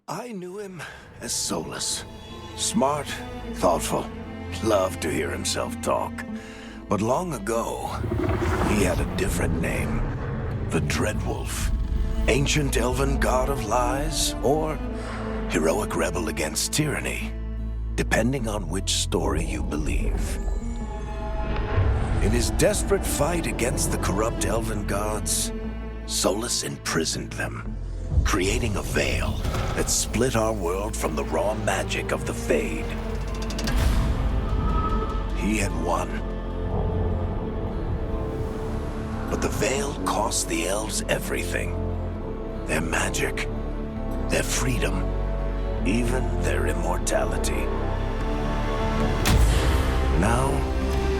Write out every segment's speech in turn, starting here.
I knew him as Solus. Smart, thoughtful, loved to hear himself talk. But long ago, he had a different name. The Dreadwolf. Ancient elven god of lies, or heroic rebel against tyranny, depending on which story you believe. In his desperate fight against the corrupt elven gods, Solus imprisoned them, creating a veil that split our world from the raw magic of the Fade. He had won. But the veil cost the elves everything. Their magic, their freedom, even their immortality. Now,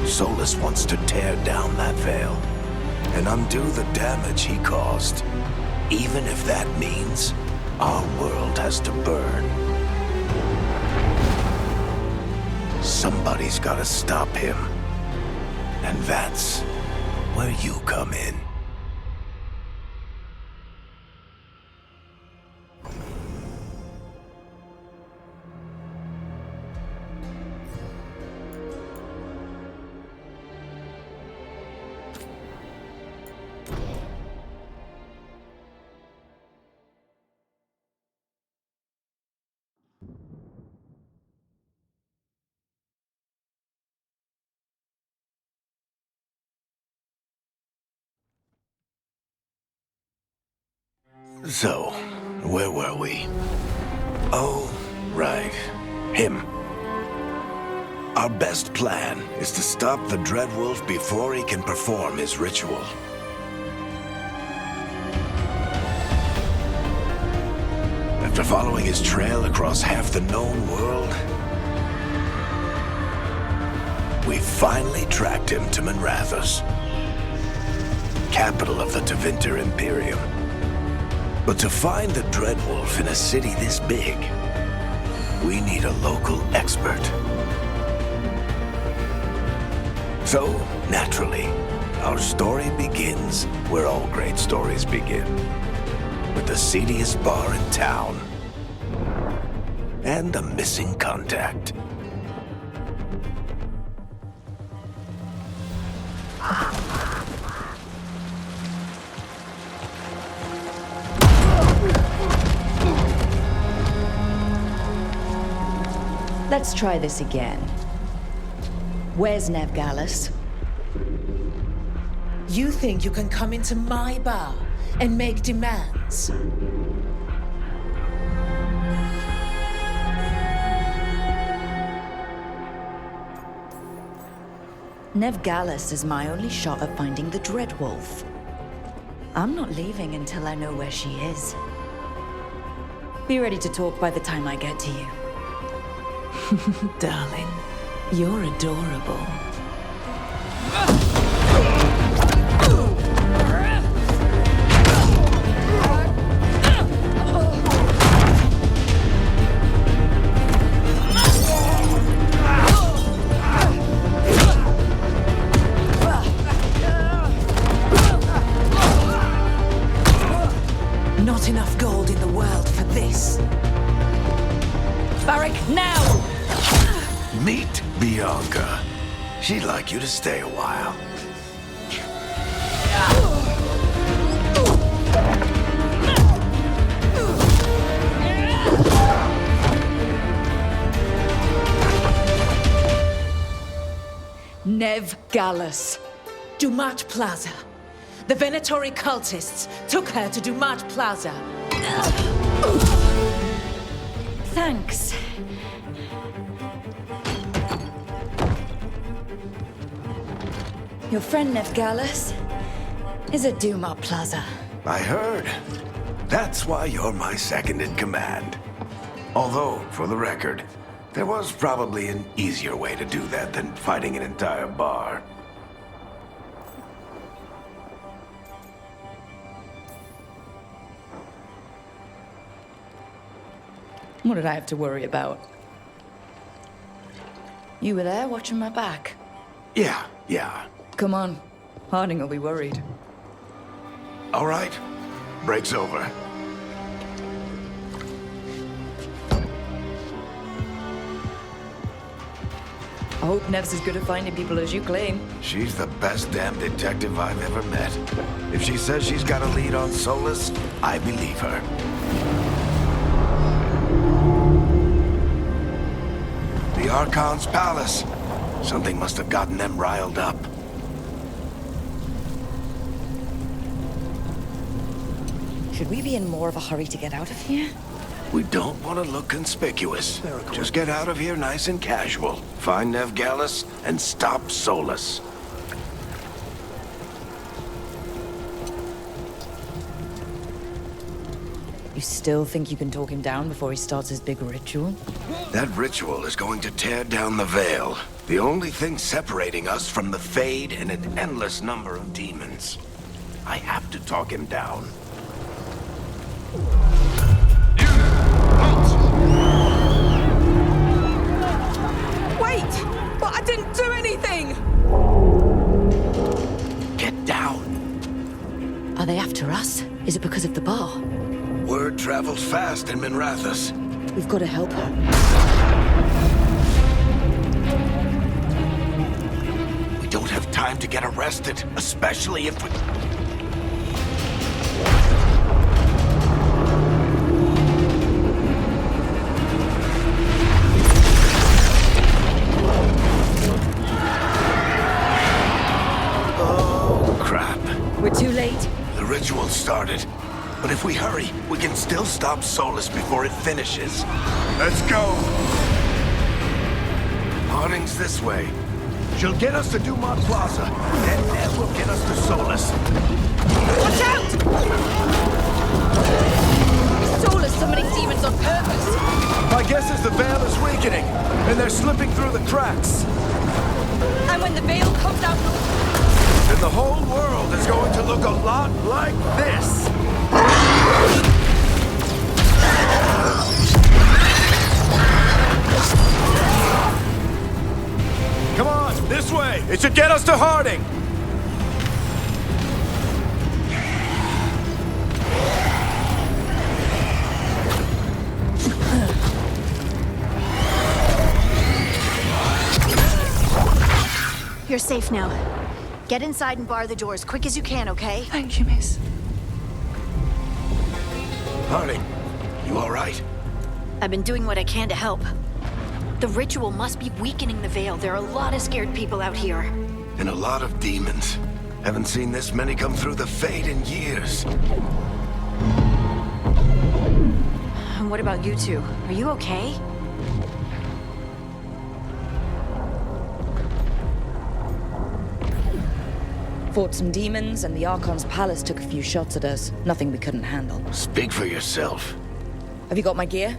Solus wants to tear down that veil and undo the damage he caused, even if that means our world has to burn. Somebody's gotta stop him, and that's where you come in. So, where were we? Oh, right. Him. Our best plan is to stop the Dreadwolf before he can perform his ritual. After following his trail across half the known world, we finally tracked him to Manrathus, capital of the Tevinter Imperium. But to find the Dreadwolf in a city this big, we need a local expert. So, naturally, our story begins where all great stories begin. With the seediest bar in town. And a missing contact. Let's try this again. Where's Nevgalis? You think you can come into my bar and make demands? Nevgalis is my only shot at finding the Dreadwolf. I'm not leaving until I know where she is. Be ready to talk by the time I get to you. Darling, you're adorable. Not enough gold in the world for this. Barrack, now! Meet Bianca. She'd like you to stay a while. Nevgalis. Dumat Plaza. The Venatori cultists took her to Dumat Plaza. Thanks. Your friend Nevgalis is at Dumat Plaza. I heard. That's why you're my second in command. Although, for the record, there was probably an easier way to do that than fighting an entire bar. What did I have to worry about? You were there watching my back. Yeah. Come on. Harding will be worried. All right. Break's over. I hope Nev's as good at finding people as you claim. She's the best damn detective I've ever met. If she says she's got a lead on Solus, I believe her. The Archon's palace. Something must have gotten them riled up. Should we be in more of a hurry to get out of here? We don't want to look conspicuous. Just get out of here nice and casual. Find Nev Gallus and stop Solus. You still think you can talk him down before he starts his big ritual? That ritual is going to tear down the veil. The only thing separating us from the Fade and an endless number of demons. I have to talk him down. Wait! But I didn't do anything! Get down. Are they after us? Is it because of the bar? Word travels fast in Minrathous. We've got to help her. We don't have time to get arrested, especially if we... Oh, crap. We're too late. The ritual started. But if we hurry, we can still stop Solus before it finishes. Let's go! Harding's this way. She'll get us to Dumont Plaza, then Nev will get us to Solus. Watch out! Solus summoning demons on purpose. My guess is the veil is weakening, and they're slipping through the cracks. And when the veil comes out... And the whole world is going to look a lot like this. Come on, this way! It should get us to Harding! You're safe now. Get inside and bar the doors quick as you can, okay? Thank you, miss. Harding, you all right? I've been doing what I can to help. The ritual must be weakening the veil. There are a lot of scared people out here. And a lot of demons. Haven't seen this many come through the Fade in years. And what about you two? Are you okay? Fought some demons, and the Archon's palace took a few shots at us. Nothing we couldn't handle. Speak for yourself. Have you got my gear?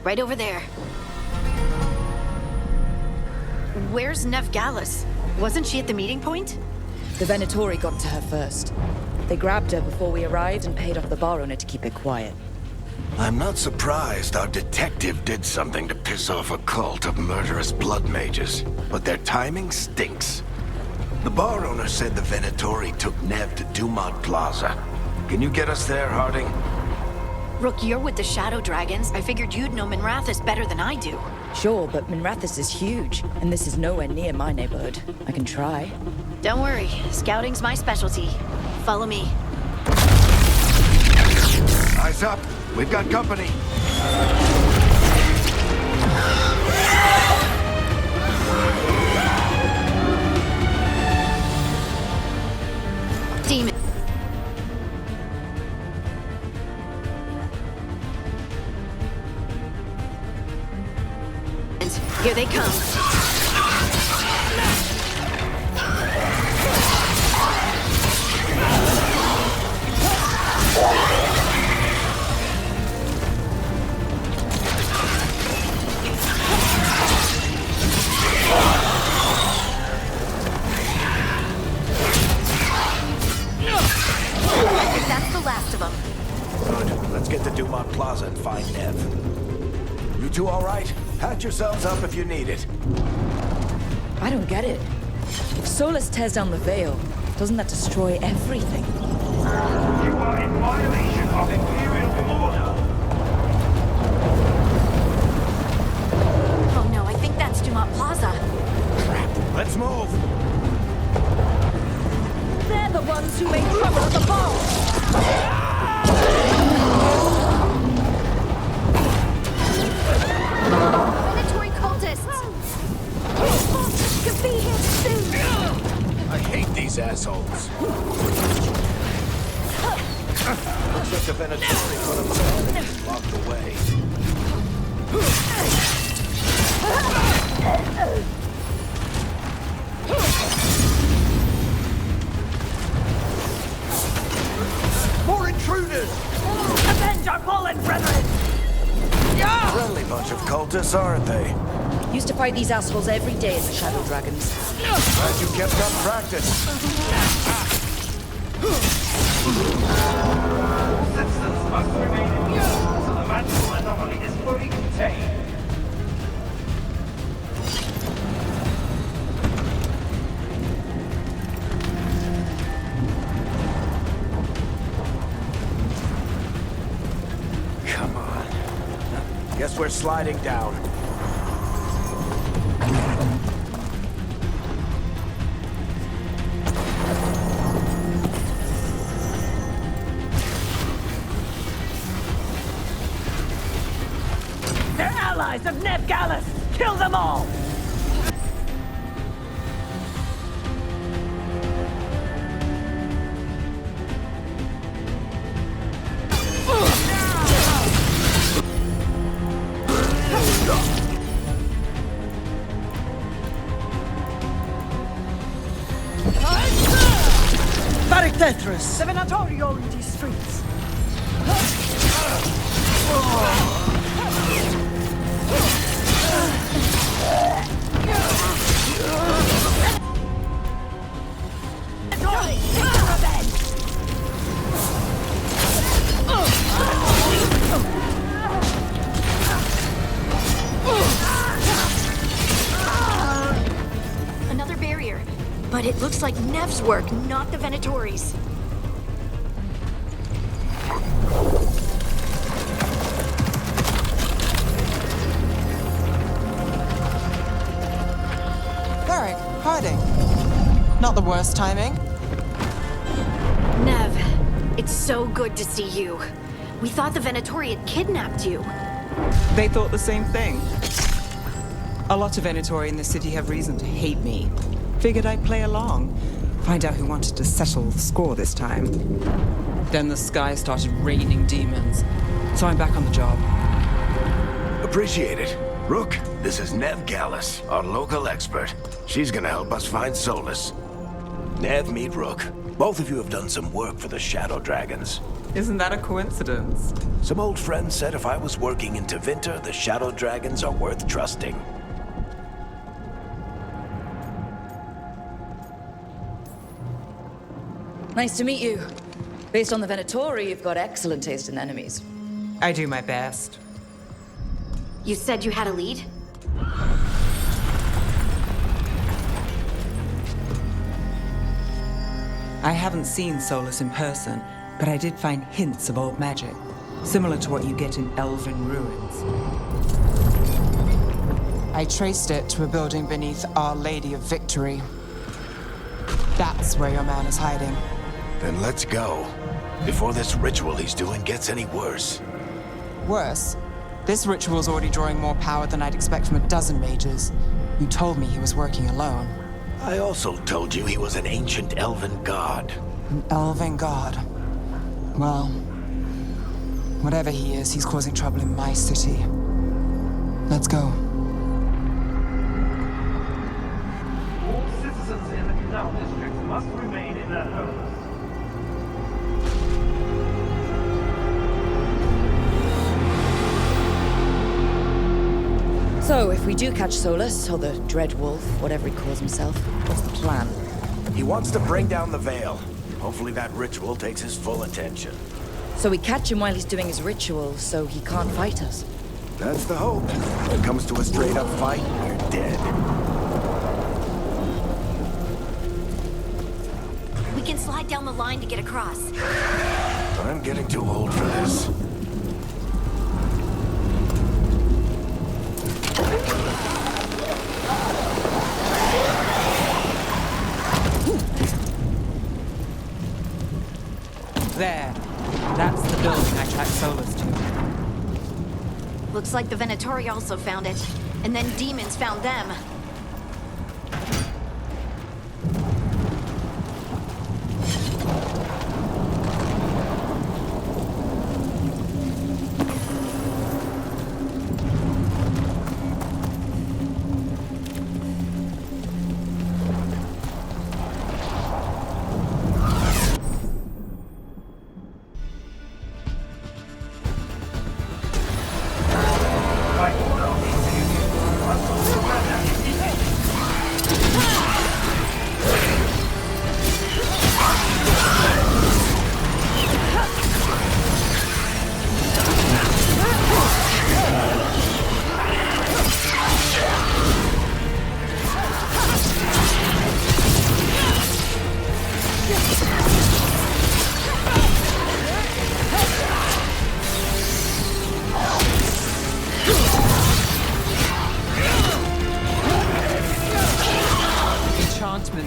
Right over there. Where's Nev Gallus? Wasn't she at the meeting point? The Venatori got to her first. They grabbed her before we arrived and paid off the bar owner to keep it quiet. I'm not surprised our detective did something to piss off a cult of murderous blood mages, but their timing stinks. The bar owner said the Venatori took Nev to Dumont Plaza. Can you get us there, Harding? Rook, you're with the Shadow Dragons. I figured you'd know Minrathous better than I do. Sure, but Minrathous is huge, and this is nowhere near my neighborhood. I can try. Don't worry, scouting's my specialty. Follow me. Eyes up. We've got company. Demon. Here they come. I think that's the last of them. Good. Let's get to Dumont Plaza and find Nev. You two all right? Patch yourselves up if you need it. I don't get it. If Solus tears down the veil, doesn't that destroy everything? You are in violation of Imperial order. Oh no, I think that's Dumont Plaza. Bunch of cultists, aren't they? Used to fight these assholes every day in the Shadow Dragons. Glad you kept up practice. Citizens must remain immune, so the magical anomaly is fully contained. Come on. Guess we're sliding down. They're allies of Neb Gallus! Kill them all! Tetris, the Venatorio in these streets. Another barrier. But it looks like Nev's work, not the Venatori's. Varric, hiding. Not the worst timing. Nev, it's so good to see you. We thought the Venatori had kidnapped you. They thought the same thing. A lot of Venatori in the city have reason to hate me. Figured I'd play along. Find out who wanted to settle the score this time. Then the sky started raining demons. So I'm back on the job. Appreciate it. Rook, this is Nev Gallus, our local expert. She's gonna help us find Solus. Nev, meet Rook. Both of you have done some work for the Shadow Dragons. Isn't that a coincidence? Some old friends said if I was working in Tevinter, the Shadow Dragons are worth trusting. Nice to meet you. Based on the Venatori, you've got excellent taste in enemies. I do my best. You said you had a lead? I haven't seen Solus in person, but I did find hints of old magic, similar to what you get in elven ruins. I traced it to a building beneath Our Lady of Victory. That's where your man is hiding. Then let's go. Before this ritual he's doing gets any worse. Worse, this ritual's already drawing more power than I'd expect from a dozen mages. You told me he was working alone. I also told you he was an ancient elven god. An elven god. Well, whatever he is, he's causing trouble in my city. Let's go. All citizens in the Canal District must remain in their homes. So, if we do catch Solus, or the Dread Wolf, whatever he calls himself, what's the plan? He wants to bring down the veil. Hopefully that ritual takes his full attention. So we catch him while he's doing his ritual, so he can't fight us. That's the hope. When it comes to a straight-up fight, you're dead. We can slide down the line to get across. I'm getting too old for this. There. That's the building I tracked Solus to. Looks like the Venatori also found it. And then demons found them. Right.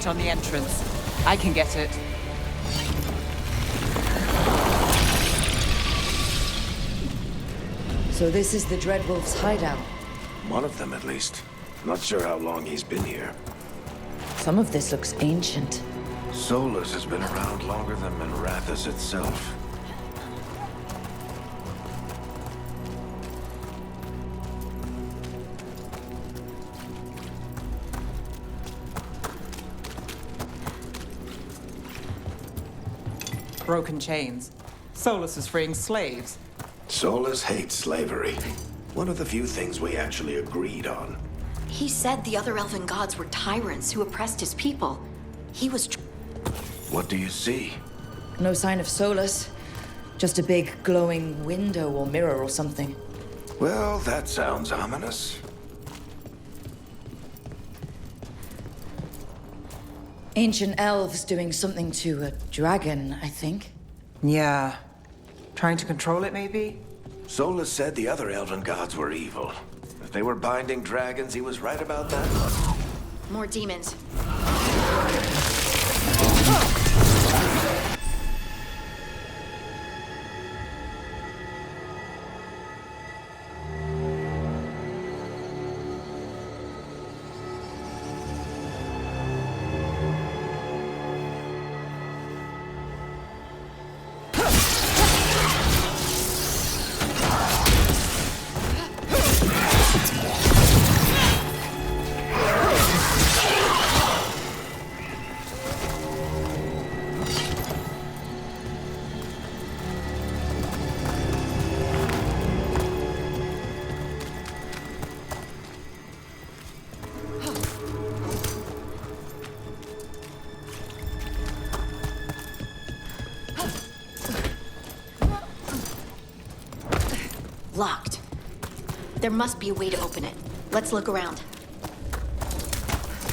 light on the entrance. I can get it. So this is the Dreadwolf's hideout. One of them, at least. Not sure how long he's been here. Some of this looks ancient. Solus has been around longer than Minrathous itself. Broken chains. Solus is freeing slaves. Solus hates slavery. One of the few things we actually agreed on. He said the other elven gods were tyrants who oppressed his people. He was... What do you see? No sign of Solus. Just a big glowing window or mirror or something. Well, that sounds ominous. Ancient elves doing something to a dragon, I think. Yeah. Trying to control it, maybe? Solus said the other elven gods were evil. If they were binding dragons, he was right about that much. More demons. Locked. There must be a way to open it. Let's look around.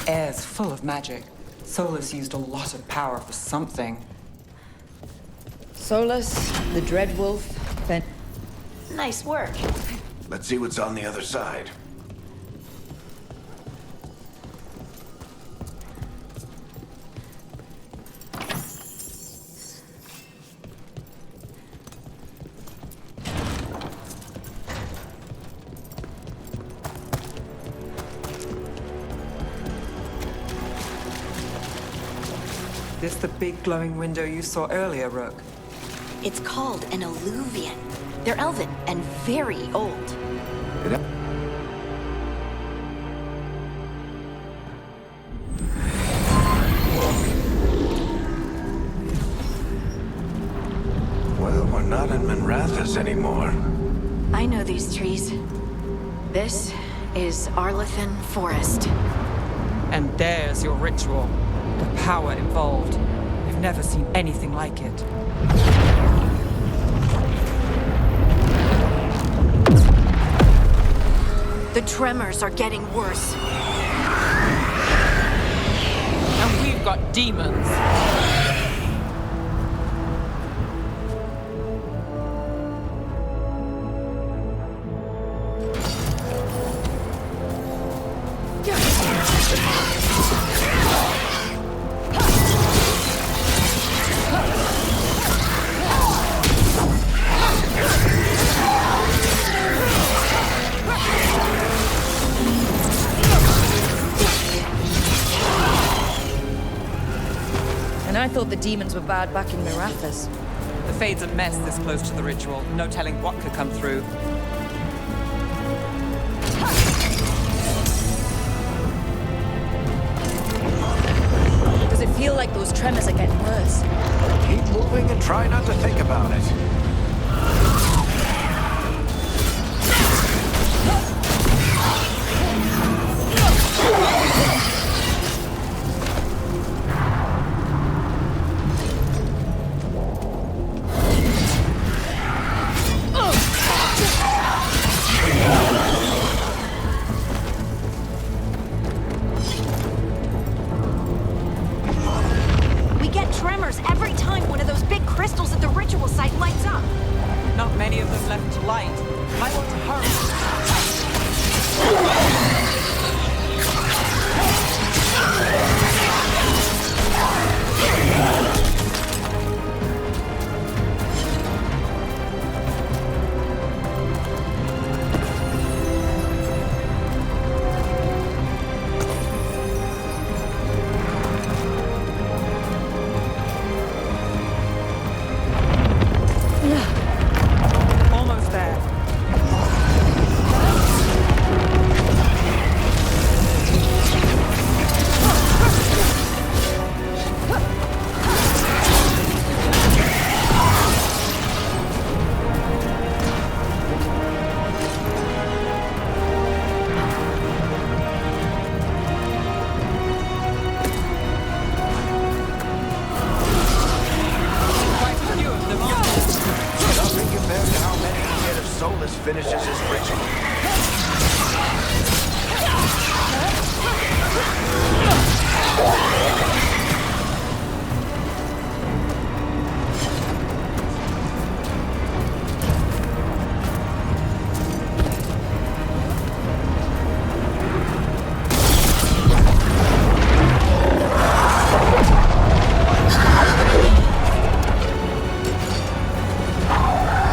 Air's full of magic. Solus used a lot of power for something. Solus, the Dreadwolf, then... Nice work. Let's see what's on the other side. This the big glowing window you saw earlier, Rook? It's called an alluvian. They're elven and very old. Well, we're not in Minrathous anymore. I know these trees. This is Arlethan Forest. And there's your ritual. The power involved. I've never seen anything like it. The tremors are getting worse. And we've got demons. And I thought the demons were bad back in Minrathous. The Fade's a mess this close to the ritual. No telling what could come through. Does it feel like those tremors are getting worse? Keep moving and try not to think about it. We get tremors every time one of those big crystals at the ritual site lights up. Not many of them left to light. Might want to hurry. Solus finishes his ritual.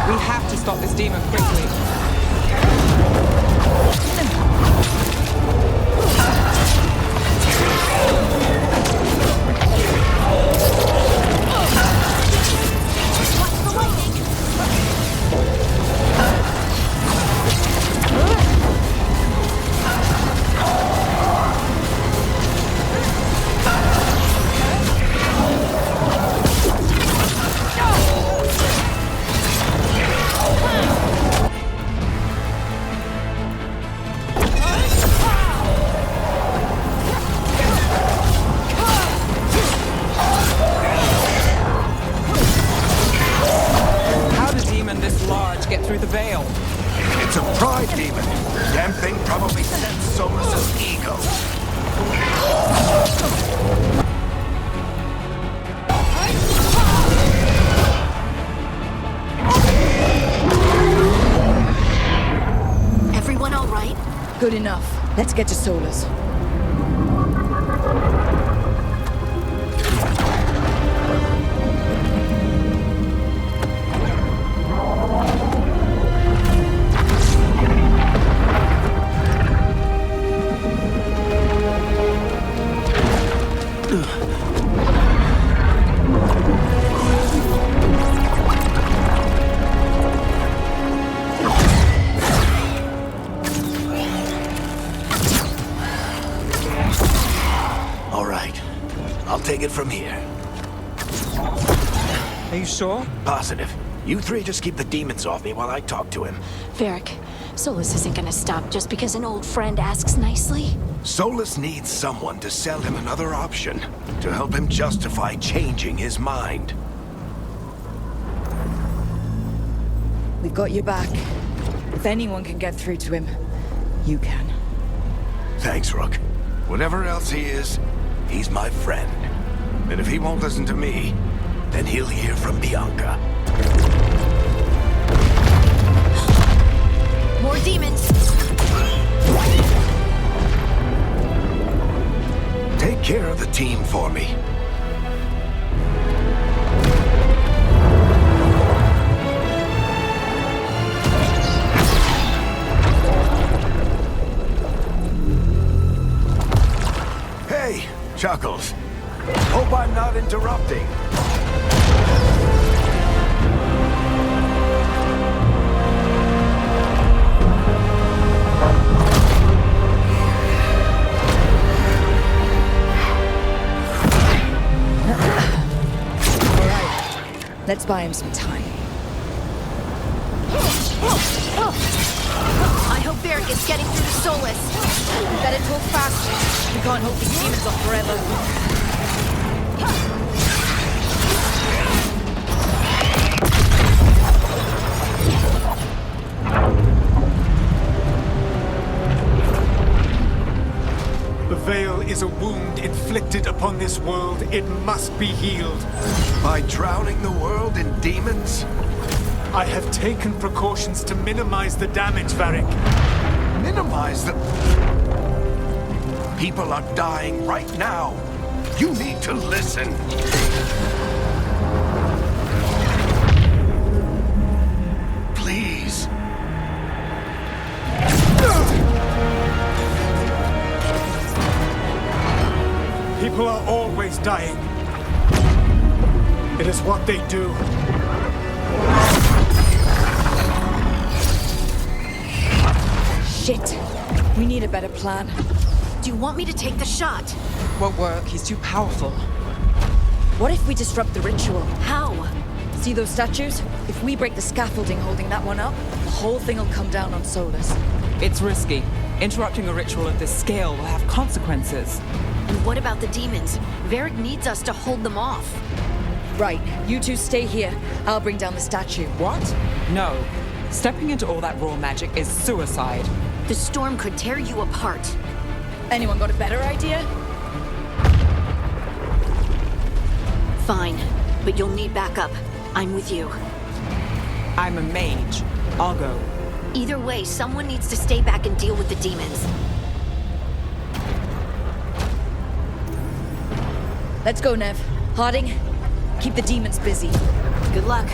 We have to stop this demon quickly. How did a demon this large get through the veil? It's a pride demon. Damn thing probably sends Solus's ego. Everyone all right? Good enough. Let's get to Solus. All right. I'll take it from here. Are you sure? Positive. You three just keep the demons off me while I talk to him. Varric, Solus isn't gonna stop just because an old friend asks nicely. Solus needs someone to sell him another option, to help him justify changing his mind. We've got your back. If anyone can get through to him, you can. Thanks, Rook. Whatever else he is, he's my friend. And if he won't listen to me, then he'll hear from Bianca. More demons! Take care of the team for me. Hey, Chuckles. Hope I'm not interrupting. Let's buy him some time. I hope Varric is getting through to Solus. Better talk fast. We can't hold these demons off forever. The veil is a wound inflicted upon this world. It must be healed. By drowning the world in demons? I have taken precautions to minimize the damage, Varric. Minimize the... People are dying right now. You need to listen. Please. People are always dying. It is what they do. Shit. We need a better plan. Do you want me to take the shot? Won't work. He's too powerful. What if we disrupt the ritual? How? See those statues? If we break the scaffolding holding that one up, the whole thing will come down on Solus. It's risky. Interrupting a ritual of this scale will have consequences. And what about the demons? Varric needs us to hold them off. Right. You two stay here. I'll bring down the statue. What? No. Stepping into all that raw magic is suicide. The storm could tear you apart. Anyone got a better idea? Fine, but you'll need backup. I'm with you. I'm a mage. I'll go. Either way, someone needs to stay back and deal with the demons. Let's go, Nev. Harding, keep the demons busy. Good luck.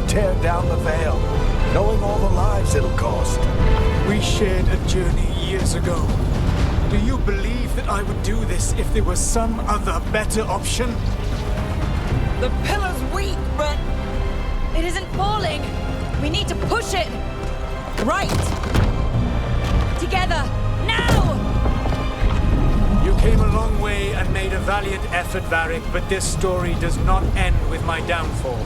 Tear down the veil, knowing all the lives it'll cost. We shared a journey years ago. Do you believe that I would do this if there was some other better option? The pillar's weak, but... It isn't falling. We need to push it. Right! Together, now! You came a long way and made a valiant effort, Varric, but this story does not end with my downfall.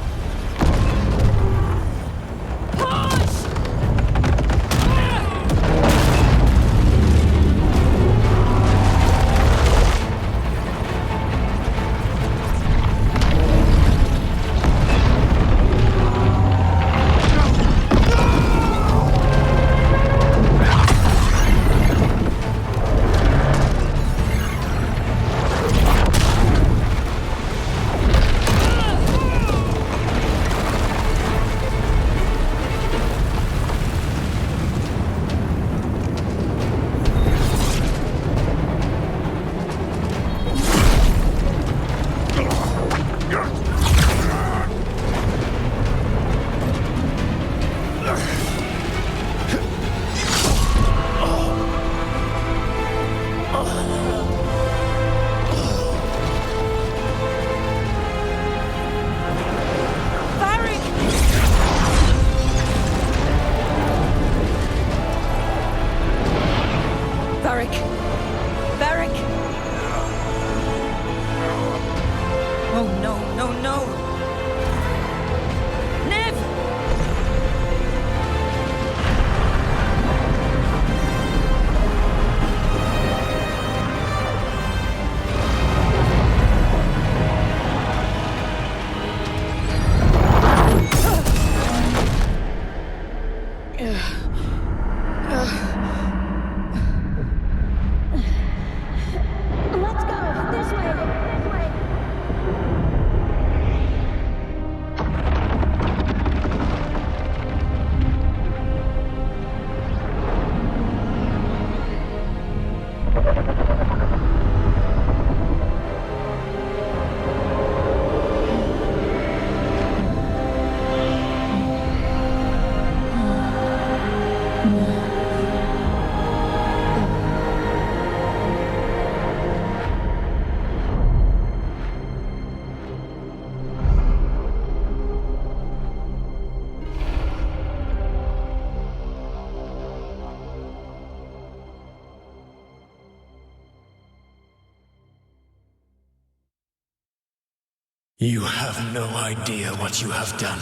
You have no idea what you have done.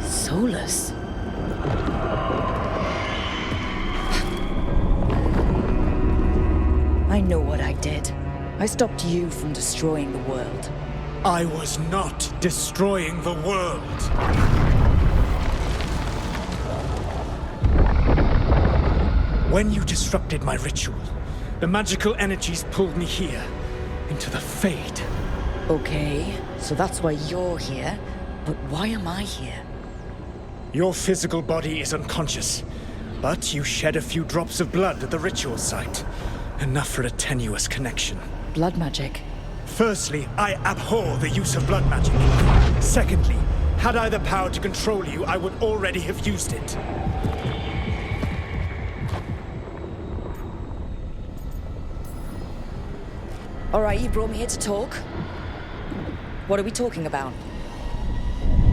Solus? I know what I did. I stopped you from destroying the world. I was not destroying the world. When you disrupted my ritual, the magical energies pulled me here, into the Fade. Okay, so that's why you're here. But why am I here? Your physical body is unconscious, but you shed a few drops of blood at the ritual site. Enough for a tenuous connection. Blood magic. Firstly, I abhor the use of blood magic. Secondly, had I the power to control you, I would already have used it. All right, you brought me here to talk. What are we talking about?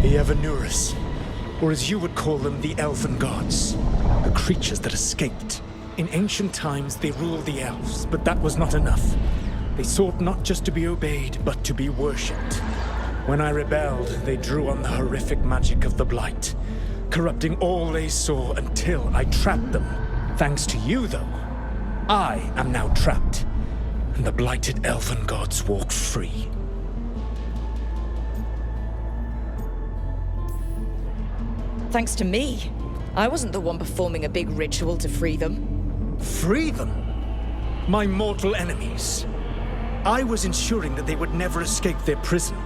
The Evanuris, or as you would call them, the Elven Gods. The creatures that escaped. In ancient times, they ruled the elves, but that was not enough. They sought not just to be obeyed, but to be worshipped. When I rebelled, they drew on the horrific magic of the Blight, corrupting all they saw until I trapped them. Thanks to you, though, I am now trapped, and the blighted Elven Gods walk free. Thanks to me. I wasn't the one performing a big ritual to free them. Free them? My mortal enemies. I was ensuring that they would never escape their prison.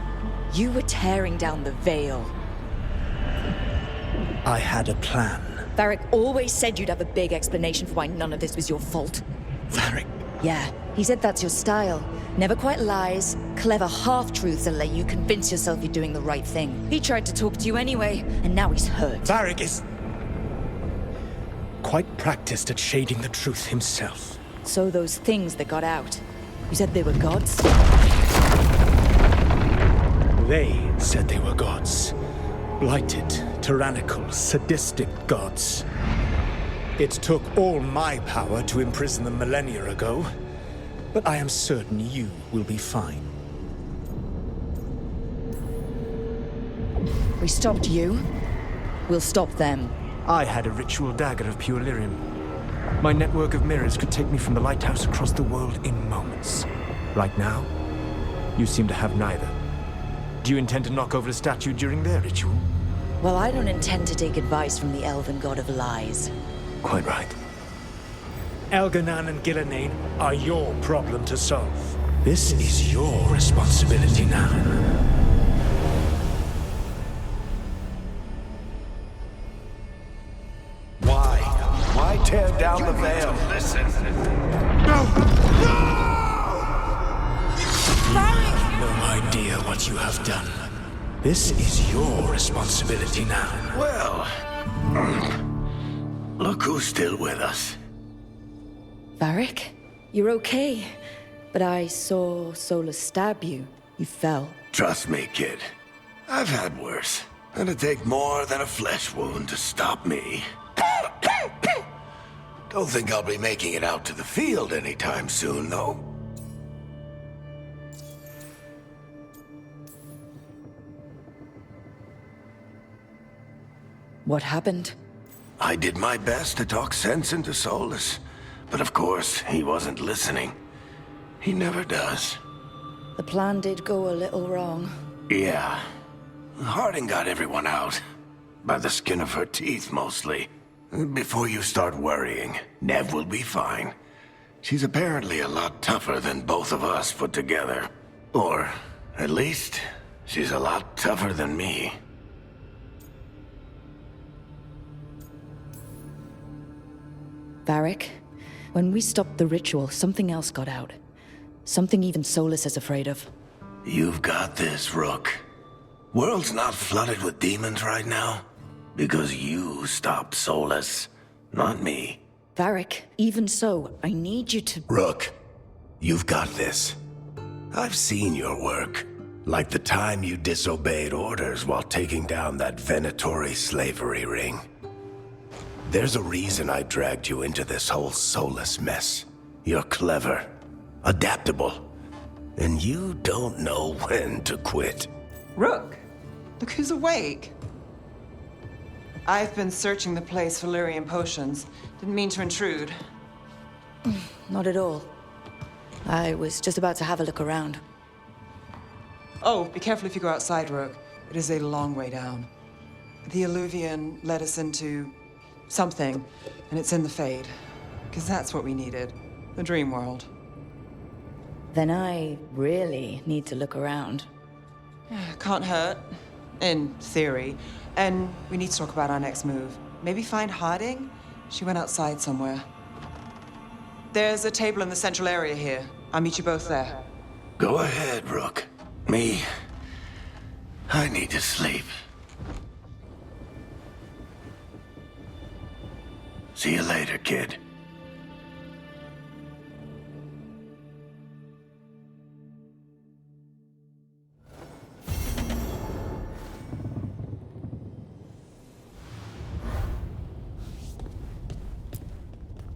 You were tearing down the veil. I had a plan. Varric always said you'd have a big explanation for why none of this was your fault. Varric? Yeah, he said that's your style. Never quite lies, clever half-truths that let you convince yourself you're doing the right thing. He tried to talk to you anyway, and now he's hurt. Varric is quite practiced at shading the truth himself. So those things that got out, you said they were gods? They said they were gods. Blighted, tyrannical, sadistic gods. It took all my power to imprison them millennia ago, but I am certain you will be fine. We stopped you. We'll stop them. I had a ritual dagger of pure lyrium. My network of mirrors could take me from the lighthouse across the world in moments. Right now, you seem to have neither. Do you intend to knock over a statue during their ritual? Well, I don't intend to take advice from the Elven God of Lies. Quite right. Elganan and Gillenane are your problem to solve. This is your responsibility now. Why tear down the veil? Listen. No! No idea what you have done. This is your responsibility now. Well, look who's still with us. Varric, you're okay. But I saw Solus stab you. You fell. Trust me, kid. I've had worse. It'd take more than a flesh wound to stop me. Don't think I'll be making it out to the field anytime soon, though. What happened? I did my best to talk sense into Solus, but of course, he wasn't listening. He never does. The plan did go a little wrong. Yeah. Harding got everyone out. By the skin of her teeth, mostly. Before you start worrying, Nev will be fine. She's apparently a lot tougher than both of us put together. Or, at least, she's a lot tougher than me. Varric, when we stopped the ritual, something else got out. Something even Solus is afraid of. You've got this, Rook. World's not flooded with demons right now. Because you stopped Solus, not me. Varric, even so, I need you to... Rook, you've got this. I've seen your work. Like the time you disobeyed orders while taking down that Venatori slavery ring. There's a reason I dragged you into this whole Solus mess. You're clever, adaptable, and you don't know when to quit. Rook, look who's awake. I've been searching the place for lyrium potions. Didn't mean to intrude. Not at all. I was just about to have a look around. Oh, be careful if you go outside, Rook. It is a long way down. The Alluvian led us into something, and it's in the Fade. Because that's what we needed. The dream world. Then I really need to look around. Can't hurt. In theory. And we need to talk about our next move. Maybe find Harding? She went outside somewhere. There's a table in the central area here. I'll meet you both there. Go ahead, Rook. Me, I need to sleep. See you later, kid.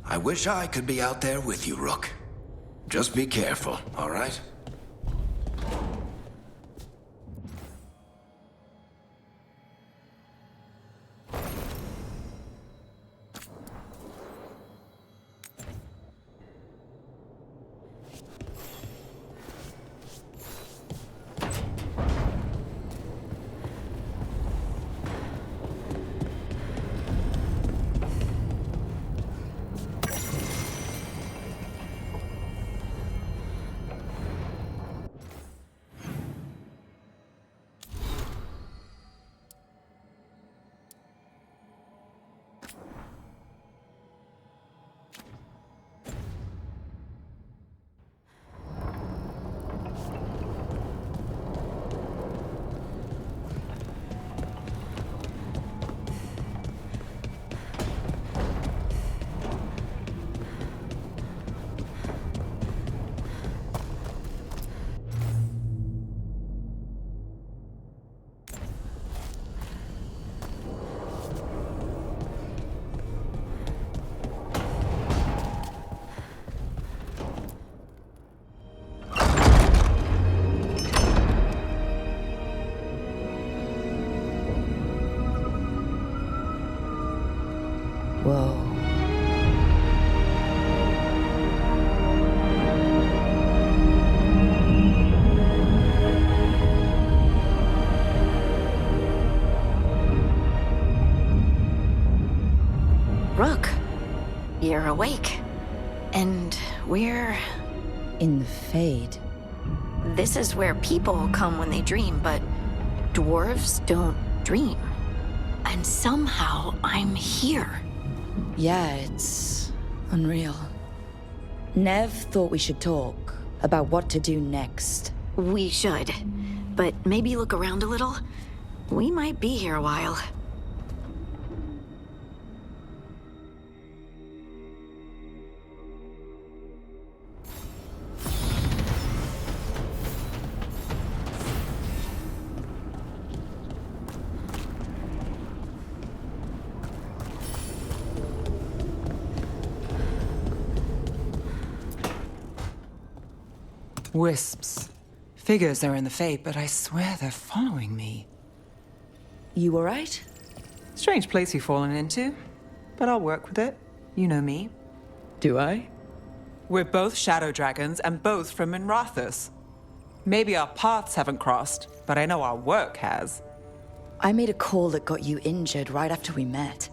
I wish I could be out there with you, Rook. Just be careful, all right? Whoa. Rook, you're awake. And we're... In the Fade. This is where people come when they dream, but dwarves don't dream. And somehow I'm here. Yeah, it's unreal. Nev thought we should talk about what to do next. We should. But maybe look around a little. We might be here a while. Wisps. Figures are in the Fade, but I swear they're following me. You alright? Strange place you've fallen into, but I'll work with it. You know me. Do I? We're both shadow dragons and both from Minrathous. Maybe our paths haven't crossed, but I know our work has. I made a call that got you injured right after we met.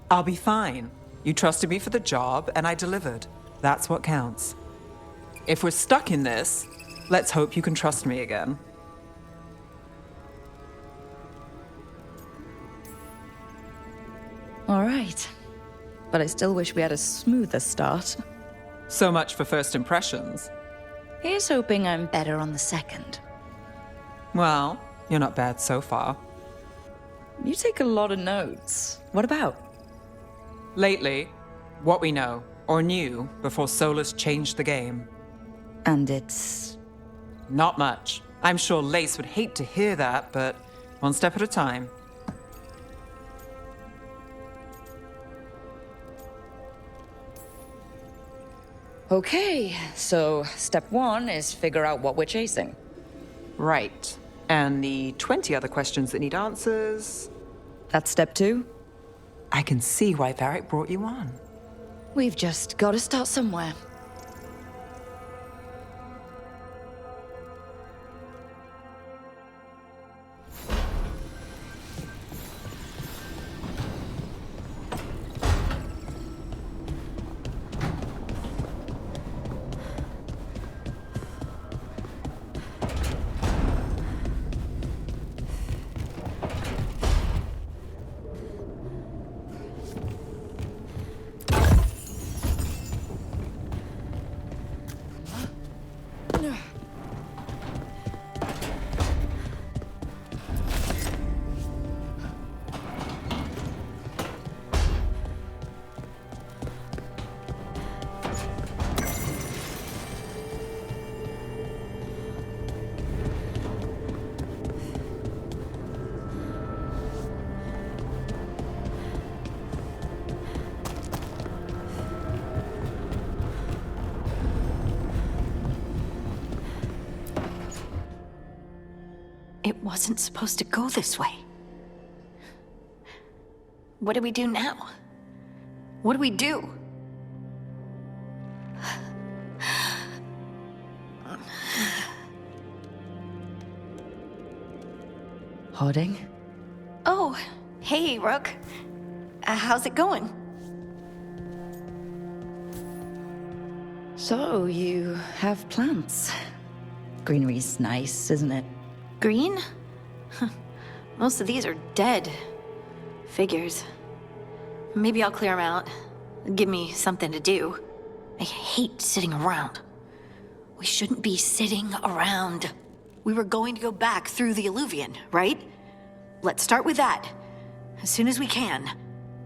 I'll be fine. You trusted me for the job, and I delivered. That's what counts. If we're stuck in this, let's hope you can trust me again. All right. But I still wish we had a smoother start. So much for first impressions. Here's hoping I'm better on the second. Well, you're not bad so far. You take a lot of notes. What about? Lately, what we know, or knew, before Solus changed the game. And it's... Not much. I'm sure Lace would hate to hear that, but one step at a time. Okay, so step one is figure out what we're chasing. Right. And the 20 other questions that need answers... That's step two? I can see why Varric brought you on. We've just got to start somewhere. It wasn't supposed to go this way. What do we do now? What do we do? Harding? Oh, hey, Rook. How's it going? So, you have plants. Greenery's nice, isn't it? Green? Most of these are dead. Figures. Maybe I'll clear them out. Give me something to do. I hate sitting around. We shouldn't be sitting around. We were going to go back through the Illuvian, right? Let's start with that. As soon as we can.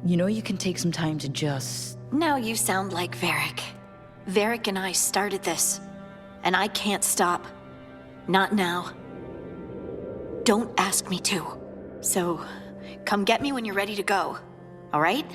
You know you can take some time to just... Now you sound like Varric. Varric and I started this. And I can't stop. Not now. Don't ask me to. So, come get me when you're ready to go. All right?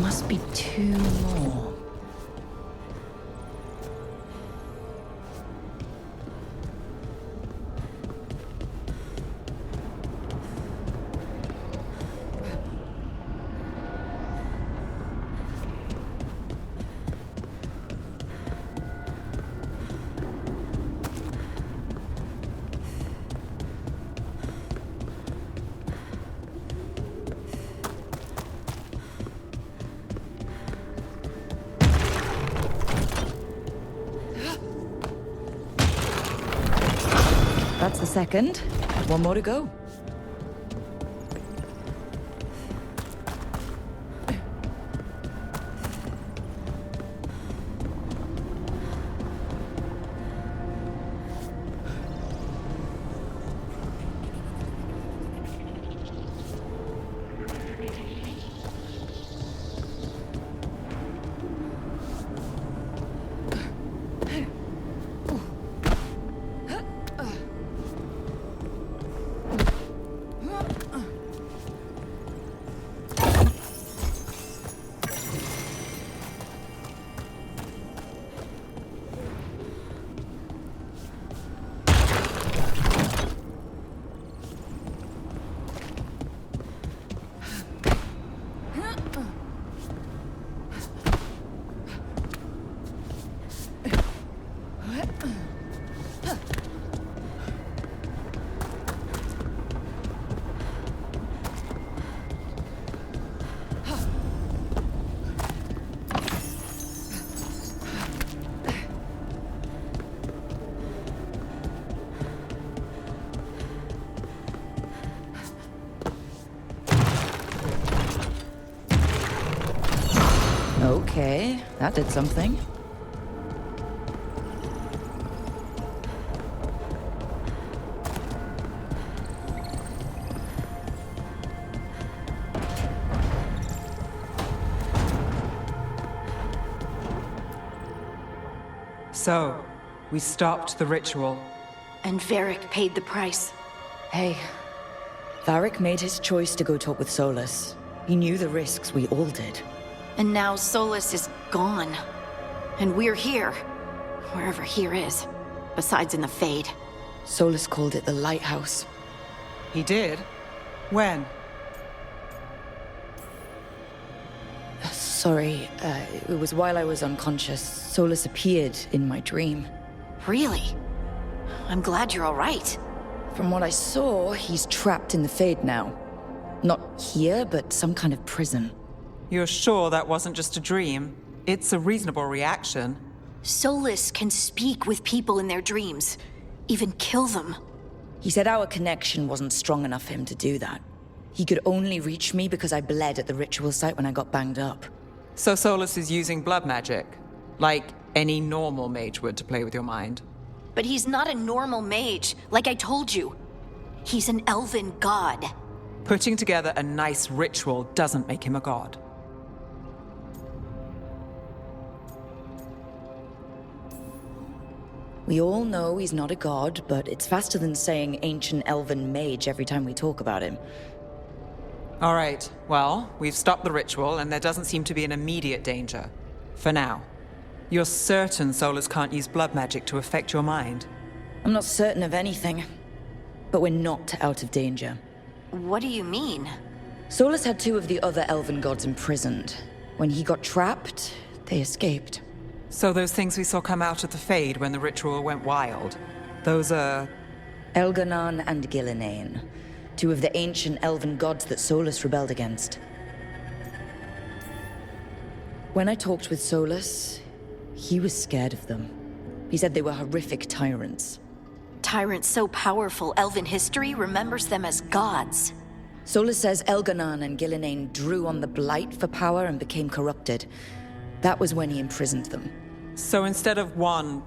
Must be two more. That's the second. One more to go. Okay, that did something. So, we stopped the ritual. And Varric paid the price. Hey, Varric made his choice to go talk with Solus. He knew the risks, we all did. And now Solus is gone. And we're here. Wherever here is. Besides in the Fade. Solus called it the Lighthouse. He did? When? Sorry, it was while I was unconscious. Solus appeared in my dream. Really? I'm glad you're all right. From what I saw, he's trapped in the Fade now. Not here, but some kind of prison. You're sure that wasn't just a dream? It's a reasonable reaction. Solus can speak with people in their dreams. Even kill them. He said our connection wasn't strong enough for him to do that. He could only reach me because I bled at the ritual site when I got banged up. So Solus is using blood magic? Like any normal mage would to play with your mind? But he's not a normal mage, like I told you. He's an elven god. Putting together a nice ritual doesn't make him a god. We all know he's not a god, but it's faster than saying ancient elven mage every time we talk about him. All right, well, we've stopped the ritual and there doesn't seem to be an immediate danger. For now. You're certain Solus can't use blood magic to affect your mind? I'm not certain of anything, but we're not out of danger. What do you mean? Solus had 2 of the other elven gods imprisoned. When he got trapped, they escaped. So those things we saw come out of the Fade when the ritual went wild, those are... Elganon and Gillinane, 2 of the ancient elven gods that Solus rebelled against. When I talked with Solus, he was scared of them. He said they were horrific tyrants. Tyrants so powerful, elven history remembers them as gods. Solus says Elganon and Gillinane drew on the Blight for power and became corrupted. That was when he imprisoned them. So instead of one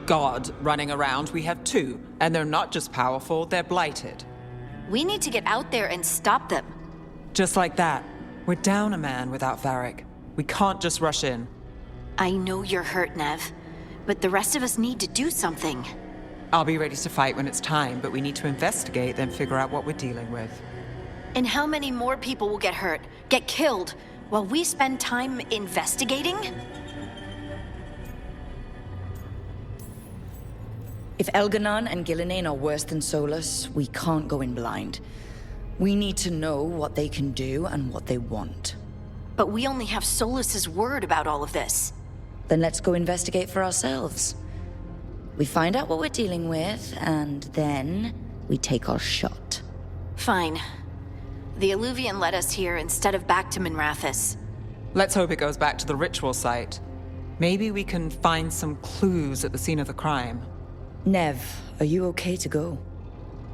god running around, we have 2. And they're not just powerful, they're blighted. We need to get out there and stop them. Just like that. We're down a man without Varric. We can't just rush in. I know you're hurt, Nev, but the rest of us need to do something. I'll be ready to fight when it's time, but we need to investigate, then figure out what we're dealing with. And how many more people will get hurt, get killed, while we spend time investigating? If Elganon and Gillinane are worse than Solus, we can't go in blind. We need to know what they can do and what they want. But we only have Solus's word about all of this. Then let's go investigate for ourselves. We find out what we're dealing with, and then we take our shot. Fine. The Illuvian led us here instead of back to Minrathous. Let's hope it goes back to the ritual site. Maybe we can find some clues at the scene of the crime. Nev, are you okay to go?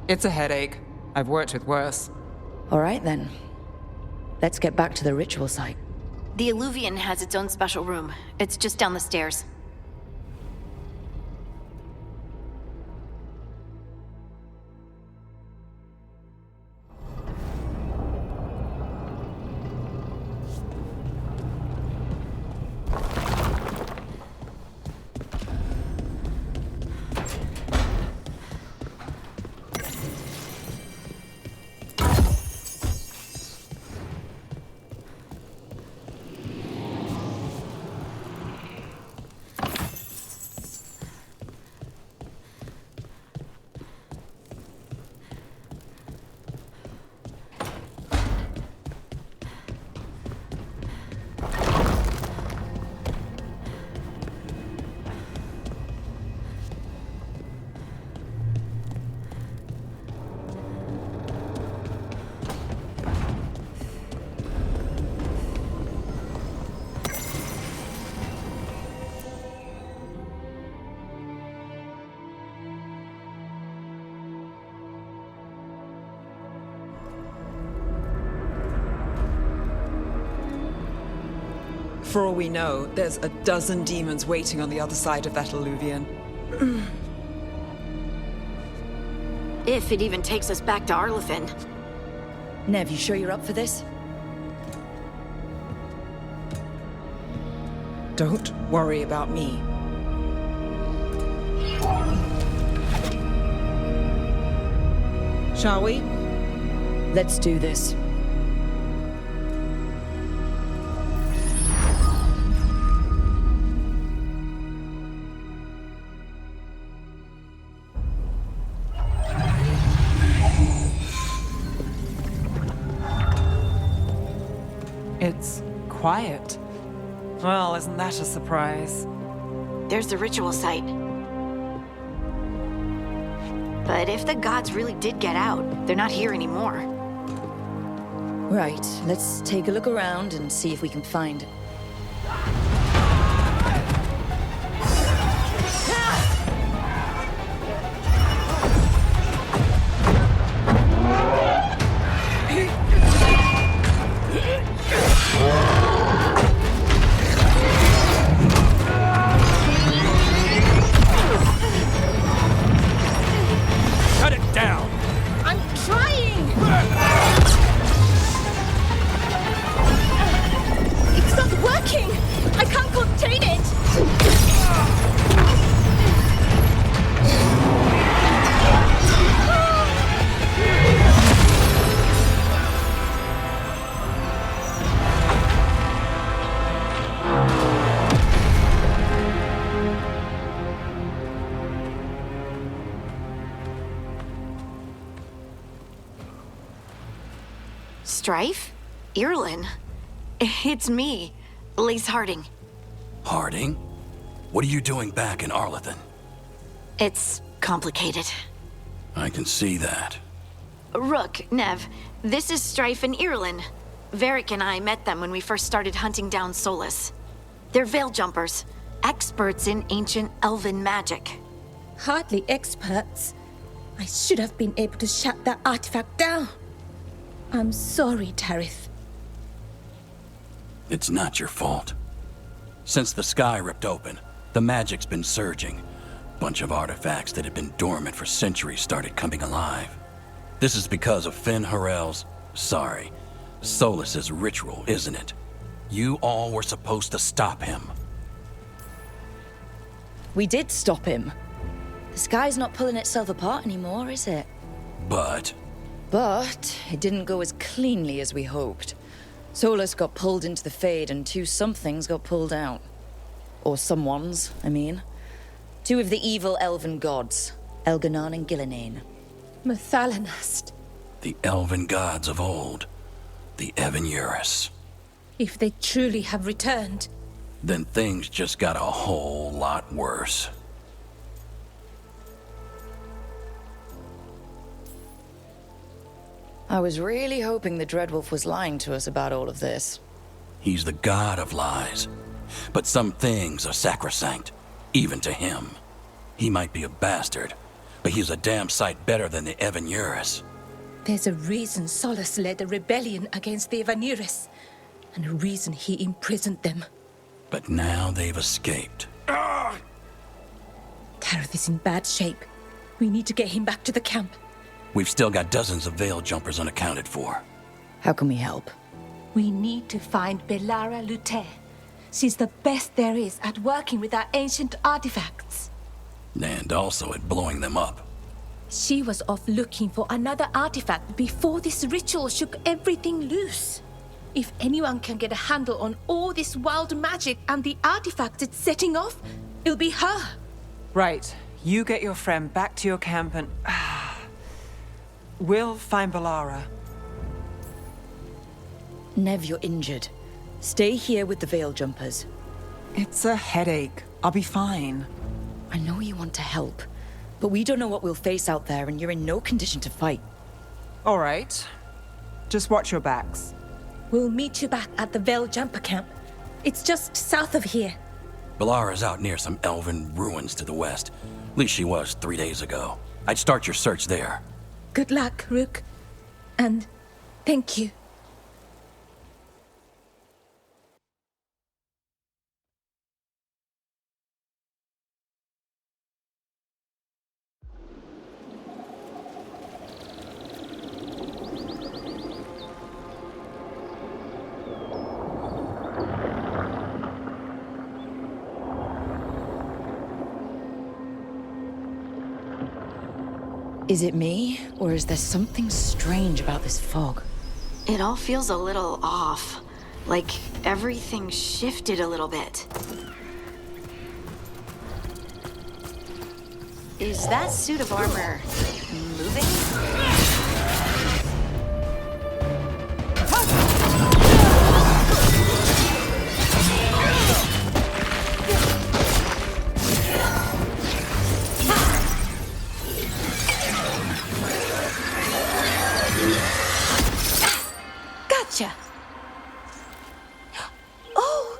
It's a headache. I've worked with worse. All right then. Let's get back to the ritual site. The Illuvian has its own special room. It's just down the stairs. For all we know, there's a dozen demons waiting on the other side of that Illuvian. If it even takes us back to Arlefin. Nev, you sure you're up for this? Don't worry about me. Shall we? Let's do this. It's quiet. Well, isn't that a surprise? There's the ritual site. But if the gods really did get out, they're not here anymore. Right, let's take a look around and see if we can find... Cut it down! I'm trying! It's not working! I can't contain it! Strife? Irlin? It's me, Lace Harding. Harding? What are you doing back in Arlethan? It's complicated. I can see that. Rook, Nev, this is Strife and Irlin. Varric and I met them when we first started hunting down Solus. They're veil jumpers, experts in ancient elven magic. Hardly experts. I should have been able to shut that artifact down. I'm sorry, Tarith. It's not your fault. Since the sky ripped open, the magic's been surging. Bunch of artifacts that had been dormant for centuries started coming alive. This is because of Finn Harel's, Solus's ritual, isn't it? You all were supposed to stop him. We did stop him. The sky's not pulling itself apart anymore, is it? But But it didn't go as cleanly as we hoped. Solus got pulled into the Fade and two somethings got pulled out. Or someones, I mean. Two of the evil elven gods, Elganon and Gillinane. Mathalanast. the elven gods of old, the Evan-Urus. If they truly have returned, Then things just got a whole lot worse. I was really hoping the Dreadwolf was lying to us about all of this. He's the god of lies. But some things are sacrosanct, even to him. He might be a bastard, but he's a damn sight better than the Evan-Urus. there's a reason Solus led a rebellion against the Evan-Urus, and a reason he imprisoned them. But now they've escaped. Tareth is in bad shape. We need to get him back to the camp. We've still got dozens of veil jumpers unaccounted for. How can we help? We need to find Belara Lute. She's the best there is at working with our ancient artifacts. And also at blowing them up. She was off looking for another artifact before this ritual shook everything loose. If anyone can get a handle on all this wild magic and the artifacts it's setting off, it'll be her. Right. You get your friend back to your camp and... We'll find Belara. Nev, you're injured. Stay here with the veil jumpers. It's a headache. I'll be fine. I know you want to help, but we don't know what we'll face out there, and you're in no condition to fight. All right. Just watch your backs. We'll meet you back at the Veil Jumper camp. It's just south of here. Belara's out near some elven ruins to the west. At least she was 3 days ago. I'd start your search there. Good luck, Rook. And thank you. Is it me, or is there something strange about this fog? It all feels a little off. Like everything shifted a little bit. Is that suit of armor moving? Gotcha. Oh,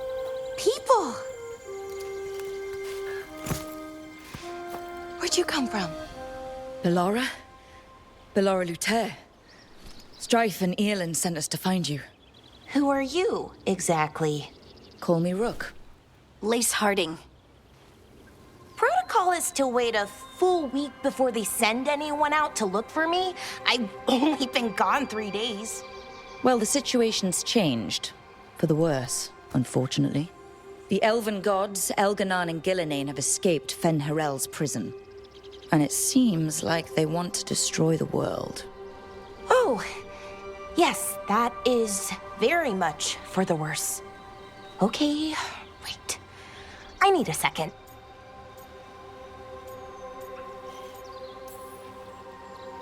people. Where'd you come from? Bellora? Bellora Luther. Strife and Earlin sent us to find you. Who are you, exactly? Call me Rook. Lace Harding. Protocol is to wait a full week before they send anyone out to look for me. I've only been gone 3 days. Well, the situation's changed. For the worse, unfortunately. The elven gods, Elganan and Gillinane, have escaped Fen-Harel's prison. And it seems like they want to destroy the world. Oh, yes, that is very much for the worse. Okay, wait. I need a second.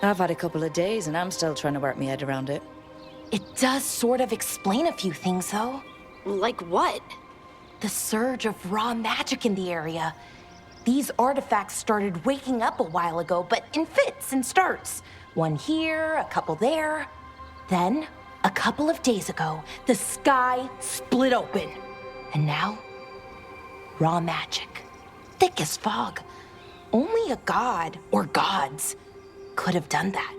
I've had a couple of days and I'm still trying to work my head around it. It does sort of explain a few things, though. Like what? The surge of raw magic in the area. These artifacts started waking up a while ago, but in fits and starts. One here, a couple there. Then, a couple of days ago, the sky split open. And now, raw magic. Thick as fog. Only a god, or gods, could have done that.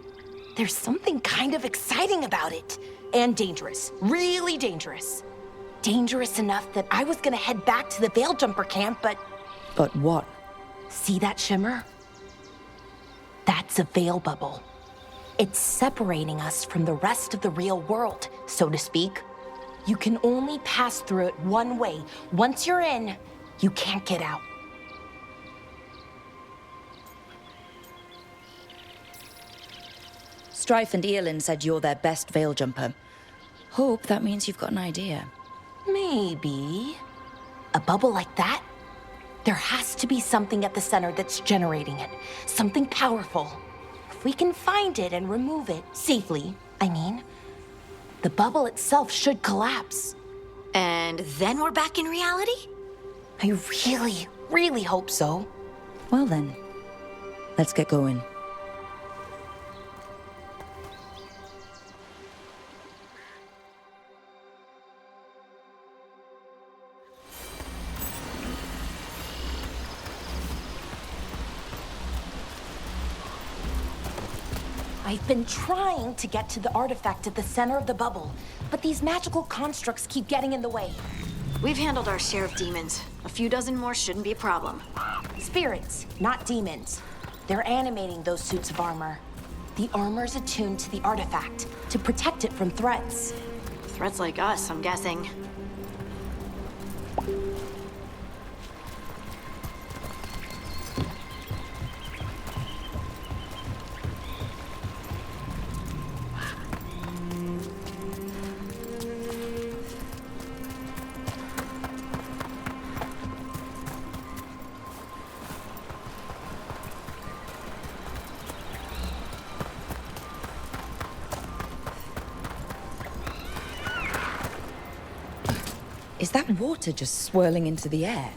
There's something kind of exciting about it. And dangerous. Really dangerous. Dangerous enough that I was gonna head back to the Veil Jumper camp, but... But what? See that shimmer? That's a veil bubble. It's separating us from the rest of the real world, so to speak. You can only pass through it one way. Once you're in, you can't get out. Strife and Earlin said you're their best Veil Jumper. Hope that means you've got an idea. Maybe. A bubble like that? There has to be something at the center that's generating it. Something powerful. If we can find it and remove it, safely, I mean, the bubble itself should collapse. And then we're back in reality? I really, really hope so. Well then, let's get going. I've been trying to get to the artifact at the center of the bubble, but these magical constructs keep getting in the way. We've handled our share of demons. A few dozen more shouldn't be a problem. Spirits, not demons. They're animating those suits of armor. The armor's attuned to the artifact to protect it from threats. Threats like us, I'm guessing. Is that water just swirling into the air?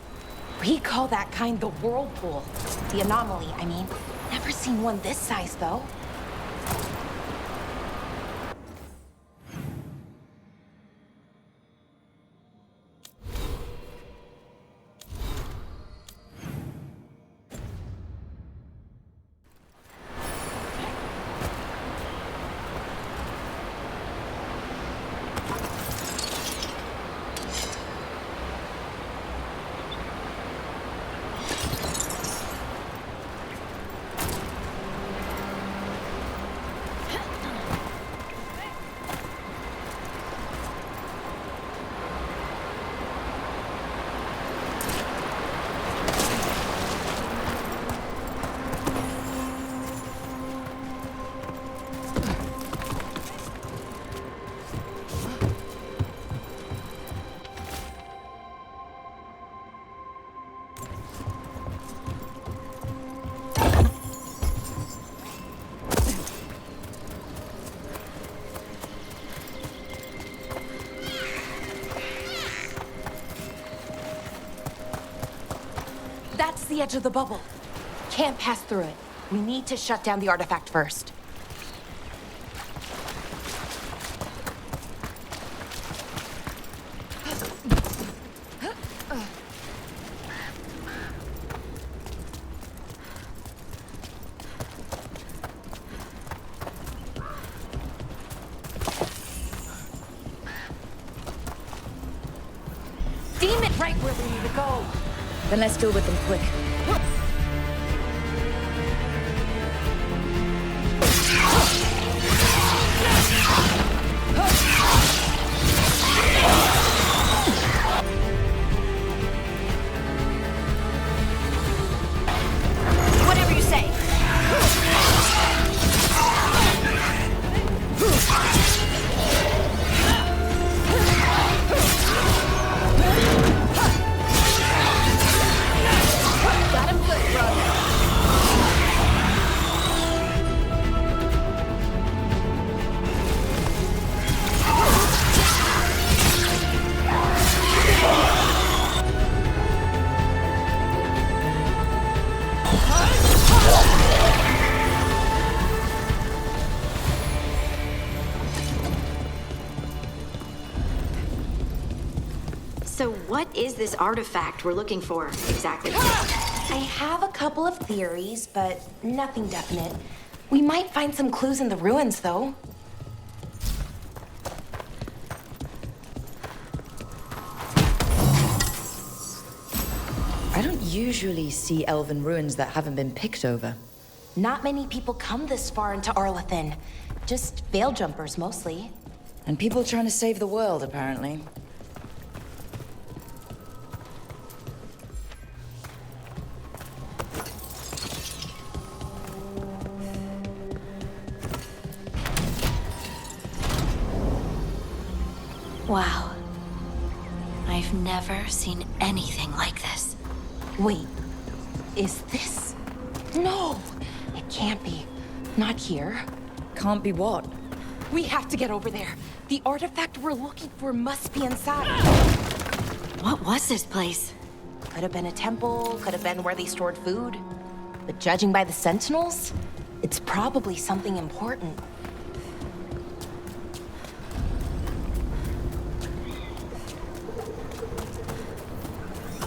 We call that kind the whirlpool. The anomaly, I mean. Never seen one this size, though. the edge of the bubble. Can't pass through it. We need to shut down the artifact first. Deem it right where we need to go. Then let's deal with them quick. Whatever you say. Got him good, brother. So what is this artifact we're looking for, exactly? I have a couple of theories, but nothing definite. We might find some clues in the ruins, though. I don't usually see elven ruins that haven't been picked over. Not many people come this far into Arlathan. Just veil jumpers, mostly. And people trying to save the world, apparently. Wow. I've never seen anything like this. Wait, is this? No, it can't be. Not here. Can't be what? We have to get over there. The artifact we're looking for must be inside. What was this place? Could have been a temple, could have been where they stored food. But judging by the sentinels, it's probably something important.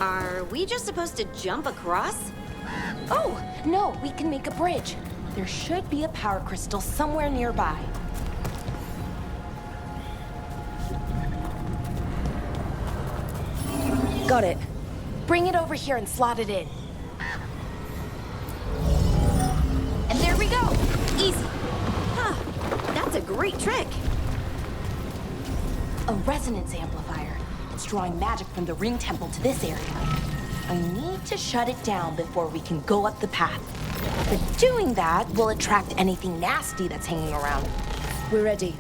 Are we just supposed to jump across? Oh, no, we can make a bridge. There should be a power crystal somewhere nearby. Got it. Bring it over here and slot it in. And there we go. Easy. Huh. That's a great trick. A resonance amplifier. It's drawing magic from the ring temple to this area. I need to shut it down before we can go up the path. But doing that will attract anything nasty that's hanging around. We're ready.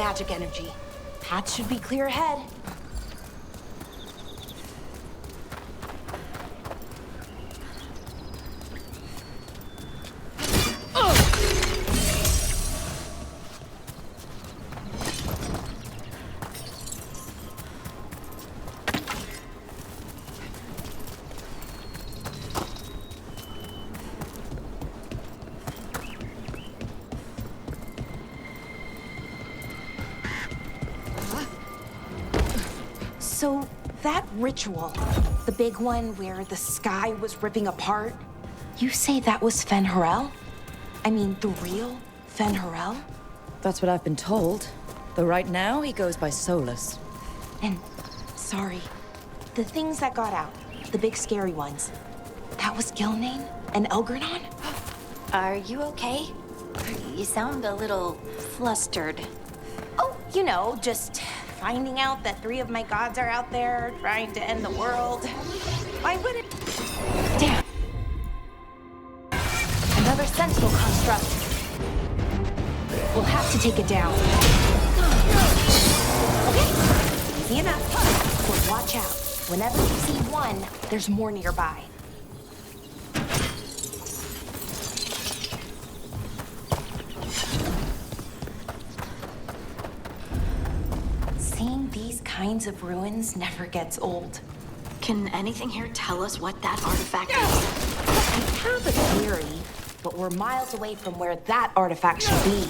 magic energy. Path should be clear ahead. So, that ritual, the big one where the sky was ripping apart, you say that was Fen Harel? I mean, the real Fen Harel? That's what I've been told. Though right now, he goes by Solus. And, sorry, the things that got out, the big scary ones, that was Gilnane and Elgranon? Are you okay? You sound a little flustered. Oh, you know, just finding out that 3 of my gods are out there trying to end the world. Why would it? Damn. Another sentinel construct. We'll have to take it down. Okay, easy enough. But watch out. Whenever you see one, there's more nearby. Seeing these kinds of ruins never gets old. Can anything here tell us what that artifact is? I have a theory, but we're miles away from where that artifact should be.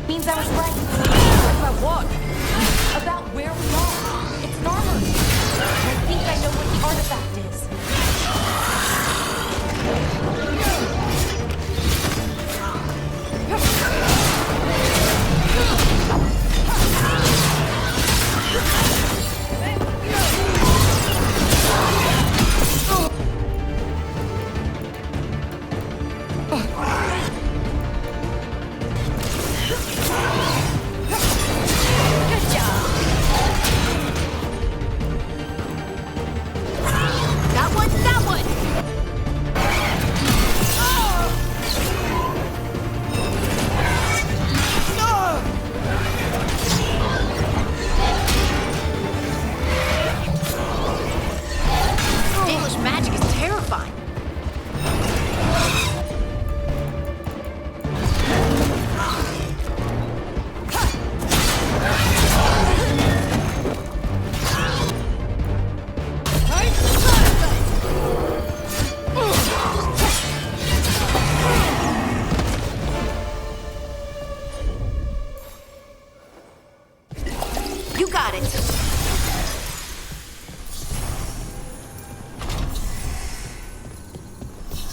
Means I was right. About what? About where we are. It's an armory. I think I know what the artifact is.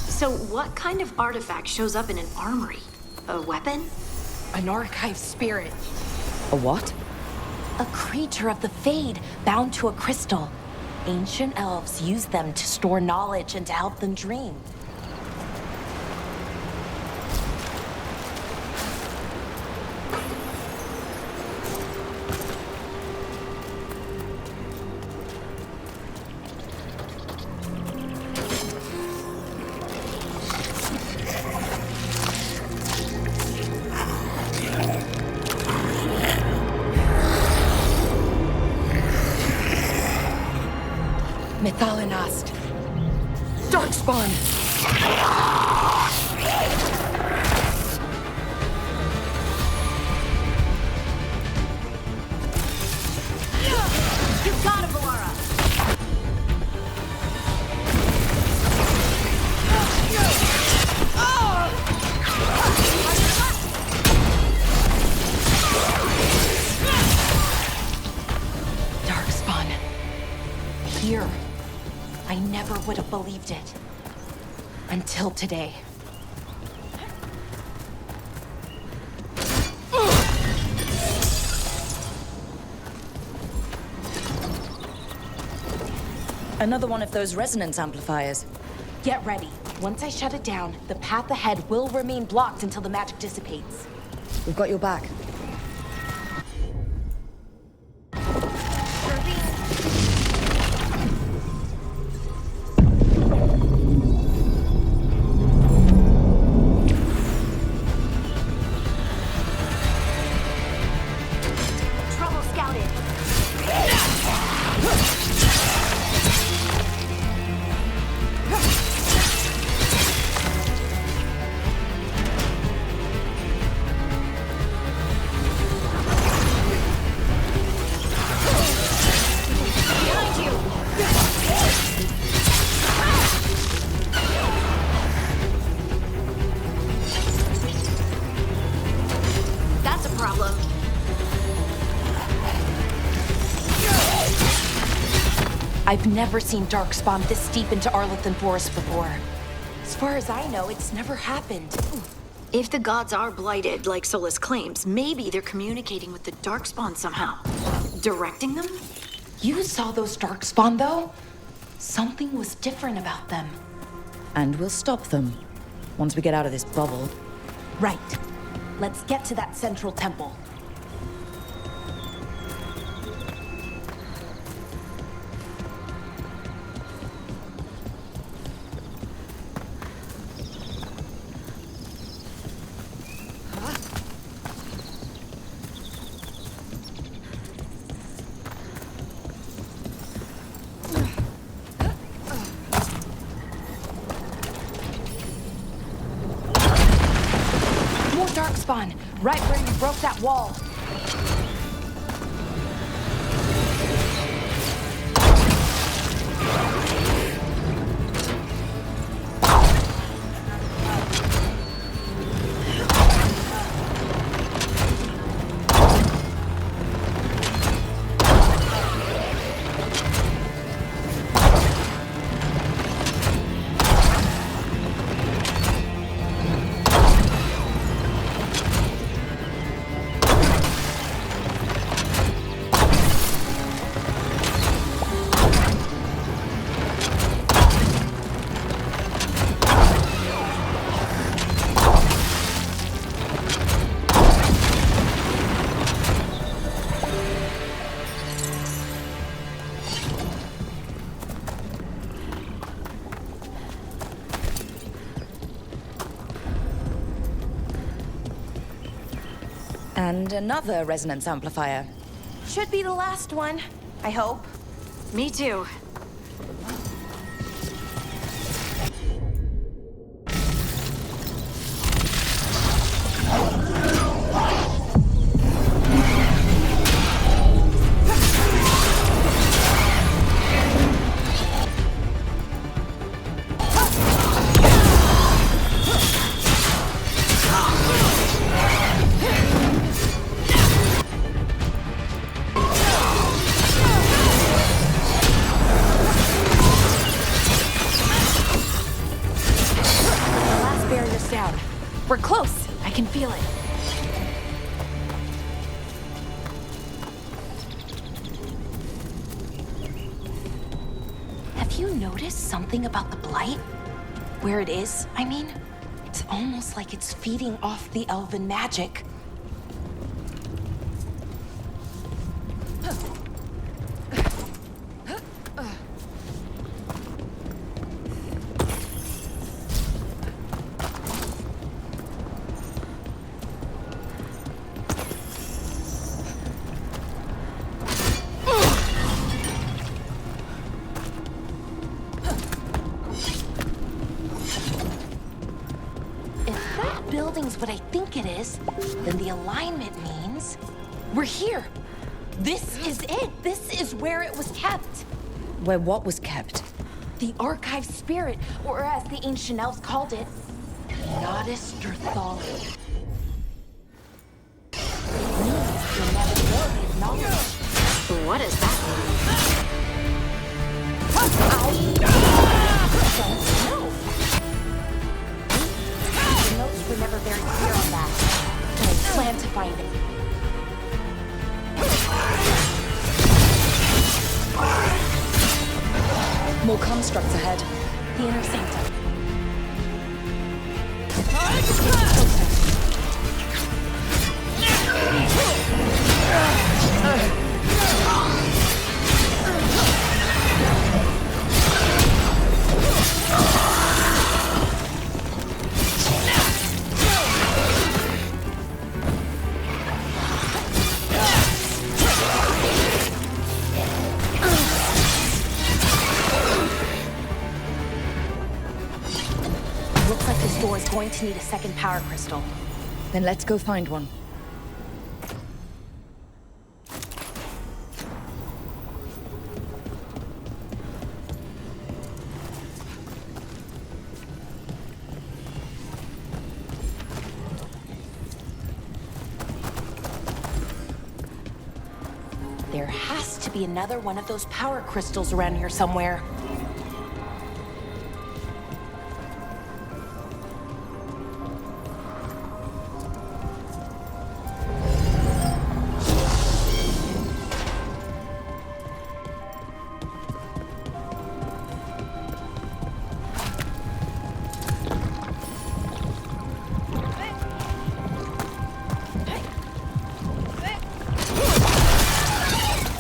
So what kind of artifact shows up in an armory? A weapon? An archive spirit. A what? A creature of the Fade, bound to a crystal. Ancient elves use them to store knowledge and to help them dream. Mythalinast. Darkspawn. it, Valara! Darkspawn. Here. I never would have believed it. Until today. Another one of those resonance amplifiers. Get ready. Once I shut it down, the path ahead will remain blocked until the magic dissipates. We've got your back. Trouble scouted. That's a problem. I've never seen Darkspawn this deep into Arlethan Forest before. As far as I know, it's never happened. If the gods are blighted, like Solus claims, maybe they're communicating with the Darkspawn somehow. Directing them? You saw those Darkspawn, though? Something was different about them. And we'll stop them. Once we get out of this bubble. Right. Let's get to that central temple. More Darkspawn, right where you broke that wall. And another resonance amplifier. Should be the last one, I hope. Me too. We're close. I can feel it. Have you noticed something about the blight? Where it is, I mean? It's almost like it's feeding off the elven magic. Building's what I think it is, then the alignment means we're here. This is it. This is where it was kept. Where what was kept? The archive spirit, or as the ancient elves called it, Nodus Derthalin. It means the inevitability of knowledge. What is that? I don't know. The notes were never very clear on that, but I plan to find it. More constructs ahead. The inner sanctum. Looks like this door is going to need a second power crystal. Then let's go find one. There has to be another one of those power crystals around here somewhere.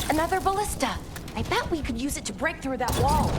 Another ballista. I bet we could use it to break through that wall.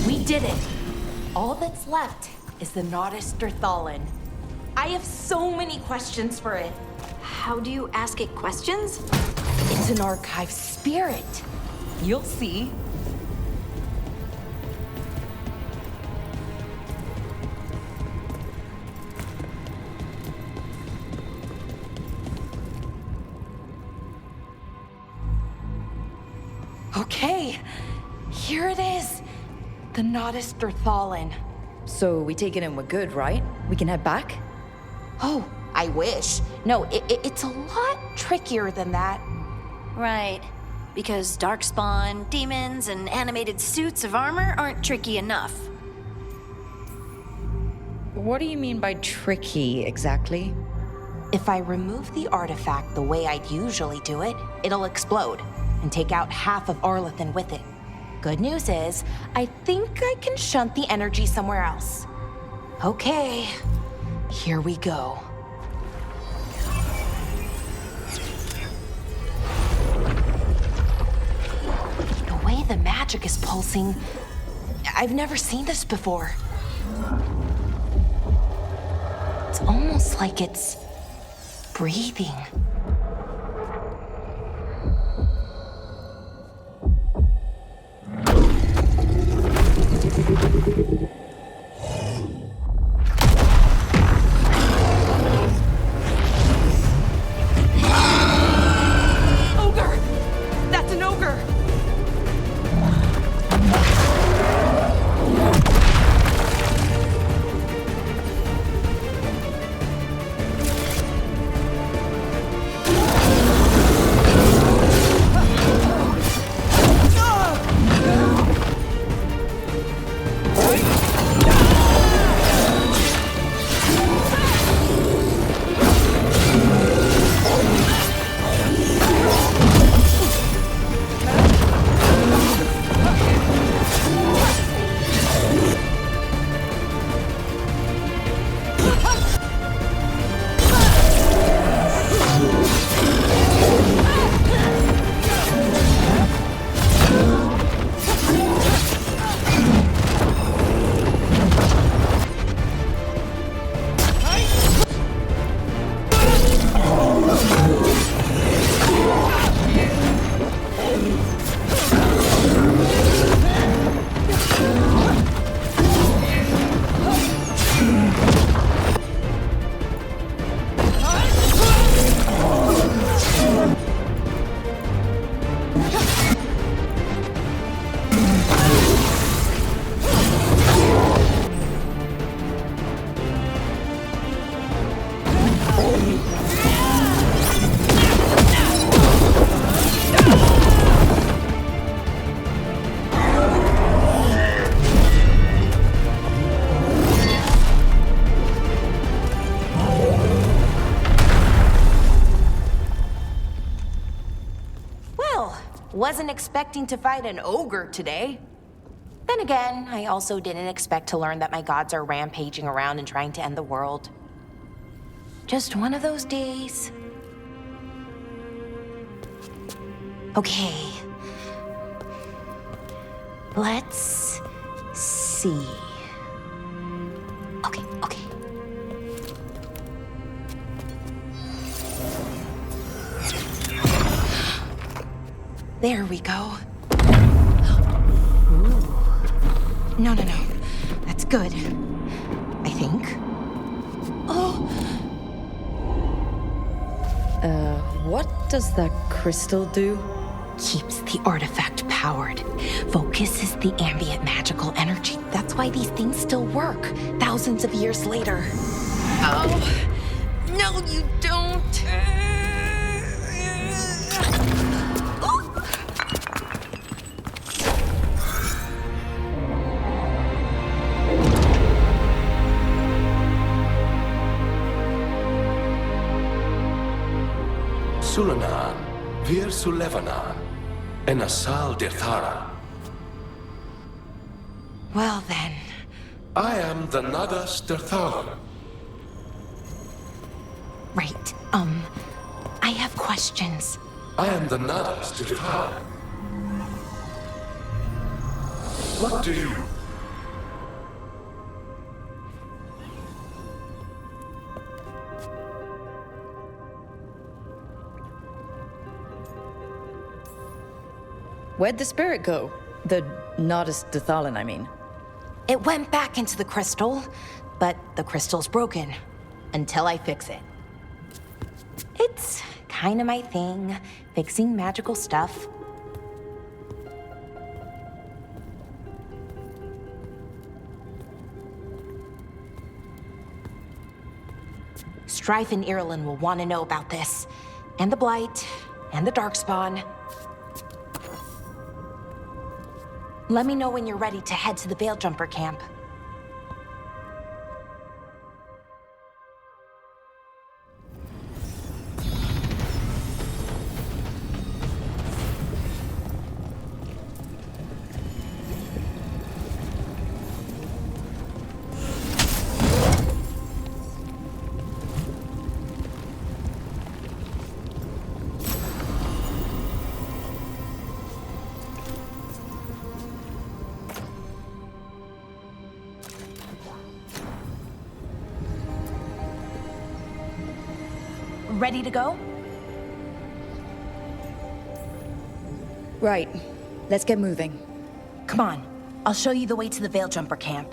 We did it. All that's left is the Nodus Derthalin. I have so many questions for it. How do you ask it questions? It's an archive spirit. You'll see. Okay, here it is. The Nodus Derthalin. So we take it and we're good, right? We can head back? Oh, I wish. No, it's a lot trickier than that. Right. Because darkspawn, demons, and animated suits of armor aren't tricky enough. What do you mean by tricky, exactly? If I remove the artifact the way I'd usually do it, it'll explode and take out half of Arlathan with it. Good news is, I think I can shunt the energy somewhere else. Okay, here we go. The way the magic is pulsing, I've never seen this before. It's almost like it's breathing. Ogre! That's an ogre! Wasn't expecting to fight an ogre today. Then again, I also didn't expect to learn that my gods are rampaging around and trying to end the world. Just one of those days. Okay. Let's see. Okay. There we go. Ooh. No. That's good. I think. Oh! What does that crystal do? Keeps the artifact powered. Focuses the ambient magical energy. That's why these things still work, thousands of years later. Oh! No, you don't! Sulanan, Vir Sulevanan, and Asal Dirthara. Well then. I am the Nadas Dirthalan. Right, I have questions. I am the Nadas Dirthalan. What do you... Where'd the spirit go? The Nodus Dathalan, I mean. It went back into the crystal, but the crystal's broken. Until I fix it. It's kinda my thing, fixing magical stuff. Strife and Irulan will want to know about this. And the Blight, and the Darkspawn. Let me know when you're ready to head to the Veil Jumper camp. Ready to go? Right. Let's get moving. Come on. I'll show you the way to the Veil Jumper camp.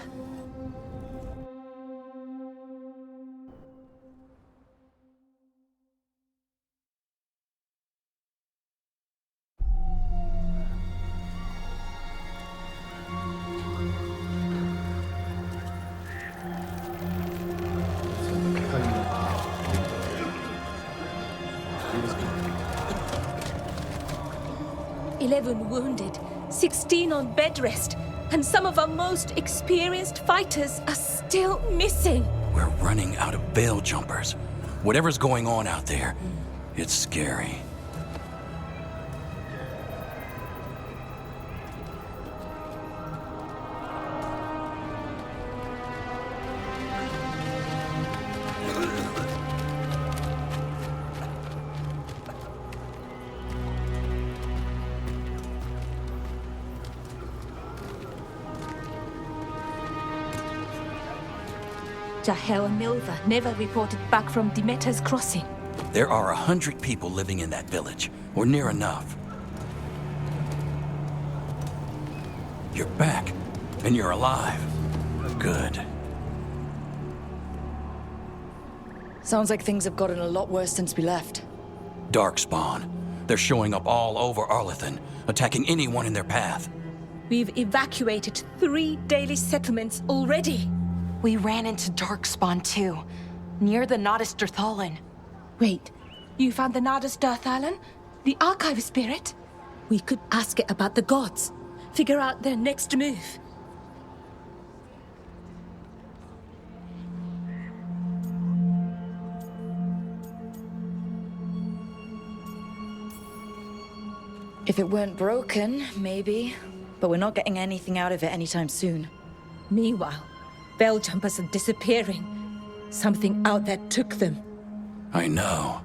Wounded, 16 on bed rest, and some of our most experienced fighters are still missing. We're running out of Veil Jumpers. Whatever's going on out there, it's scary. Jahel and Milva never reported back from Demeter's crossing. There are 100 people living in that village, or near enough. You're back, and you're alive. Good. Sounds like things have gotten a lot worse since we left. Darkspawn. They're showing up all over Arlethan, attacking anyone in their path. We've evacuated 3 daily settlements already. We ran into Darkspawn too. near the Nodus Derthalin. Wait, you found the Nodus Derthalin? The archive spirit? We could ask it about the gods. Figure out their next move. If it weren't broken, maybe. But we're not getting anything out of it anytime soon. Meanwhile, veil jumpers are disappearing. Something out there took them. I know.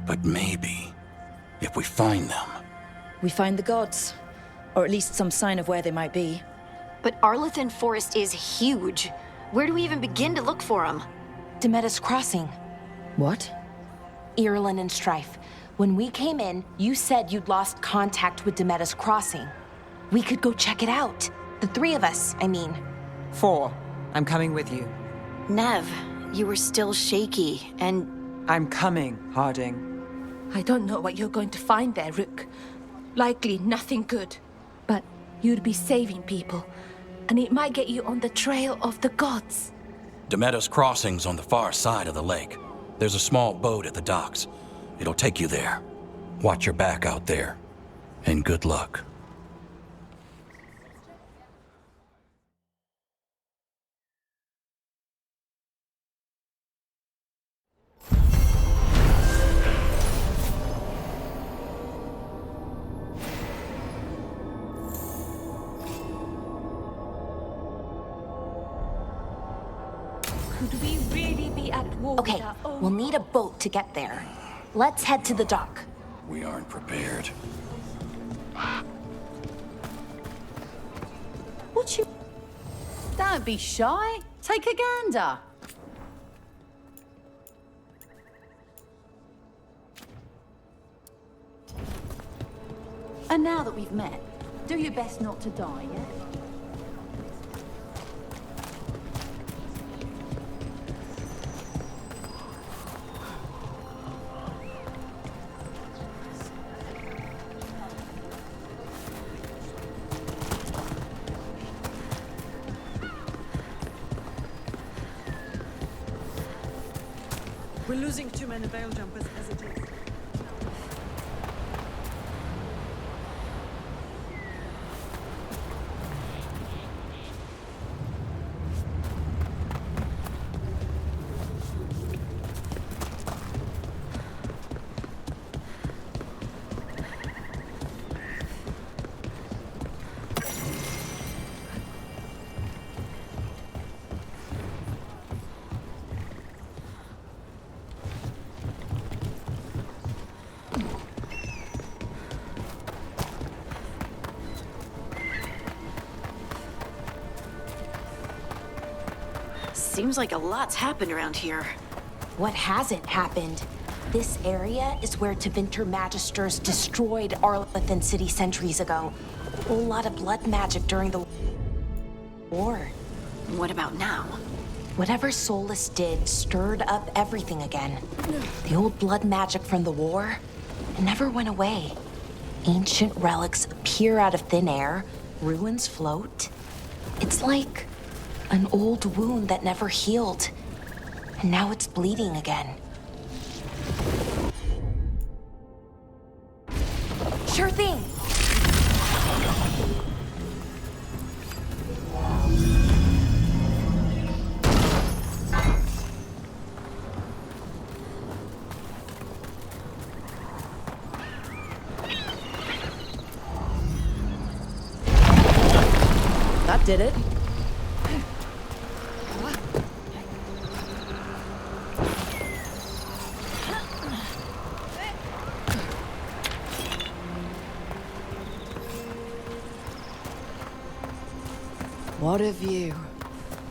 But maybe, if we find them... We find the gods. Or at least some sign of where they might be. But Arlethan Forest is huge. Where do we even begin to look for them? Demetus Crossing. What? Irulan and Strife. When we came in, you said you'd lost contact with Demetus Crossing. We could go check it out. The three of us, I mean. 4. I'm coming with you. Nev, you were still shaky, and... I'm coming, Harding. I don't know what you're going to find there, Rook. Likely nothing good. But you'd be saving people, and it might get you on the trail of the gods. Demetus Crossing's on the far side of the lake. There's a small boat at the docks. It'll take you there. Watch your back out there. And good luck. Could we really be at war Okay, with our own... we'll need a boat to get there. Let's head to the dock. We aren't prepared. What you... Don't be shy. Take a gander. And now that we've met, do your best not to die, yeah? We're losing too many veil jumpers as it is. Seems like a lot's happened around here. What hasn't happened? This area is where Tevinter Magisters destroyed Arlethan City centuries ago. A lot of blood magic during the war. What about now? Whatever Solus did stirred up everything again. The old blood magic from the war, it never went away. Ancient relics appear out of thin air, ruins float. It's like an old wound that never healed, and now it's bleeding again. Sure thing! That did it. What a view.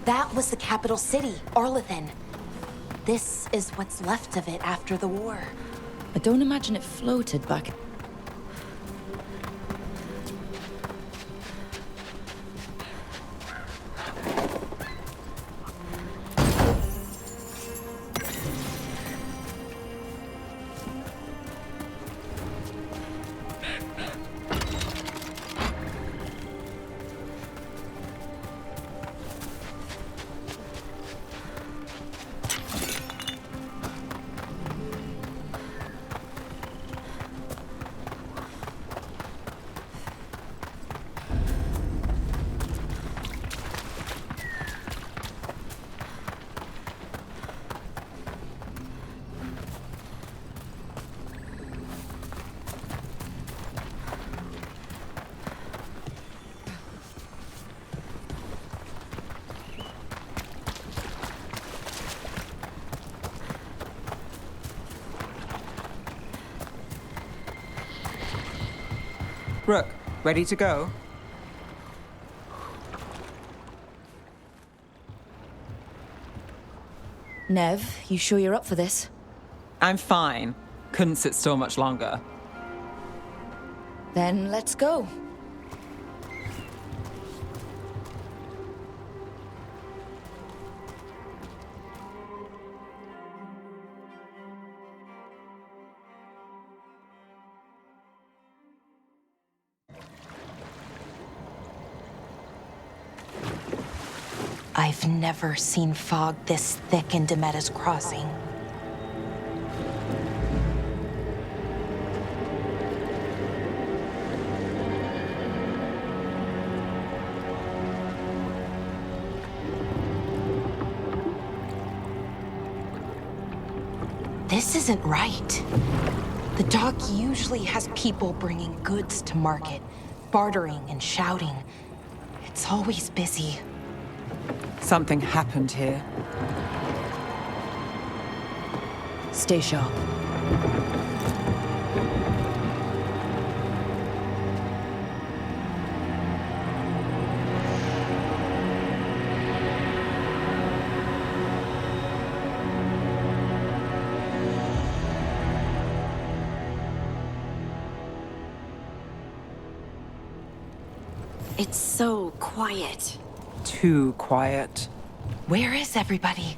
That was the capital city, Arlethan. This is what's left of it after the war. I don't imagine it floated back. Rook, ready to go? Nev, you sure you're up for this? I'm fine. Couldn't sit still much longer. Then let's go. I've never seen fog this thick in Demetta's Crossing. This isn't right. The dock usually has people bringing goods to market, bartering and shouting. It's always busy. Something happened here. Stay sharp. It's so quiet. Too quiet. Where is everybody?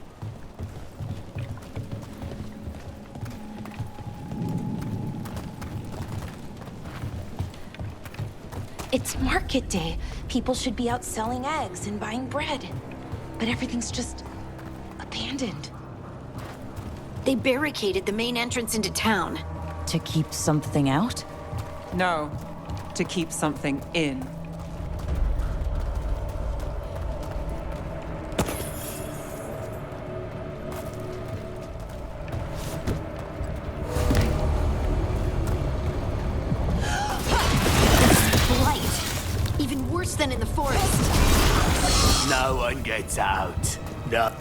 It's market day. People should be out selling eggs and buying bread. But everything's just abandoned. They barricaded the main entrance into town. To keep something out? No, to keep something in. Than in the forest. No one gets out. No.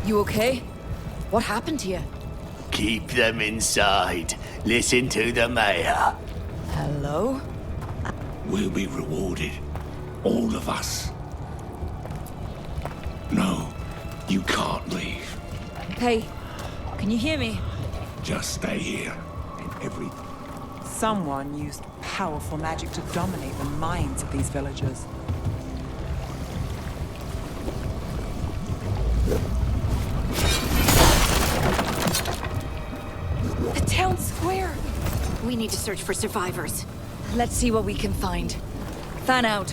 You okay? What happened to you? Keep them inside. Listen to the mayor. Hello? We'll be rewarded. All of us. No, you can't leave. Hey, can you hear me? Just stay here. And Someone used powerful magic to dominate the minds of these villagers. The town square! We need to search for survivors. Let's see what we can find. Fan out.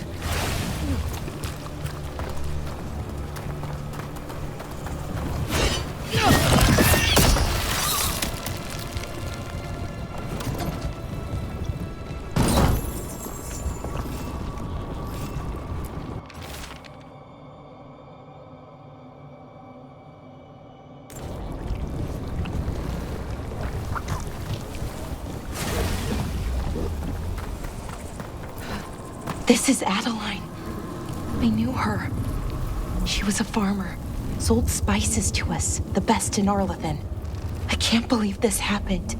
This is Adeline. I knew her. She was a farmer, sold spices to us, the best in Arlathan. I can't believe this happened.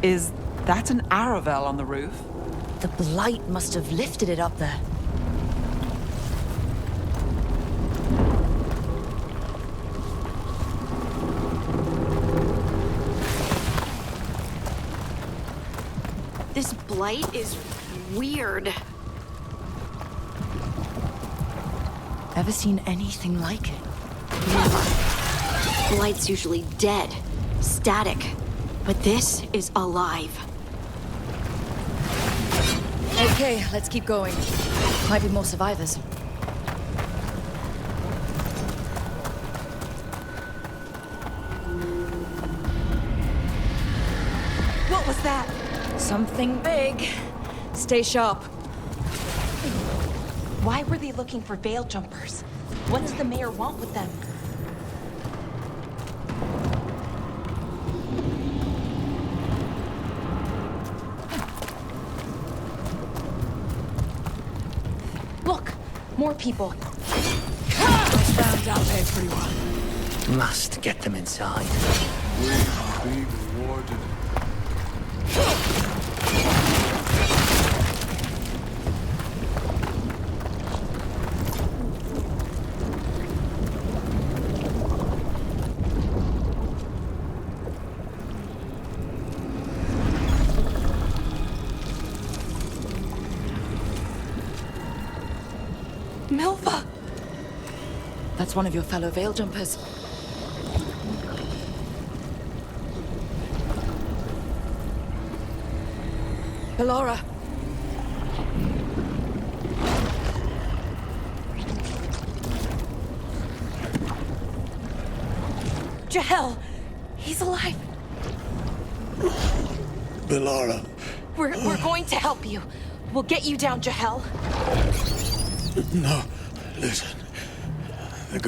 Is that an Aravel on the roof? The blight must have lifted it up there. This blight is weird. Ever seen anything like it? Never. Blight's usually dead, static. But this is alive. Okay, let's keep going. Might be more survivors. What was that? Something big. Stay sharp. Why were they looking for veil jumpers? What does the mayor want with them? Look, more people. Found out everyone. Must get them inside. We've been rewarded. Milva! That's one of your fellow Veil Jumpers. Ballora! Jahel! He's alive! Ballora. We're going to help you. We'll get you down, Jahel. No, listen. The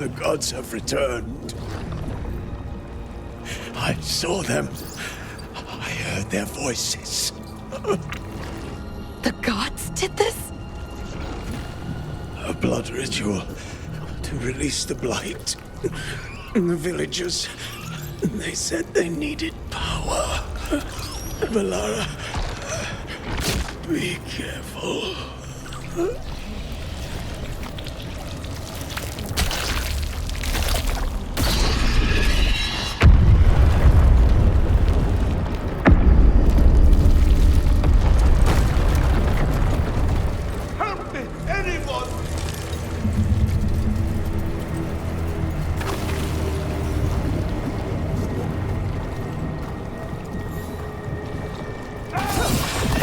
gods have returned. I saw them. I heard their voices. The gods did this? A blood ritual to release the blight. The villagers, they said they needed power. Ballora, be careful. Help me, anyone!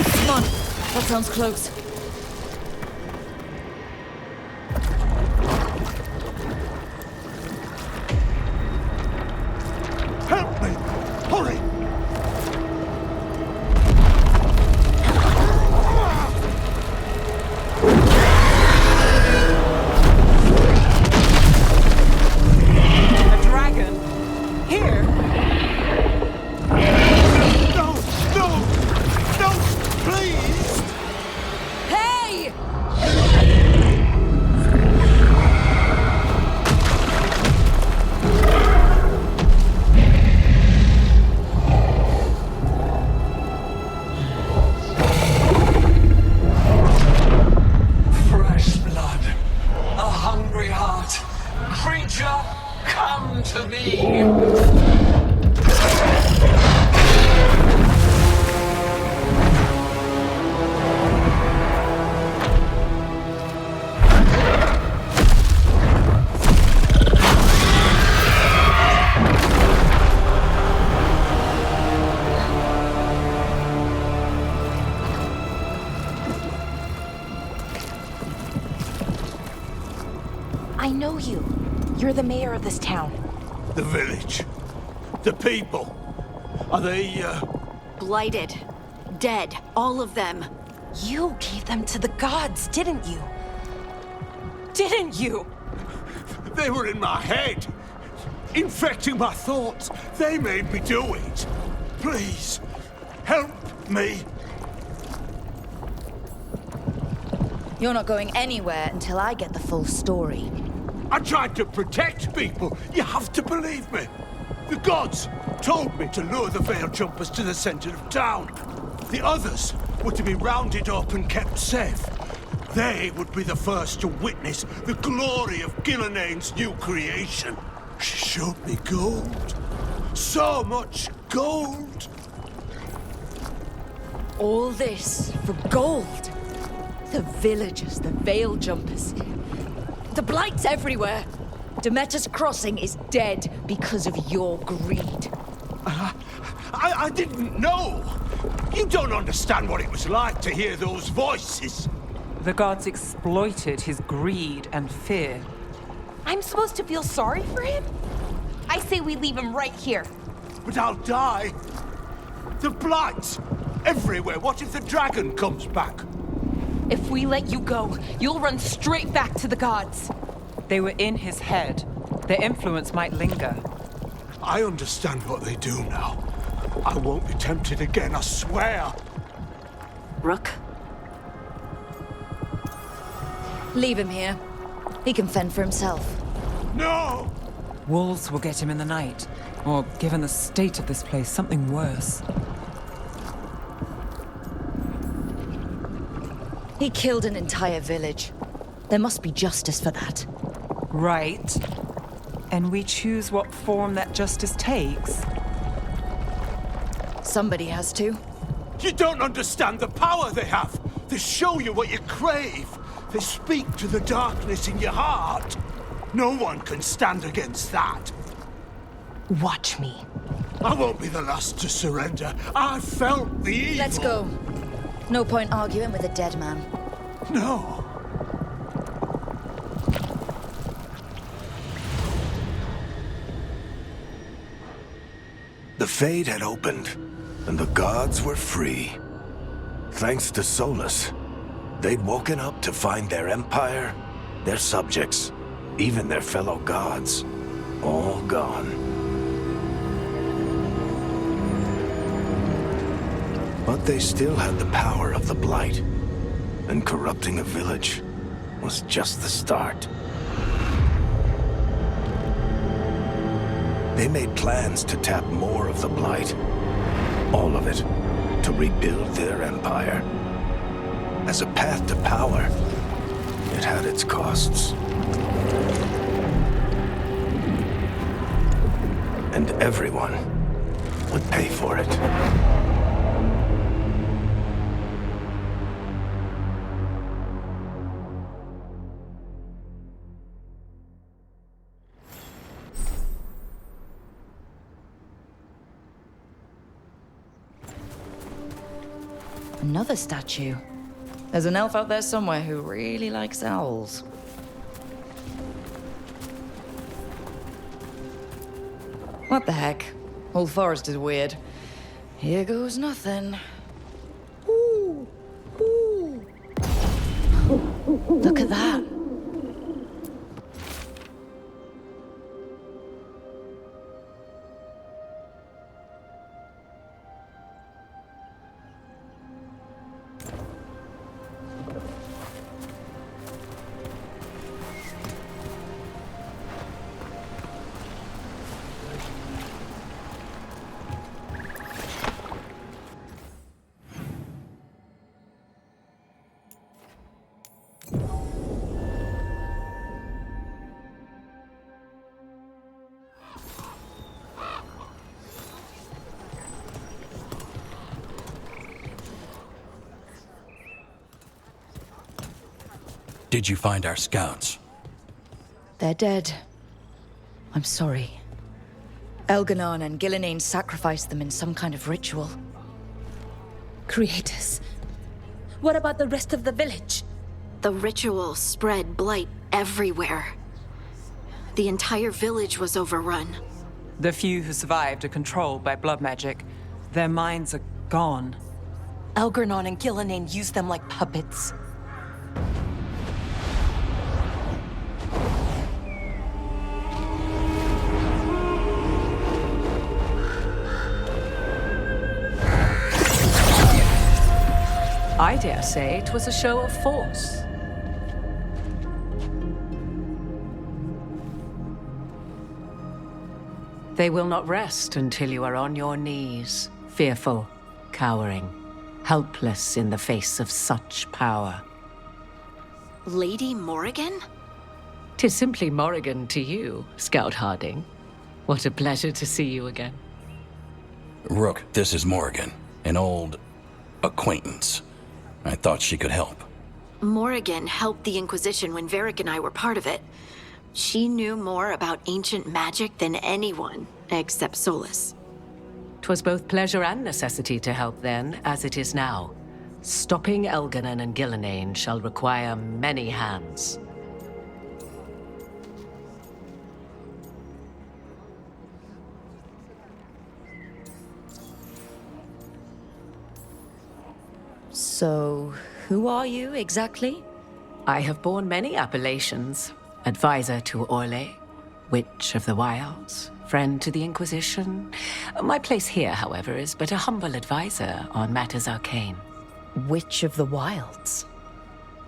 Come on, that sounds close. Help me! Hurry! A dragon? Here? No! No! No! Please! Hey! Fresh blood, a hungry heart. Creature, come to me. I know you. You're the mayor of this town. The village. The people. Are they, Blighted. Dead. All of them. You gave them to the gods, didn't you? Didn't you? They were in my head. Infecting my thoughts. They made me do it. Please, help me. You're not going anywhere until I get the full story. I tried to protect people. You have to believe me. The gods told me to lure the Veil Jumpers to the center of town. The others were to be rounded up and kept safe. They would be the first to witness the glory of Gillenane's new creation. She showed me gold. So much gold. All this for gold. The villagers, the Veil Jumpers. The blight's everywhere. Demeter's Crossing is dead because of your greed. I didn't know. You don't understand what it was like to hear those voices. The gods exploited his greed and fear. I'm supposed to feel sorry for him? I say we leave him right here. But I'll die. The blight everywhere. What if the dragon comes back? If we let you go, you'll run straight back to the gods. They were in his head. Their influence might linger. I understand what they do now. I won't be tempted again, I swear. Rook? Leave him here. He can fend for himself. No! Wolves will get him in the night. Or, given the state of this place, something worse. He killed an entire village. There must be justice for that. Right. And we choose what form that justice takes. Somebody has to. You don't understand the power they have. They show you what you crave. They speak to the darkness in your heart. No one can stand against that. Watch me. I won't be the last to surrender. I felt the evil. Let's go. No point arguing with a dead man. No. The Fade had opened, and the gods were free. Thanks to Solus, they'd woken up to find their empire, their subjects, even their fellow gods, all gone. But they still had the power of the Blight, and corrupting a village was just the start. They made plans to tap more of the Blight, all of it, to rebuild their empire. As a path to power, it had its costs. And everyone would pay for it. Another statue. There's an elf out there somewhere who really likes owls. What the heck? Whole forest is weird. Here goes nothing. Ooh. Ooh. Look at that. Did you find our scouts? They're dead. I'm sorry. Elganon and Gillenane sacrificed them in some kind of ritual. Creators. What about the rest of the village? The ritual spread blight everywhere. The entire village was overrun. The few who survived are controlled by blood magic. Their minds are gone. Elganon and Gillenane used them like puppets. I dare say it was a show of force. They will not rest until you are on your knees, fearful, cowering, helpless in the face of such power. Lady Morrigan? 'Tis simply Morrigan to you, Scout Harding. What a pleasure to see you again. Rook, this is Morrigan, an old acquaintance. I thought she could help. Morrigan helped the Inquisition when Varric and I were part of it. She knew more about ancient magic than anyone, except Solus. 'Twas both pleasure and necessity to help then, as it is now. Stopping Elganon and Gillenane shall require many hands. So, who are you exactly? I have borne many appellations. Advisor to Orlais, Witch of the Wilds, friend to the Inquisition. My place here, however, is but a humble advisor on matters arcane. Witch of the Wilds?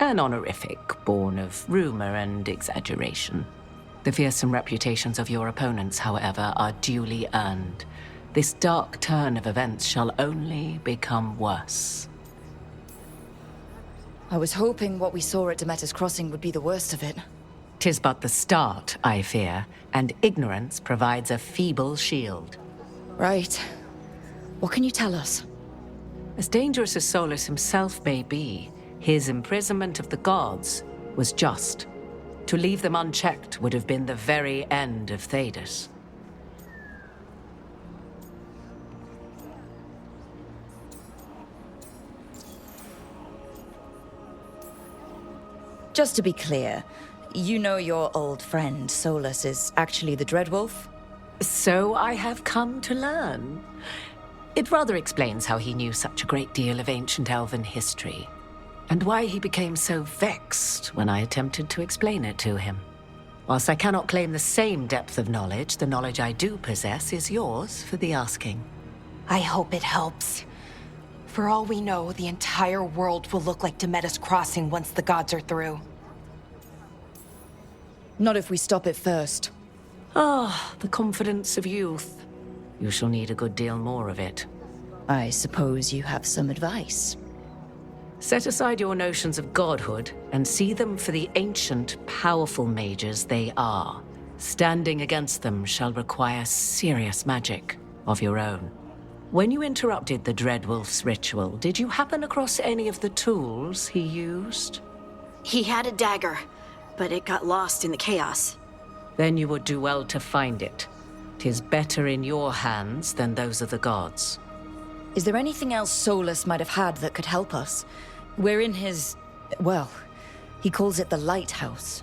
An honorific born of rumor and exaggeration. The fearsome reputations of your opponents, however, are duly earned. This dark turn of events shall only become worse. I was hoping what we saw at Demeter's Crossing would be the worst of it. 'Tis but the start, I fear, and ignorance provides a feeble shield. Right. What can you tell us? As dangerous as Solus himself may be, his imprisonment of the gods was just. To leave them unchecked would have been the very end of Thedas. Just to be clear, you know your old friend Solus is actually the Dreadwolf? So I have come to learn. It rather explains how he knew such a great deal of ancient elven history, and why he became so vexed when I attempted to explain it to him. Whilst I cannot claim the same depth of knowledge, the knowledge I do possess is yours for the asking. I hope it helps. For all we know, the entire world will look like Demeter's Crossing once the gods are through. Not if we stop it first. Ah, the confidence of youth. You shall need a good deal more of it. I suppose you have some advice. Set aside your notions of godhood and see them for the ancient, powerful mages they are. Standing against them shall require serious magic of your own. When you interrupted the Dreadwolf's ritual, did you happen across any of the tools he used? He had a dagger, but it got lost in the chaos. Then you would do well to find it. 'Tis better in your hands than those of the gods. Is there anything else Solus might have had that could help us? We're in his... well, he calls it the Lighthouse.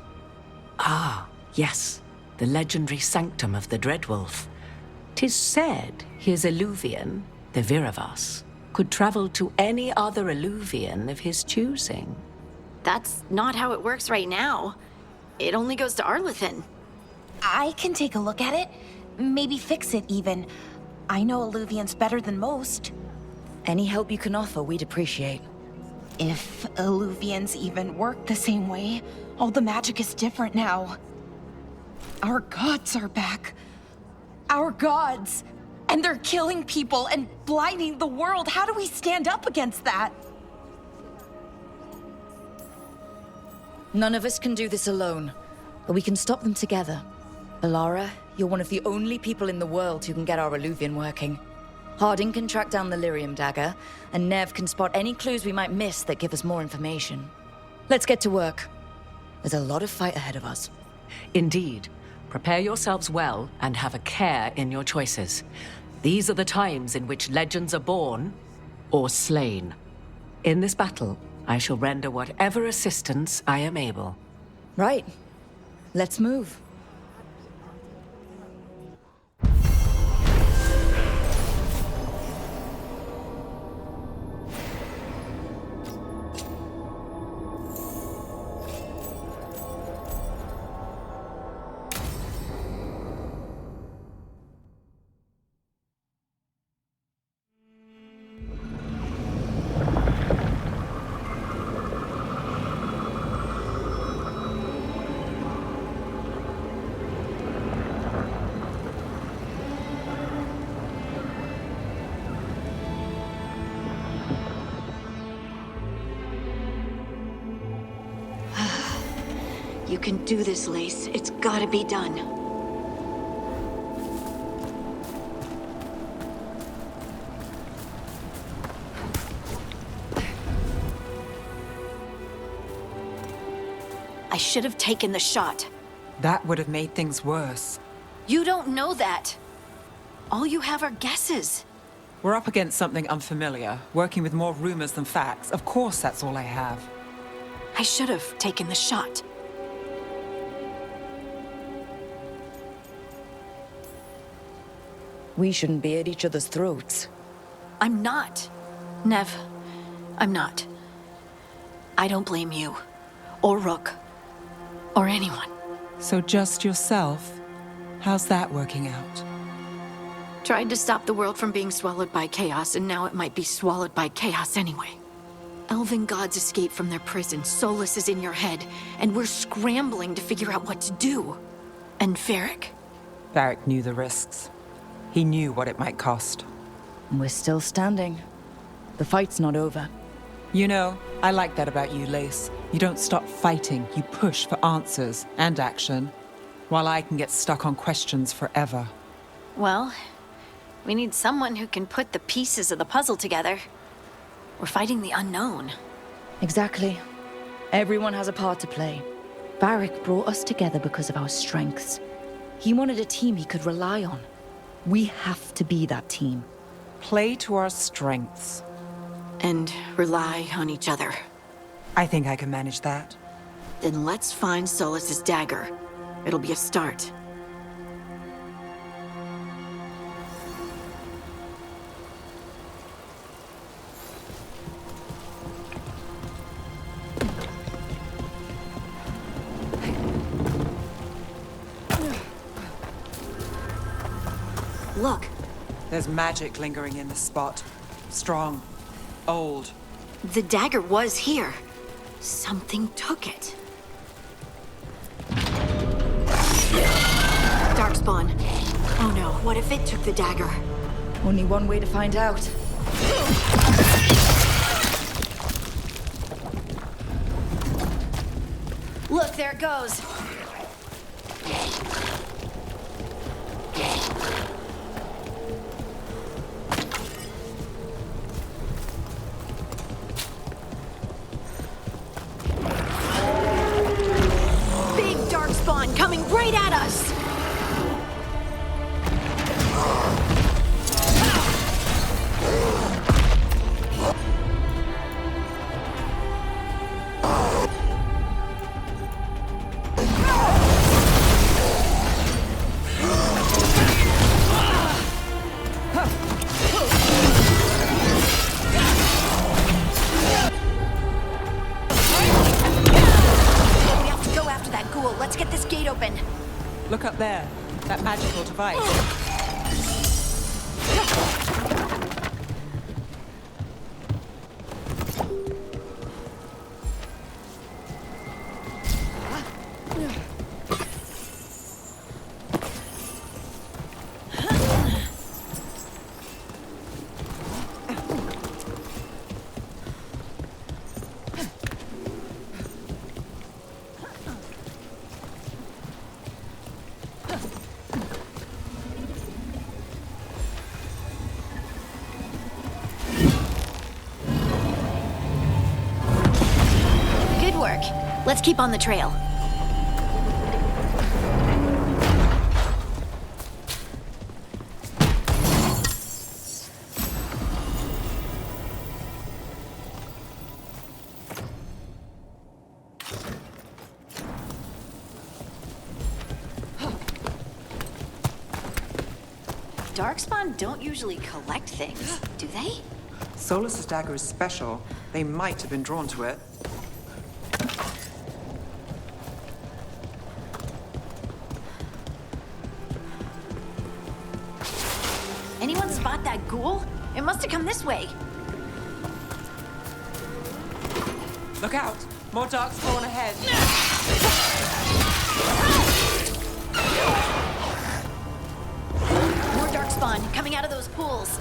Ah, yes. The legendary sanctum of the Dreadwolf. 'Tis said his Illuvian, the Viravas, could travel to any other Illuvian of his choosing. That's not how it works right now. It only goes to Arlethan. I can take a look at it. Maybe fix it, even. I know Illuvians better than most. Any help you can offer, we'd appreciate. If Illuvians even work the same way, all the magic is different now. Our gods are back. Our gods! And they're killing people and blinding the world. How do we stand up against that? None of us can do this alone, but we can stop them together. Alara, you're one of the only people in the world who can get our Illuvian working. Harding can track down the Lyrium dagger, and Nev can spot any clues we might miss that give us more information. Let's get to work. There's a lot of fight ahead of us. Indeed. Prepare yourselves well and have a care in your choices. These are the times in which legends are born or slain. In this battle, I shall render whatever assistance I am able. Right. Let's move. You can do this, Lace. It's gotta be done. I should have taken the shot. That would have made things worse. You don't know that. All you have are guesses. We're up against something unfamiliar, working with more rumors than facts. Of course that's all I have. I should have taken the shot. We shouldn't be at each other's throats. I'm not. Nev, I'm not. I don't blame you, or Rook, or anyone. So just yourself? How's that working out? Tried to stop the world from being swallowed by chaos, and now it might be swallowed by chaos anyway. Elven gods escaped from their prison, Solus is in your head, and we're scrambling to figure out what to do. And Varric? Varric knew the risks. He knew what it might cost. We're still standing. The fight's not over. You know, I like that about you, Lace. You don't stop fighting. You push for answers and action, while I can get stuck on questions forever. Well, we need someone who can put the pieces of the puzzle together. We're fighting the unknown. Exactly. Everyone has a part to play. Varric brought us together because of our strengths. He wanted a team he could rely on. We have to be that team. Play to our strengths. And rely on each other. I think I can manage that. Then let's find Solus's dagger. It'll be a start. Look. There's magic lingering in the spot. Strong. Old. The dagger was here. Something took it. Darkspawn. Oh no, what if it took the dagger? Only one way to find out. Look, there it goes. Big Darkspawn coming right at us! Look up there. That magical device. Let's keep on the trail. Darkspawn don't usually collect things, do they? Solus's dagger is special. They might have been drawn to it. Anyone spot that ghoul? It must have come this way. Look out! More darkspawn ahead. More darkspawn coming out of those pools.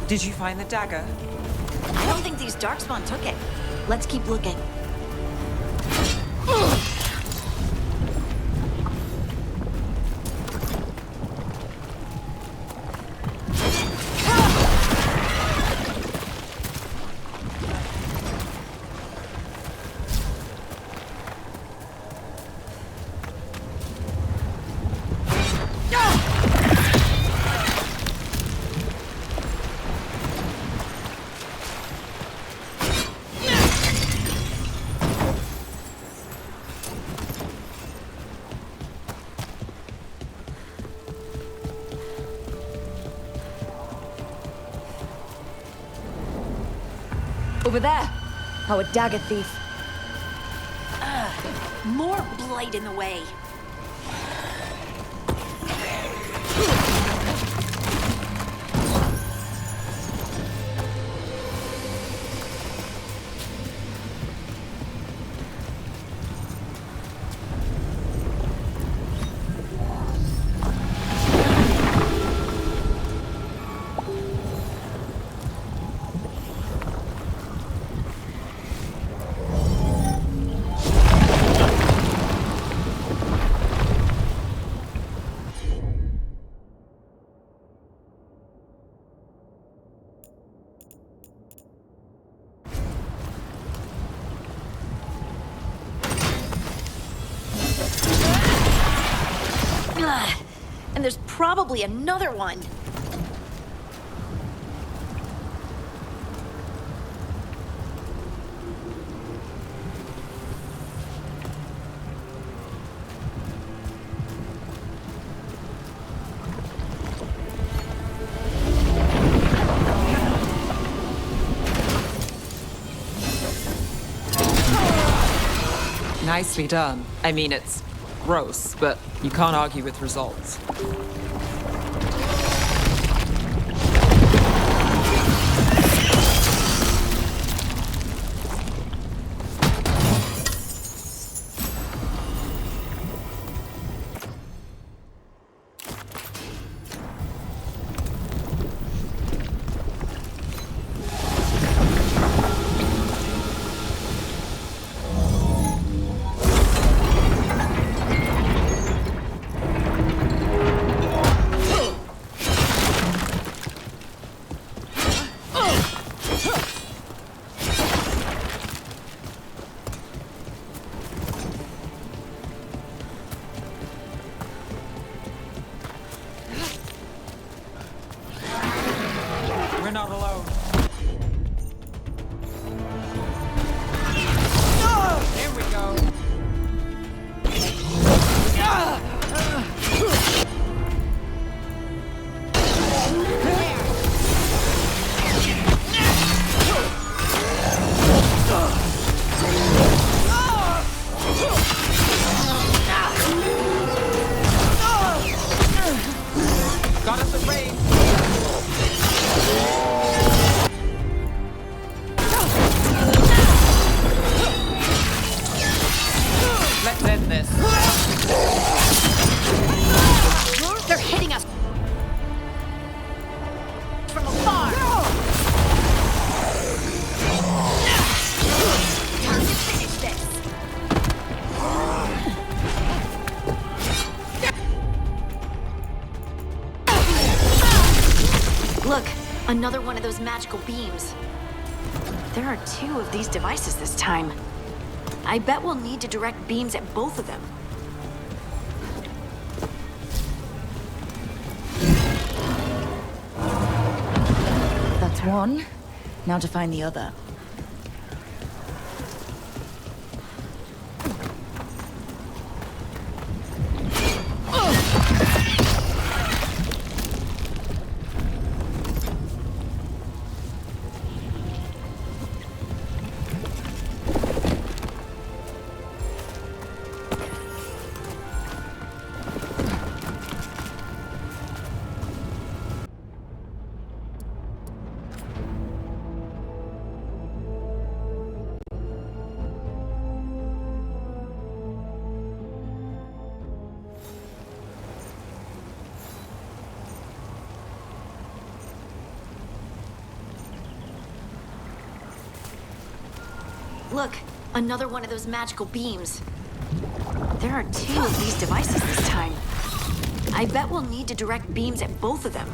Did you find the dagger? I don't think these Darkspawn took it. Let's keep looking. Over there. Our dagger thief. More blight in the way. And there's probably another one. Nicely done. I mean, it's gross, but you can't argue with results. We're not alone. Here we go. Got us a raid. Let's end this. They're hitting us from afar. Time to finish this. Look, another one of those magical beams. There are 2 of these devices this time. I bet we'll need to direct beams at both of them. That's one. Now to find the other. Look, another one of those magical beams. There are 2 of these devices this time. I bet we'll need to direct beams at both of them.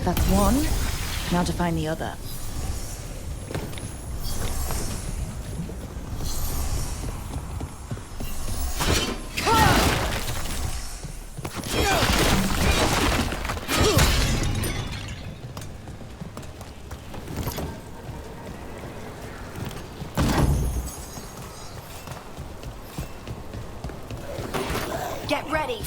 That's one. Now to find the other. Get ready.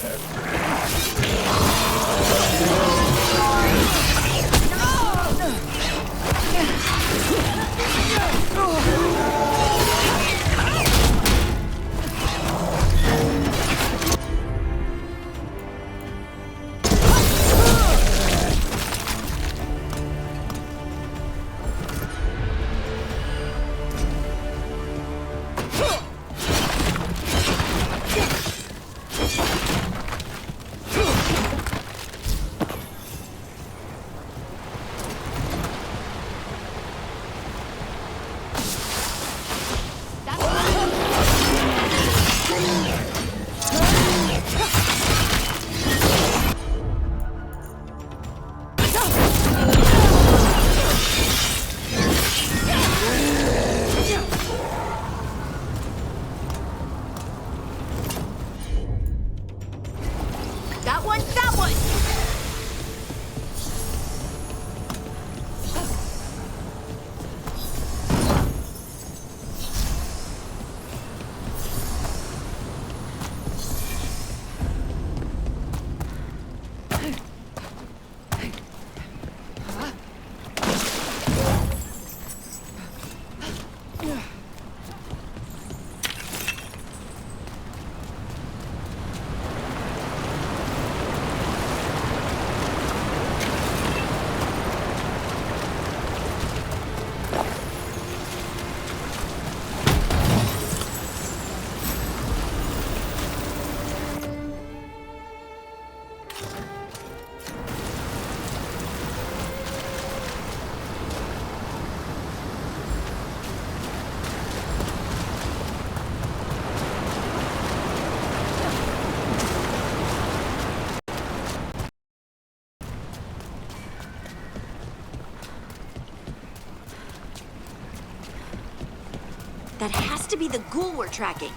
That has to be the ghoul we're tracking.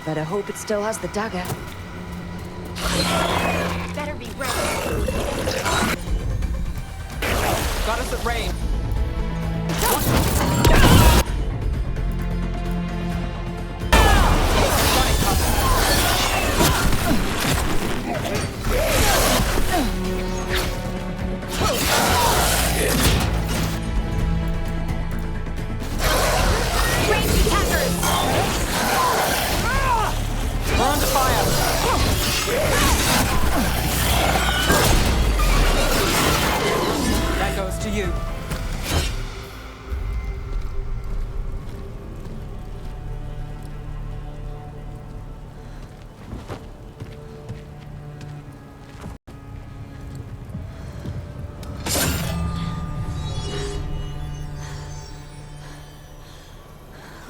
Better hope it still has the dagger. Better be ready. Got us at range. That goes to you.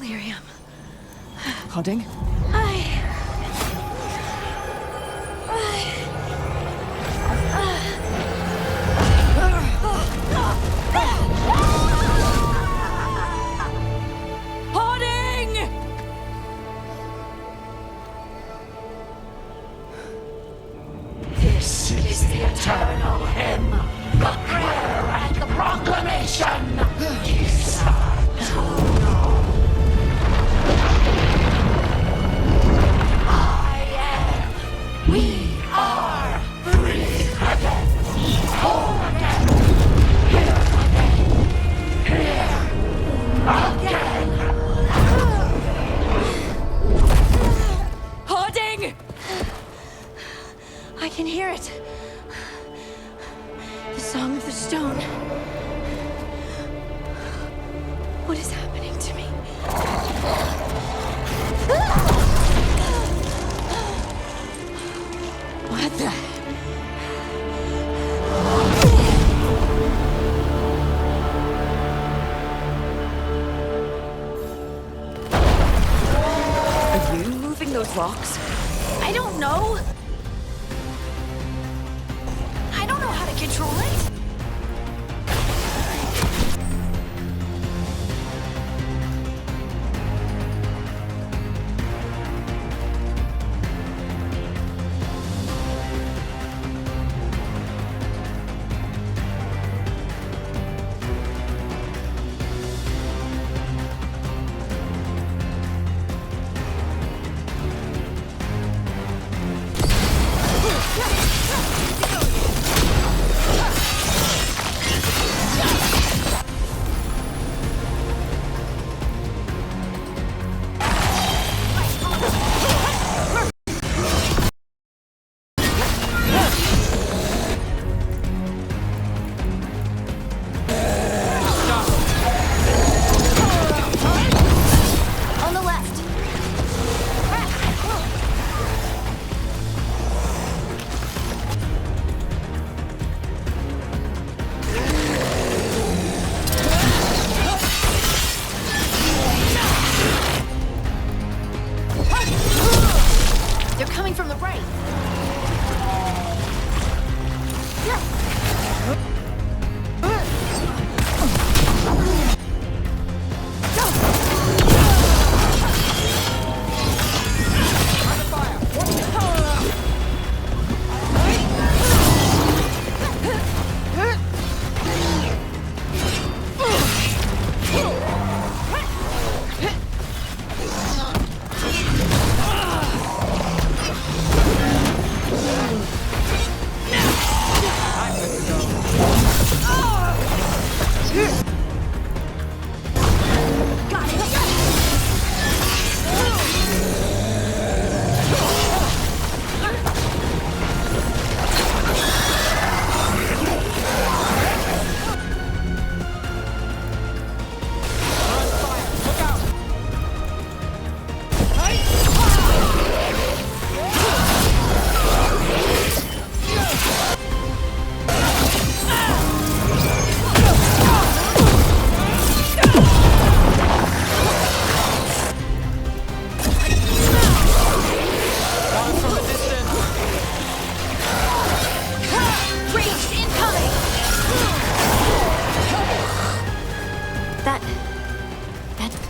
Lyrium. Hodding? This is the eternal hymn, the prayer and the proclamation. We are free again, whole again, here again. Hodding! I can hear it. The song of the stone. What is happening to me? rocks? I don't know. I don't know how to control it.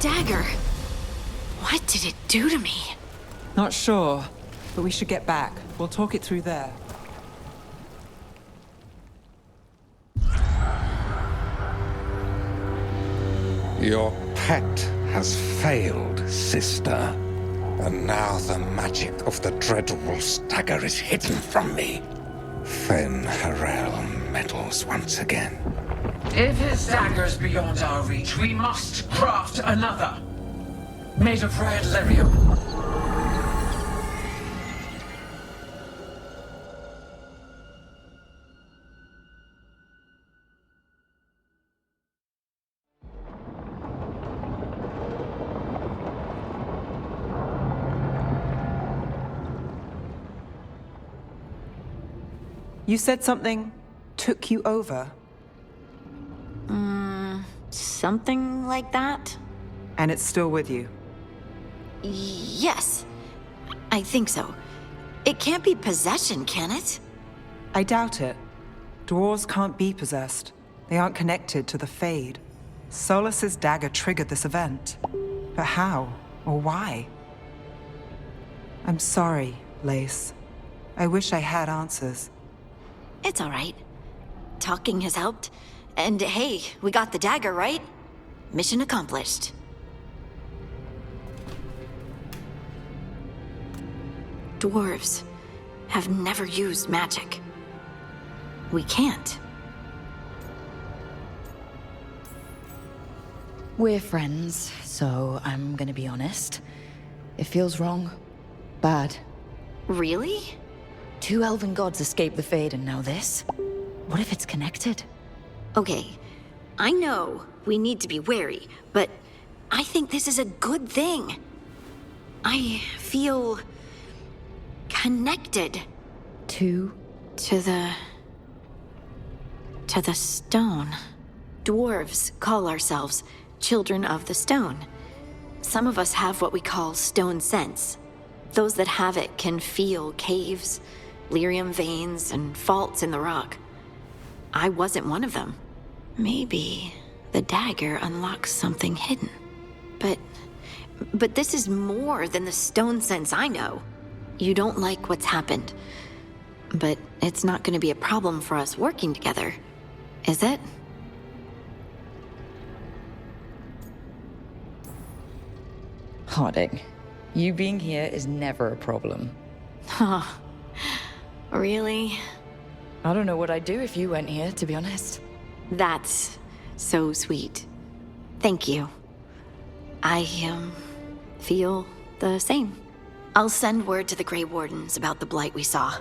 Dagger. What did it do to me? Not sure, but we should get back. We'll talk it through there. Your pet has failed, sister. And now the magic of the Dreadwolf's dagger is hidden from me. Fen Harel meddles once again. If his dagger's beyond our reach, we must craft another. Made of red lyrium. You said something took you over? Something like that? And it's still with you? Yes. I think so. It can't be possession, can it? I doubt it. Dwarves can't be possessed. They aren't connected to the Fade. Solus's dagger triggered this event. But how? Or why? I'm sorry, Lace. I wish I had answers. It's all right. Talking has helped. And hey, we got the dagger, right? Mission accomplished. Dwarves have never used magic. We can't. We're friends, so I'm gonna be honest. It feels wrong. Bad. Really? 2 elven gods escaped the Fade, and now this? What if it's connected? Okay, I know we need to be wary, but I think this is a good thing. I feel connected. To the stone. Dwarves call ourselves children of the stone. Some of us have what we call stone sense. Those that have it can feel caves, lyrium veins, and faults in the rock. I wasn't one of them. Maybe the dagger unlocks something hidden. But this is more than the stone sense I know. You don't like what's happened. But it's not going to be a problem for us working together, is it? Harding, you being here is never a problem. Huh. Really? I don't know what I'd do if you went here, to be honest. That's so sweet. Thank you. I, feel the same. I'll send word to the Grey Wardens about the blight we saw.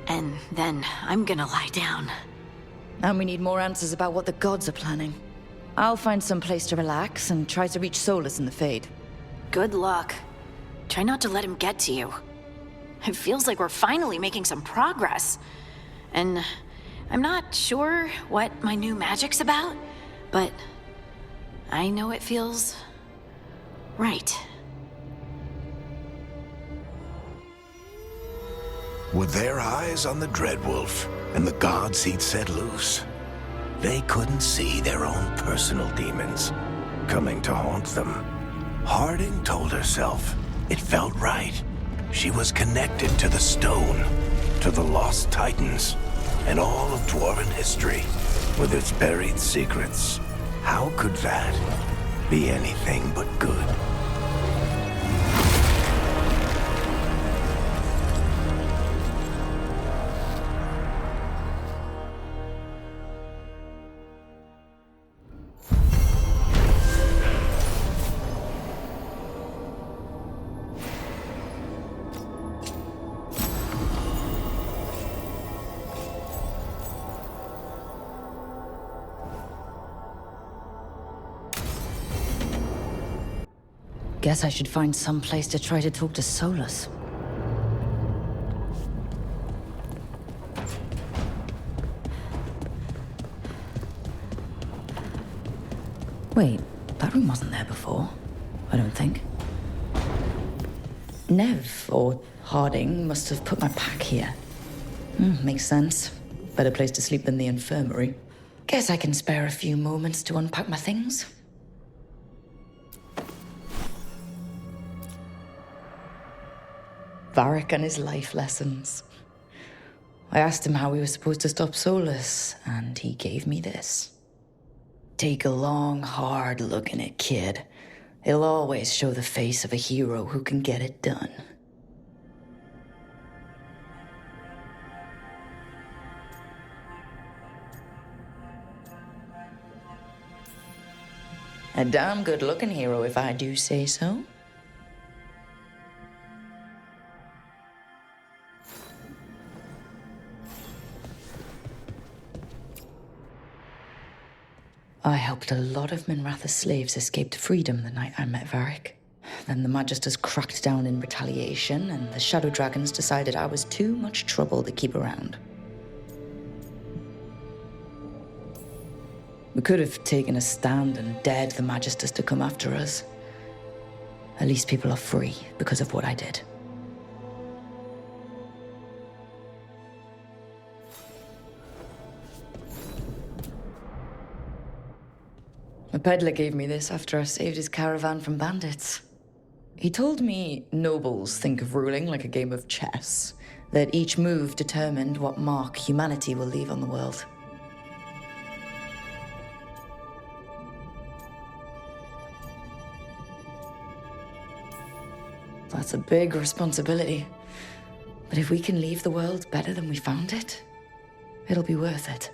And then I'm gonna lie down. And we need more answers about what the gods are planning. I'll find some place to relax and try to reach Solus in the Fade. Good luck. Try not to let him get to you. It feels like we're finally making some progress. And I'm not sure what my new magic's about, but I know it feels right. With their eyes on the Dreadwolf and the gods he'd set loose, they couldn't see their own personal demons coming to haunt them. Harding told herself it felt right. She was connected to the stone, to the lost titans, and all of Dwarven history with its buried secrets. How could that be anything but good? Guess I should find some place to try to talk to Solus. Wait, that room wasn't there before, I don't think. Nev, or Harding, must have put my pack here. Makes sense. Better place to sleep than the infirmary. Guess I can spare a few moments to unpack my things. Varric and his life lessons. I asked him how we were supposed to stop Solus, and he gave me this. Take a long, hard look in it, kid. It'll always show the face of a hero who can get it done. A damn good-looking hero, if I do say so. I helped a lot of Minratha's slaves escape to freedom the night I met Varric. Then the Magisters cracked down in retaliation, and the Shadow Dragons decided I was too much trouble to keep around. We could have taken a stand and dared the Magisters to come after us. At least people are free because of what I did. A peddler gave me this after I saved his caravan from bandits. He told me nobles think of ruling like a game of chess, that each move determined what mark humanity will leave on the world. That's a big responsibility. But if we can leave the world better than we found it, it'll be worth it.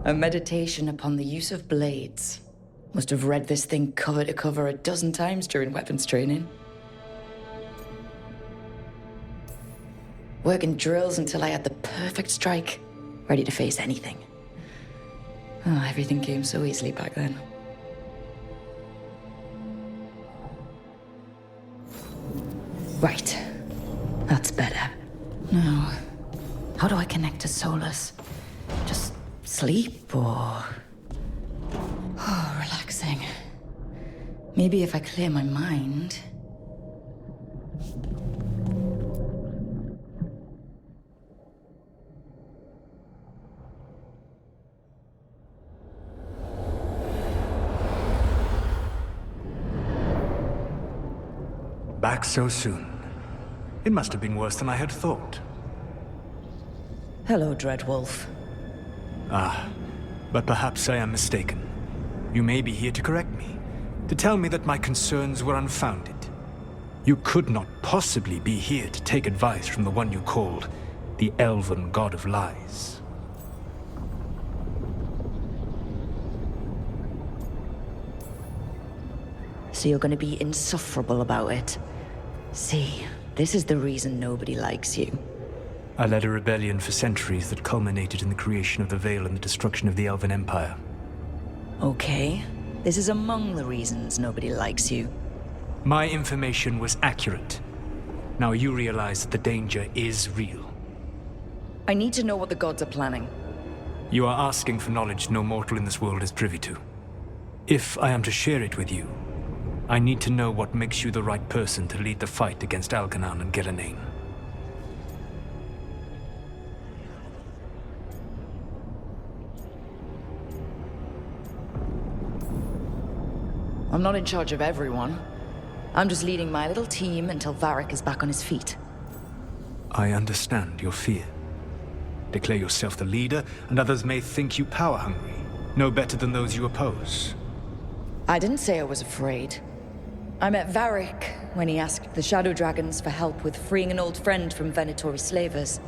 A meditation upon the use of blades. Must have read this thing cover to cover a dozen times during weapons training. Working drills until I had the perfect strike, ready to face anything. Oh, everything came so easily back then. Right. That's better. Now, How do I connect to Solus? Just sleep or... Oh, relaxing. Maybe if I clear my mind... Back so soon. It must have been worse than I had thought. Hello, Dreadwolf. Ah, but perhaps I am mistaken. You may be here to correct me, to tell me that my concerns were unfounded. You could not possibly be here to take advice from the one you called the Elven God of Lies. So you're gonna be insufferable about it. See, this is the reason nobody likes you. I led a rebellion for centuries that culminated in the creation of the Veil and the destruction of the Elven Empire. Okay, this is among the reasons nobody likes you. My information was accurate. Now you realize that the danger is real. I need to know what the gods are planning. You are asking for knowledge no mortal in this world is privy to. If I am to share it with you, I need to know what makes you the right person to lead the fight against Algernon and Gillenane. I'm not in charge of everyone. I'm just leading my little team until Varric is back on his feet. I understand your fear. Declare yourself the leader, and others may think you power-hungry, no better than those you oppose. I didn't say I was afraid. I met Varric when he asked the Shadow Dragons for help with freeing an old friend from Venatori slavers.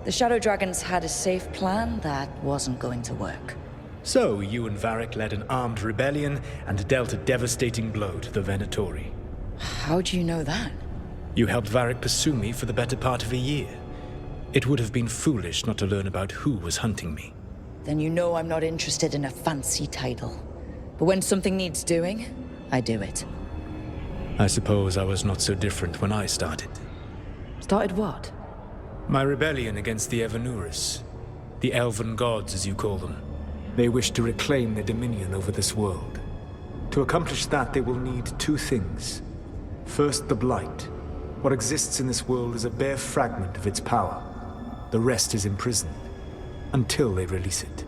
The Shadow Dragons had a safe plan that wasn't going to work. So, you and Varric led an armed rebellion and dealt a devastating blow to the Venatori. How do you know that? You helped Varric pursue me for the better part of a year. It would have been foolish not to learn about who was hunting me. Then you know I'm not interested in a fancy title. But when something needs doing, I do it. I suppose I was not so different when I started. Started what? My rebellion against the Evanuris. The Elven Gods, as you call them. They wish to reclaim their dominion over this world. To accomplish that, they will need two things. First, the Blight. What exists in this world is a bare fragment of its power. The rest is imprisoned, until they release it.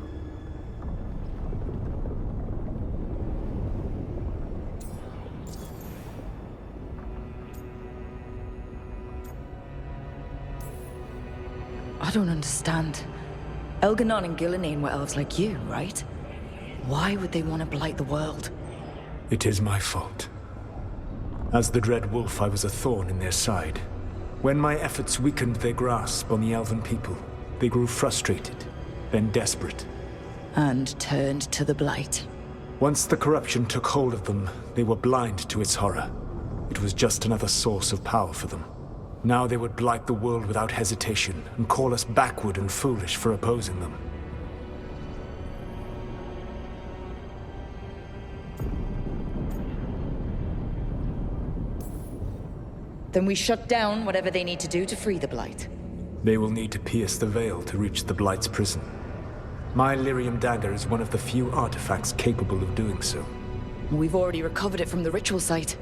I don't understand. Elgernon and Gillenane were elves like you, right? Why would they want to blight the world? It is my fault. As the Dread Wolf, I was a thorn in their side. When my efforts weakened their grasp on the Elven people, they grew frustrated, then desperate. And turned to the Blight. Once the corruption took hold of them, they were blind to its horror. It was just another source of power for them. Now they would blight the world without hesitation and call us backward and foolish for opposing them. Then we shut down whatever they need to do to free the Blight. They will need to pierce the veil to reach the Blight's prison. My Lyrium dagger is one of the few artifacts capable of doing so. We've already recovered it from the ritual site.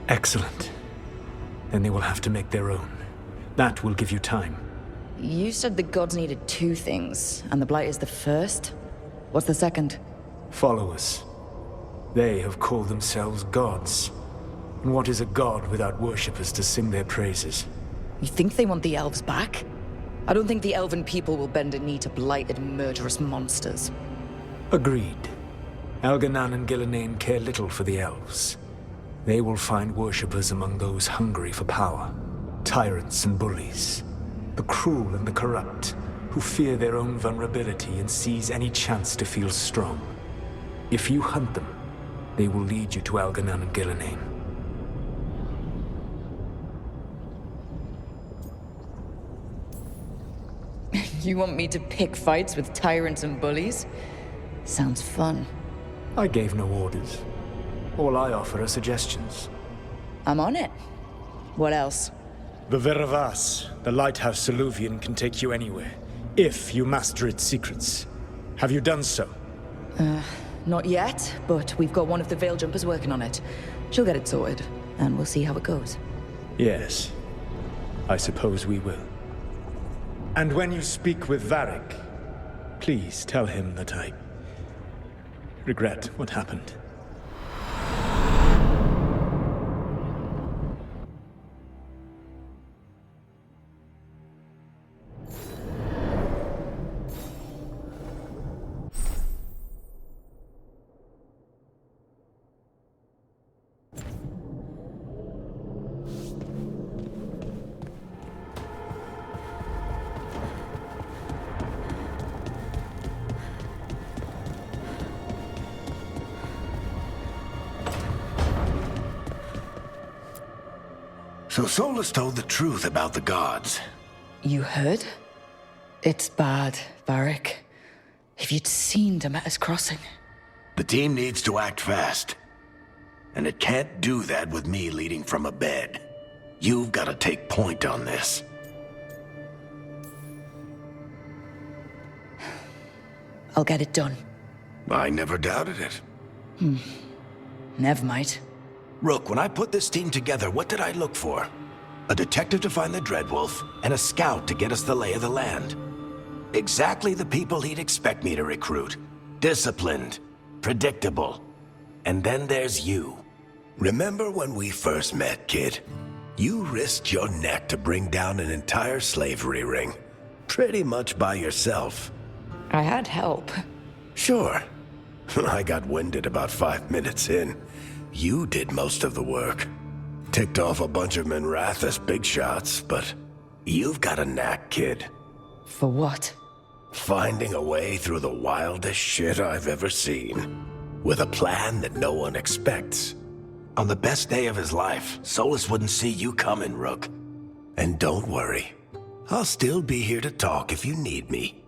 Excellent. Then they will have to make their own. That will give you time. You said the gods needed two things, and the Blight is the first? What's the second? Followers. They have called themselves gods. And what is a god without worshippers to sing their praises? You think they want the elves back? I don't think the elven people will bend a knee to blighted, murderous monsters. Agreed. Algernon and Gillenane care little for the elves. They will find worshippers among those hungry for power. Tyrants and bullies. The cruel and the corrupt, who fear their own vulnerability and seize any chance to feel strong. If you hunt them, they will lead you to Algernon and Gillenane. You want me to pick fights with tyrants and bullies? Sounds fun. I gave no orders. All I offer are suggestions. I'm on it. What else? The Veravas, the lighthouse Soluvian, can take you anywhere, If you master its secrets. Have you done so? Not yet, but we've got one of the Veil Jumpers working on it. She'll get it sorted, and we'll see how it goes. Yes. I suppose we will. And when you speak with Varric, please tell him that I regret what happened. So Solus told the truth about the gods. You heard? It's bad, Varric. If you'd seen Demeter's crossing. The team needs to act fast. And it can't do that with me leading from a bed. You've got to take point on this. I'll get it done. I never doubted it. Never mind. Rook, when I put this team together, what did I look for? A detective to find the Dreadwolf, and a scout to get us the lay of the land. Exactly the people he'd expect me to recruit. Disciplined, predictable. And then there's you. Remember when we first met, kid? You risked your neck to bring down an entire slavery ring. Pretty much by yourself. I had help. Sure. I got winded about 5 minutes in. You did most of the work. Ticked off a bunch of Minrathous big shots, but you've got a knack, kid. For what? Finding a way through the wildest shit I've ever seen. With a plan that no one expects. On the best day of his life, Solus wouldn't see you coming, Rook. And don't worry. I'll still be here to talk if you need me.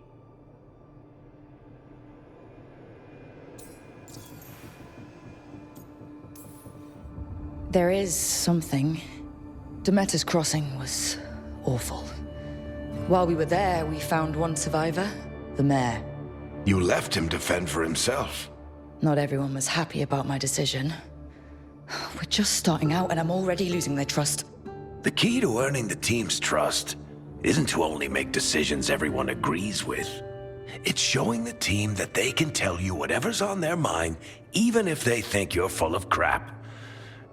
There is something. Demeter's crossing was awful. While we were there, we found one survivor, the mayor. You left him to fend for himself. Not everyone was happy about my decision. We're just starting out and I'm already losing their trust. The key to earning the team's trust isn't to only make decisions everyone agrees with. It's showing the team that they can tell you whatever's on their mind, even if they think you're full of crap.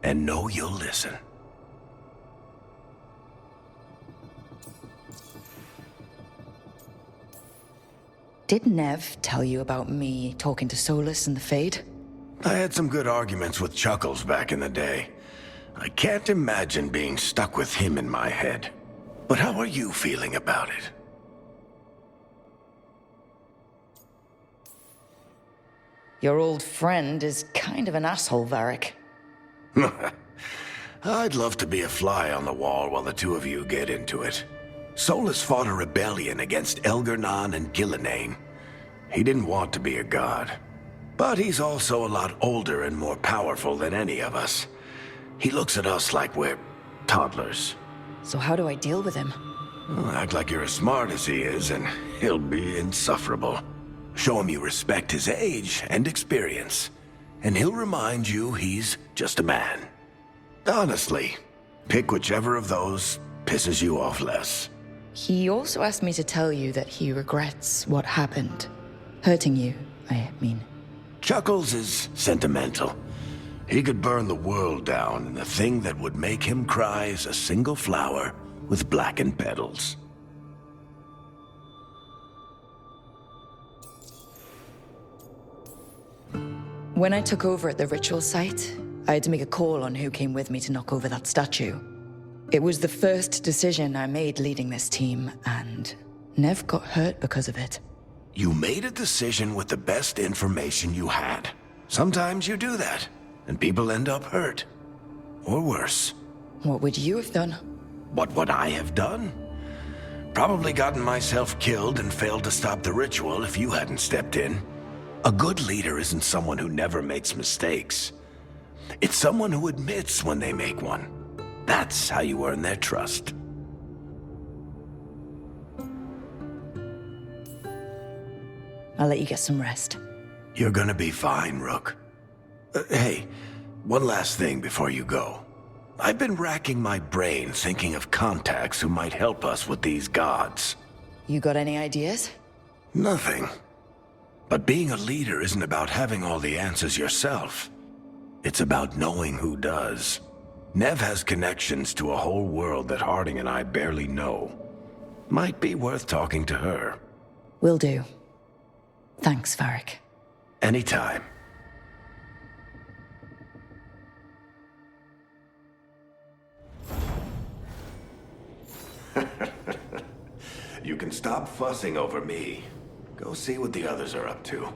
And know you'll listen. Did Nev tell you about me talking to Solus and the Fade? I had some good arguments with Chuckles back in the day. I can't imagine being stuck with him in my head. But how are you feeling about it? Your old friend is kind of an asshole, Varric. I'd love to be a fly on the wall while the two of you get into it. Solus fought a rebellion against Elgernon and Gillenane. He didn't want to be a god. But he's also a lot older and more powerful than any of us. He looks at us like we're toddlers. So how do I deal with him? Well, act like you're as smart as he is, and he'll be insufferable. Show him you respect his age and experience, and he'll remind you he's just a man. Honestly, pick whichever of those pisses you off less. He also asked me to tell you that he regrets what happened. Hurting you, I mean. Chuckles is sentimental. He could burn the world down, and the thing that would make him cry is a single flower with blackened petals. When I took over at the ritual site, I had to make a call on who came with me to knock over that statue. It was the first decision I made leading this team, and Nev got hurt because of it. You made a decision with the best information you had. Sometimes you do that, and people end up hurt. Or worse. What would you have done? What would I have done? Probably gotten myself killed and failed to stop the ritual if you hadn't stepped in. A good leader isn't someone who never makes mistakes. It's someone who admits when they make one. That's how you earn their trust. I'll let you get some rest. You're gonna be fine, Rook. Hey, one last thing before you go. I've been racking my brain thinking of contacts who might help us with these gods. You got any ideas? Nothing. But being a leader isn't about having all the answers yourself. It's about knowing who does. Nev has connections to a whole world that Harding and I barely know. Might be worth talking to her. Will do. Thanks, Varric. Anytime. You can stop fussing over me. Go see what the others are up to.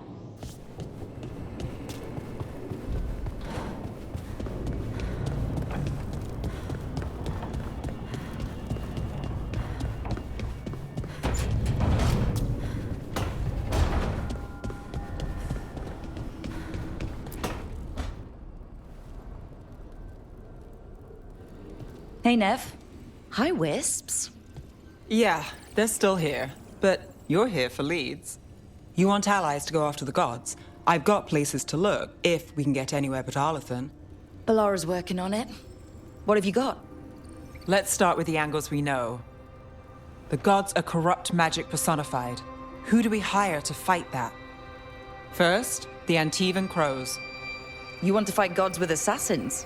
Hey, Nev. Hi, Wisps. Yeah, they're still here. But you're here for leads. You want allies to go after the gods? I've got places to look, if we can get anywhere but Arlathan. Balara's working on it. What have you got? Let's start with the angles we know. The gods are corrupt magic personified. Who do we hire to fight that? First, the Antivan Crows. You want to fight gods with assassins?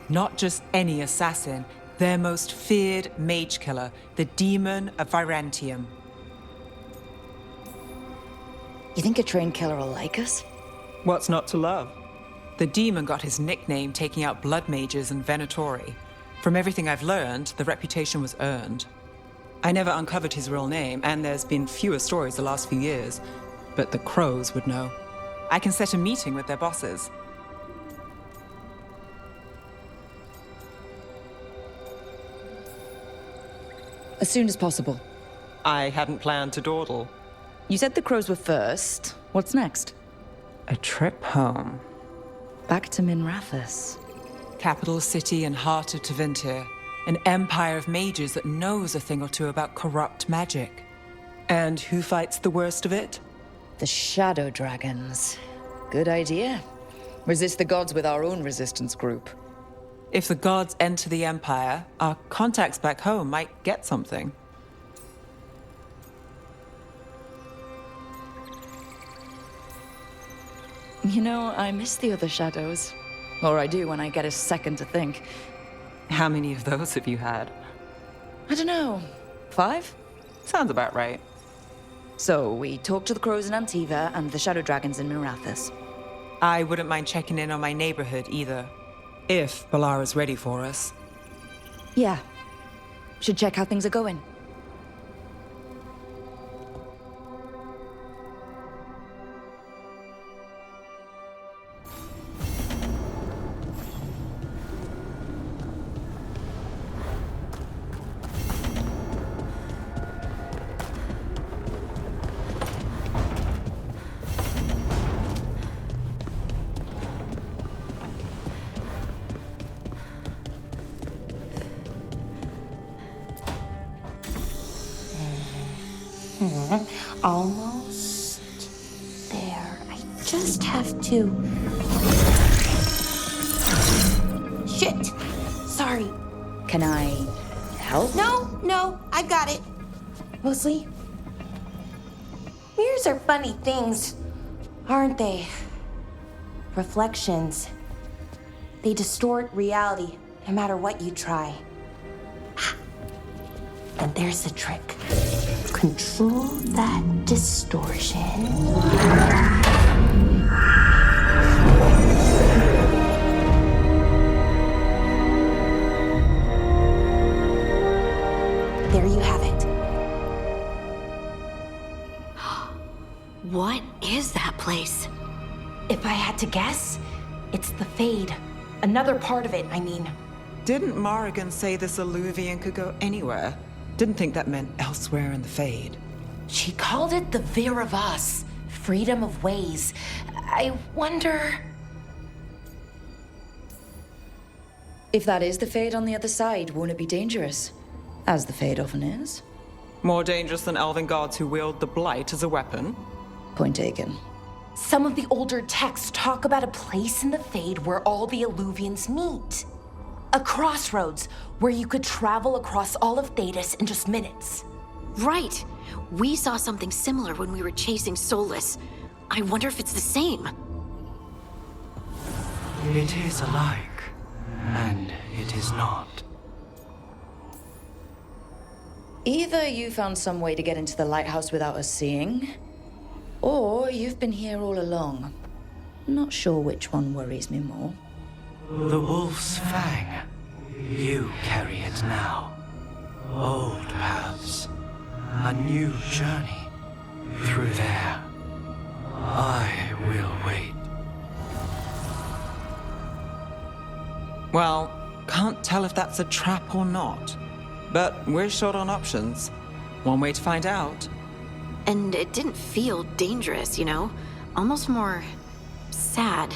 Not just any assassin. Their most feared mage killer, the Demon of Virantium. You think a trained killer will like us? What's not to love? The demon got his nickname taking out blood mages and Venatori. From everything I've learned, the reputation was earned. I never uncovered his real name, and there's been fewer stories the last few years. But the Crows would know. I can set a meeting with their bosses. As soon as possible. I hadn't planned to dawdle. You said the Crows were first. What's next? A trip home. Back to Minrathous. Capital city and heart of Tevinter. An empire of mages that knows a thing or two about corrupt magic. And who fights the worst of it? The Shadow Dragons. Good idea. Resist the gods with our own resistance group. If the gods enter the Empire, our contacts back home might get something. You know, I miss the other shadows. Or I do when I get a second to think. How many of those have you had? I don't know. 5? Sounds about right. So, we talked to the Crows in Antiva and the Shadow Dragons in Minrathous. I wouldn't mind checking in on my neighborhood either. If Balara's ready for us. Yeah. Should check how things are going. Almost there. I just have to... Shit! Sorry. Can I help? No, I've got it. Mostly. Mirrors are funny things, aren't they? Reflections. They distort reality, no matter what you try. And there's the trick. Control that distortion. There you have it. What is that place? If I had to guess, it's the Fade. Another part of it, I mean. Didn't Morrigan say this Alluvian could go anywhere? Didn't think that meant elsewhere in the Fade. She called it the Vir of Us, freedom of ways. I wonder... If that is the Fade on the other side, won't it be dangerous? As the Fade often is. More dangerous than elven gods who wield the Blight as a weapon? Point taken. Some of the older texts talk about a place in the Fade where all the Illuvians meet. A crossroads where you could travel across all of Thedas in just minutes. Right. We saw something similar when we were chasing Solus. I wonder if it's the same. It is alike, and it is not. Either you found some way to get into the lighthouse without us seeing, or you've been here all along. Not sure which one worries me more. The Wolf's Fang. You carry it now. Old paths. A new journey. Through there. I will wait. Well, can't tell if that's a trap or not. But we're short on options. One way to find out. And it didn't feel dangerous, you know? Almost more sad.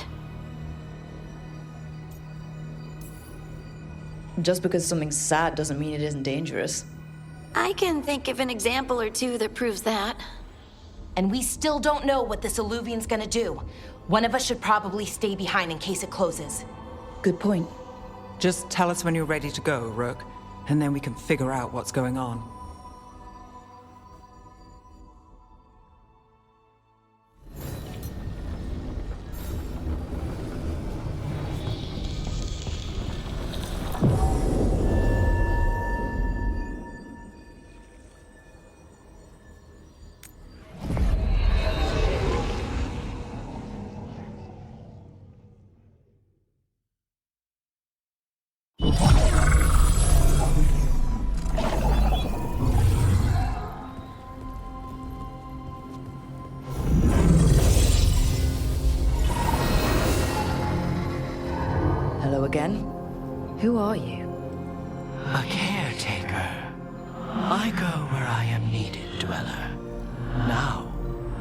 Just because something's sad doesn't mean it isn't dangerous. I can think of an example or two that proves that. And we still don't know what this Illuvian's gonna do. One of us should probably stay behind in case it closes. Good point. Just tell us when you're ready to go, Rook, and then we can figure out what's going on. Hello again. Who are you? A caretaker. I go where I am needed, Dweller. Now,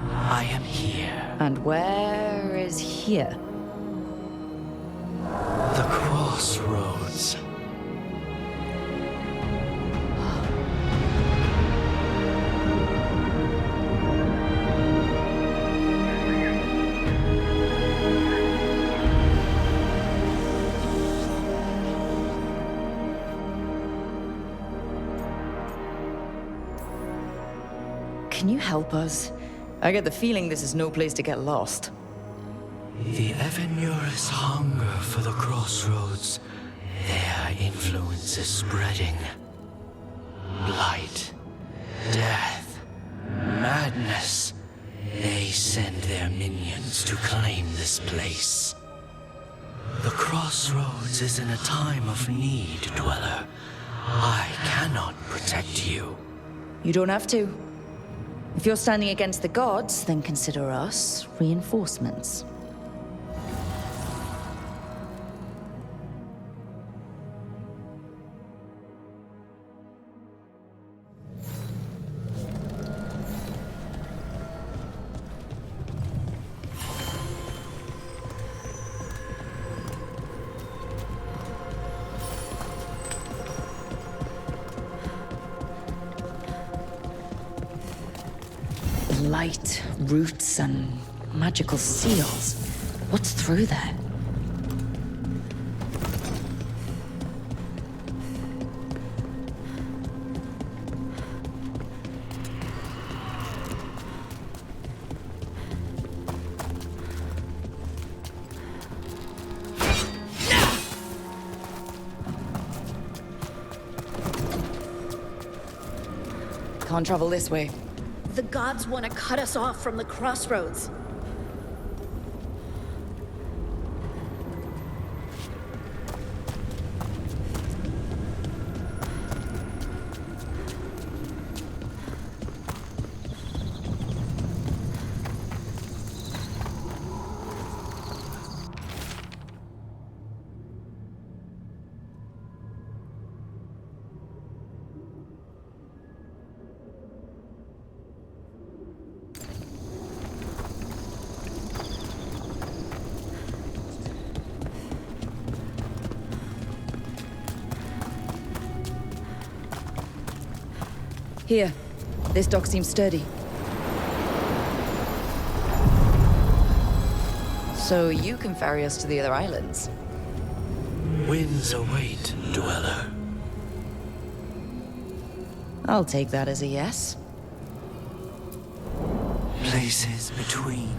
I am here. And where is here? The crossroads. Can you help us? I get the feeling this is no place to get lost. The Evanurus hunger for the crossroads. Their influence is spreading. Blight, death, madness. They send their minions to claim this place. The crossroads is in a time of need, Dweller. I cannot protect you. You don't have to. If you're standing against the gods, then consider us reinforcements. Light, roots, and magical seals. What's through there? Can't travel this way. The gods want to cut us off from the crossroads. Here. This dock seems sturdy. So you can ferry us to the other islands. Winds await, Dweller. I'll take that as a yes. Places between.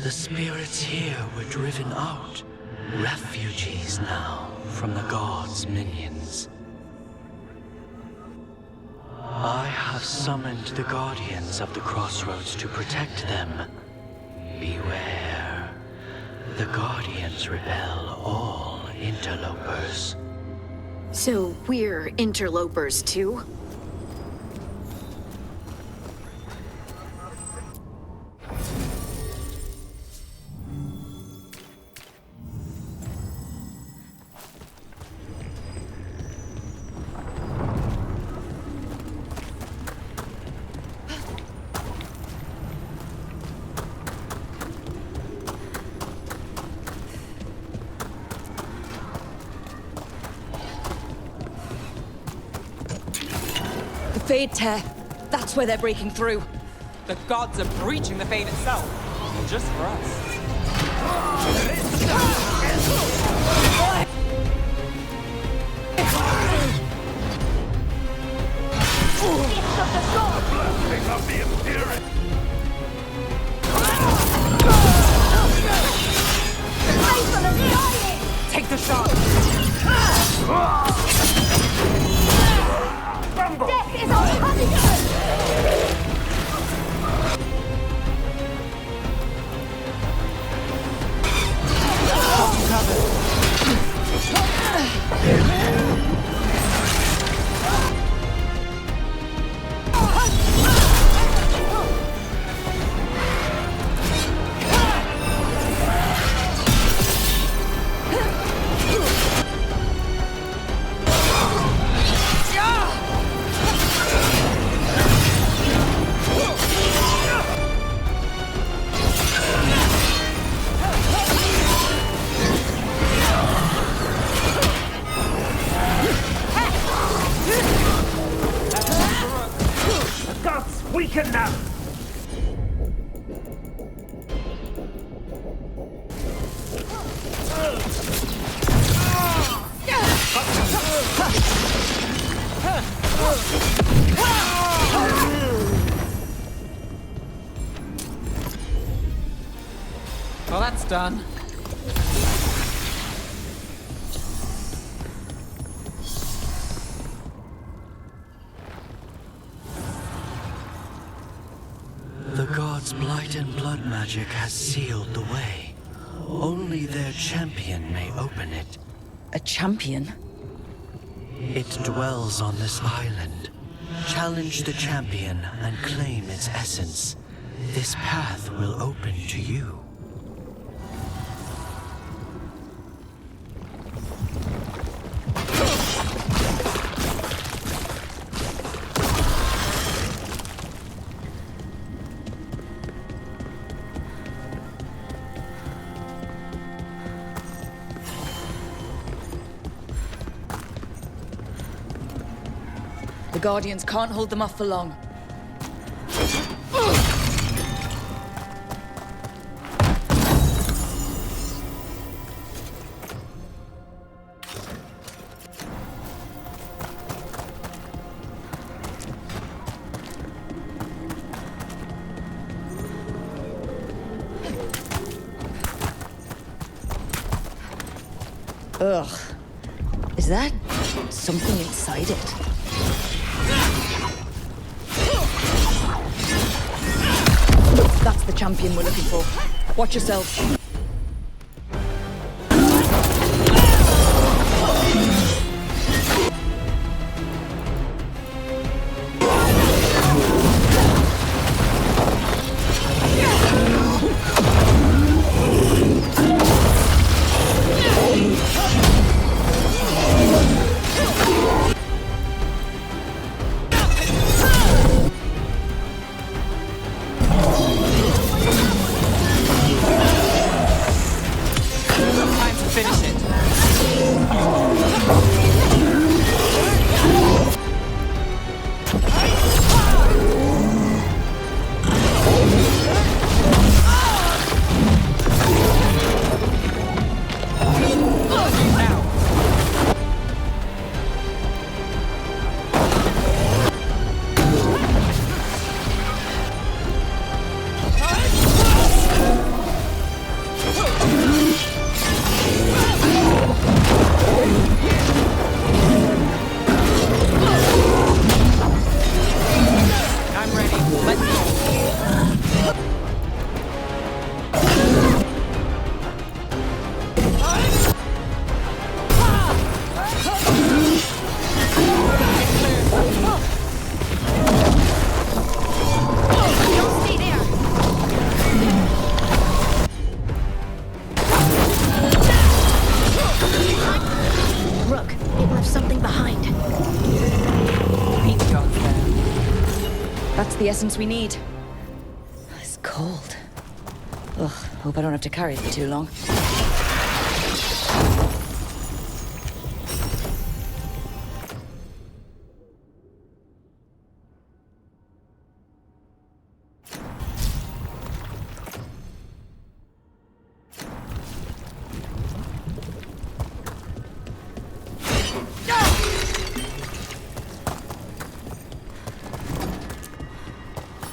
The spirits here were driven out. Refugees now from the gods' minions. I have summoned the guardians of the crossroads to protect them. Beware. The guardians repel all interlopers. So we're interlopers too? Fade tear. That's where they're breaking through. The gods are breaching the Fade itself. Just for us. Blessing of the Imperium! Take the shot! Death is our punishment! Weaken them! Well, that's done. The gods' blight and blood magic has sealed the way. Only their champion may open it. A champion? It dwells on this island. Challenge the champion and claim its essence. This path will open to you. The Guardians can't hold them off for long. Ugh. Is that something inside it? That's the champion we're looking for. Watch yourselves. That's the essence we need. It's cold. Ugh, hope I don't have to carry it for too long.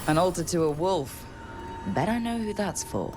An altar to a wolf. Bet I know who that's for.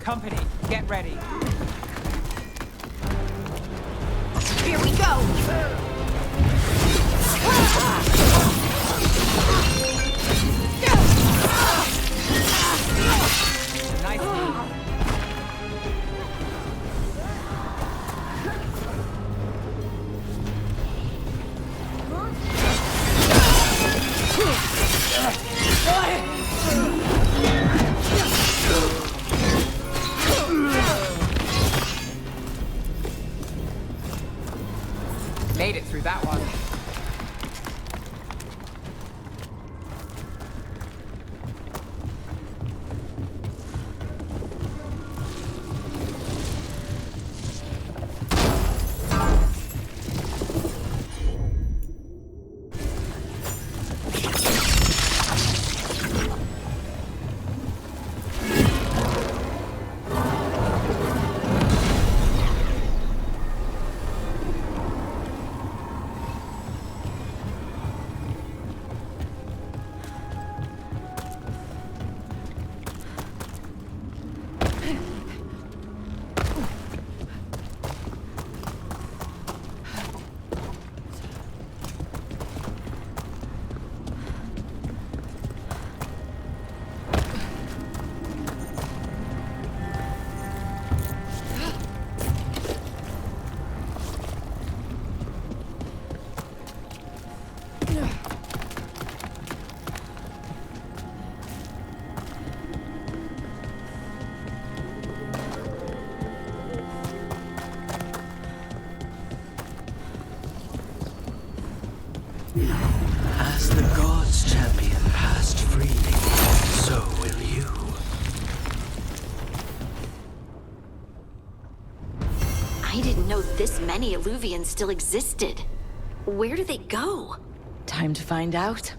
Company, get ready. Here we go! Nice move. Made it through that one. As the gods' champion passed freely, so will you. I didn't know this many Illuvians still existed. Where do they go? Time to find out.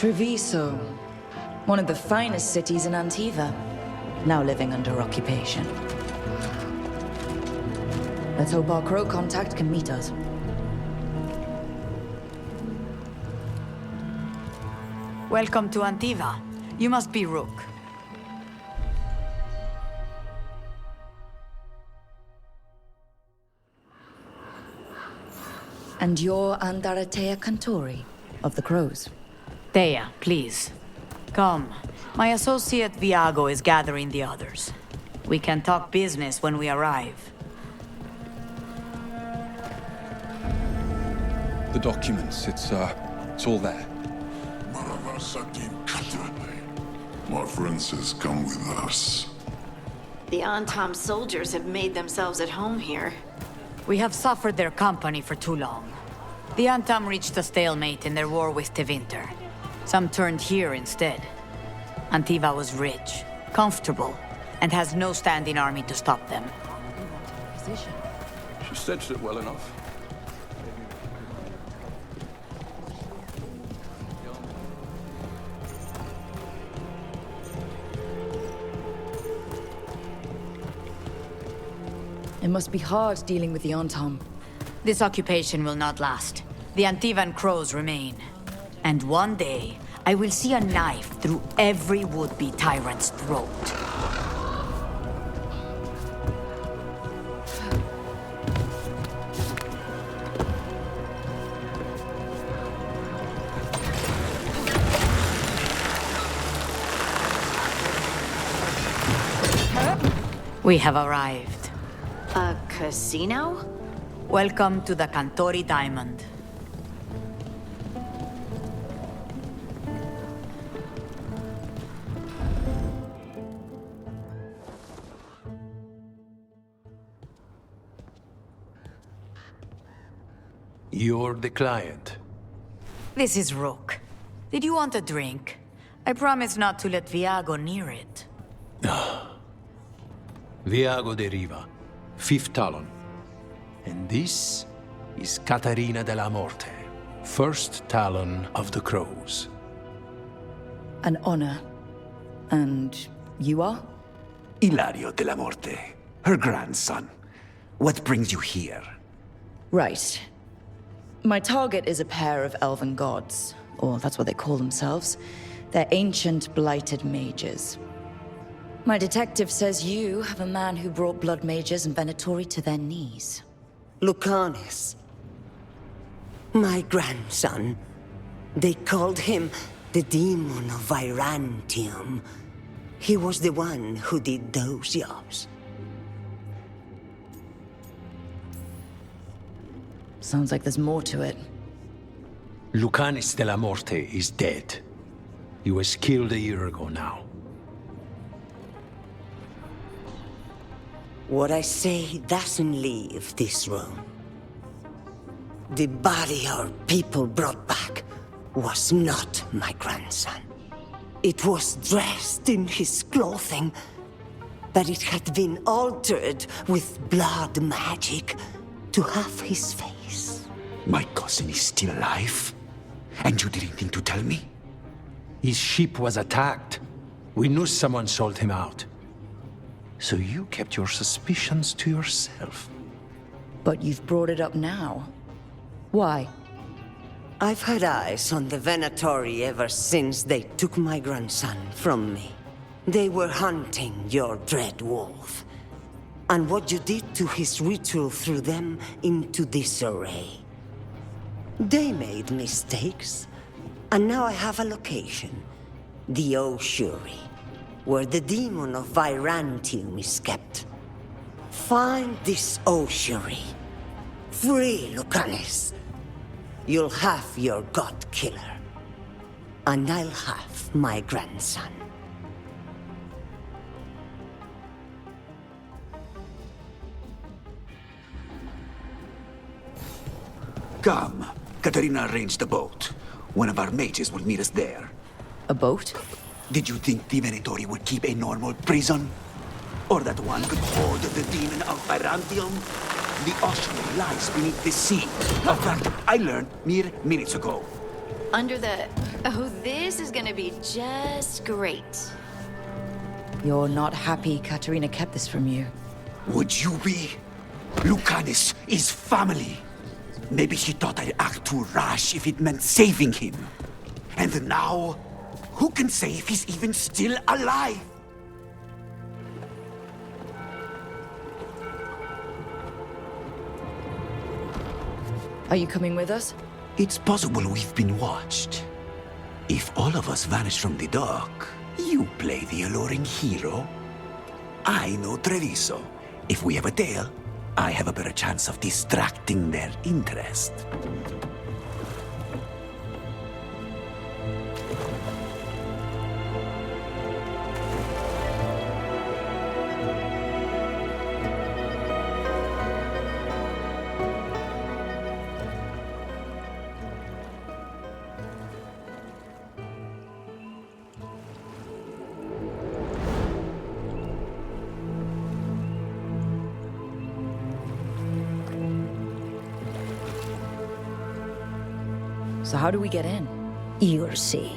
Treviso, one of the finest cities in Antiva, now living under occupation. Let's hope our crow contact can meet us. Welcome to Antiva. You must be Rook. And you're Andaratea Cantori, of the Crows. Thea, please. Come. My associate Viago is gathering the others. We can talk business when we arrive. The documents, it's all there. My friend says come with us. The Antam soldiers have made themselves at home here. We have suffered their company for too long. The Antam reached a stalemate in their war with Tevinter. Some turned here instead. Antiva was rich, comfortable, and has no standing army to stop them. She stretched it well enough. It must be hard dealing with the Antam. This occupation will not last. The Antivan crows remain. And one day, I will see a knife through every would-be tyrant's throat. We have arrived. A casino? Welcome to the Cantori Diamond. You're the client. This is Rook. Did you want a drink? I promise not to let Viago near it. Viago de Riva, 5th Talon. And this is Caterina de la Morte, 1st Talon of the Crows. An honor. And you are? Ilario de la Morte, her grandson. What brings you here? Right. My target is a pair of elven gods, or that's what they call themselves. They're ancient, blighted mages. My detective says you have a man who brought blood mages and Venatori to their knees. Lucanis. My grandson. They called him the Demon of Virantium. He was the one who did those jobs. Sounds like there's more to it. Lucanis de la Morte is dead. He was killed a year ago now. What I say doesn't leave this room. The body our people brought back was not my grandson. It was dressed in his clothing, but it had been altered with blood magic to have his face. My cousin is still alive? And you didn't think to tell me? His ship was attacked. We knew someone sold him out. So you kept your suspicions to yourself. But you've brought it up now. Why? I've had eyes on the Venatori ever since they took my grandson from me. They were hunting your dread wolf. And what you did to his ritual threw them into disarray. They made mistakes, and now I have a location. The Oshuri, where the demon of Virantium is kept. Find this Oshuri. Free Lucanis. You'll have your god killer. And I'll have my grandson. Come. Katerina arranged a boat. One of our mages will meet us there. A boat? Did you think the Venatori would keep a normal prison? Or that one could hold the demon of Virantium? The Oshuri lies beneath the sea. A fact I learned mere minutes ago. Under the... Oh, this is gonna be just great. You're not happy Katerina kept this from you. Would you be? Lucanus is family. Maybe she thought I'd act too rash if it meant saving him. And now, who can say if he's even still alive? Are you coming with us? It's possible we've been watched. If all of us vanish from the dock, you play the alluring hero. I know Treviso. If we have a tail, I have a better chance of distracting their interest. So how do we get in? You'll see.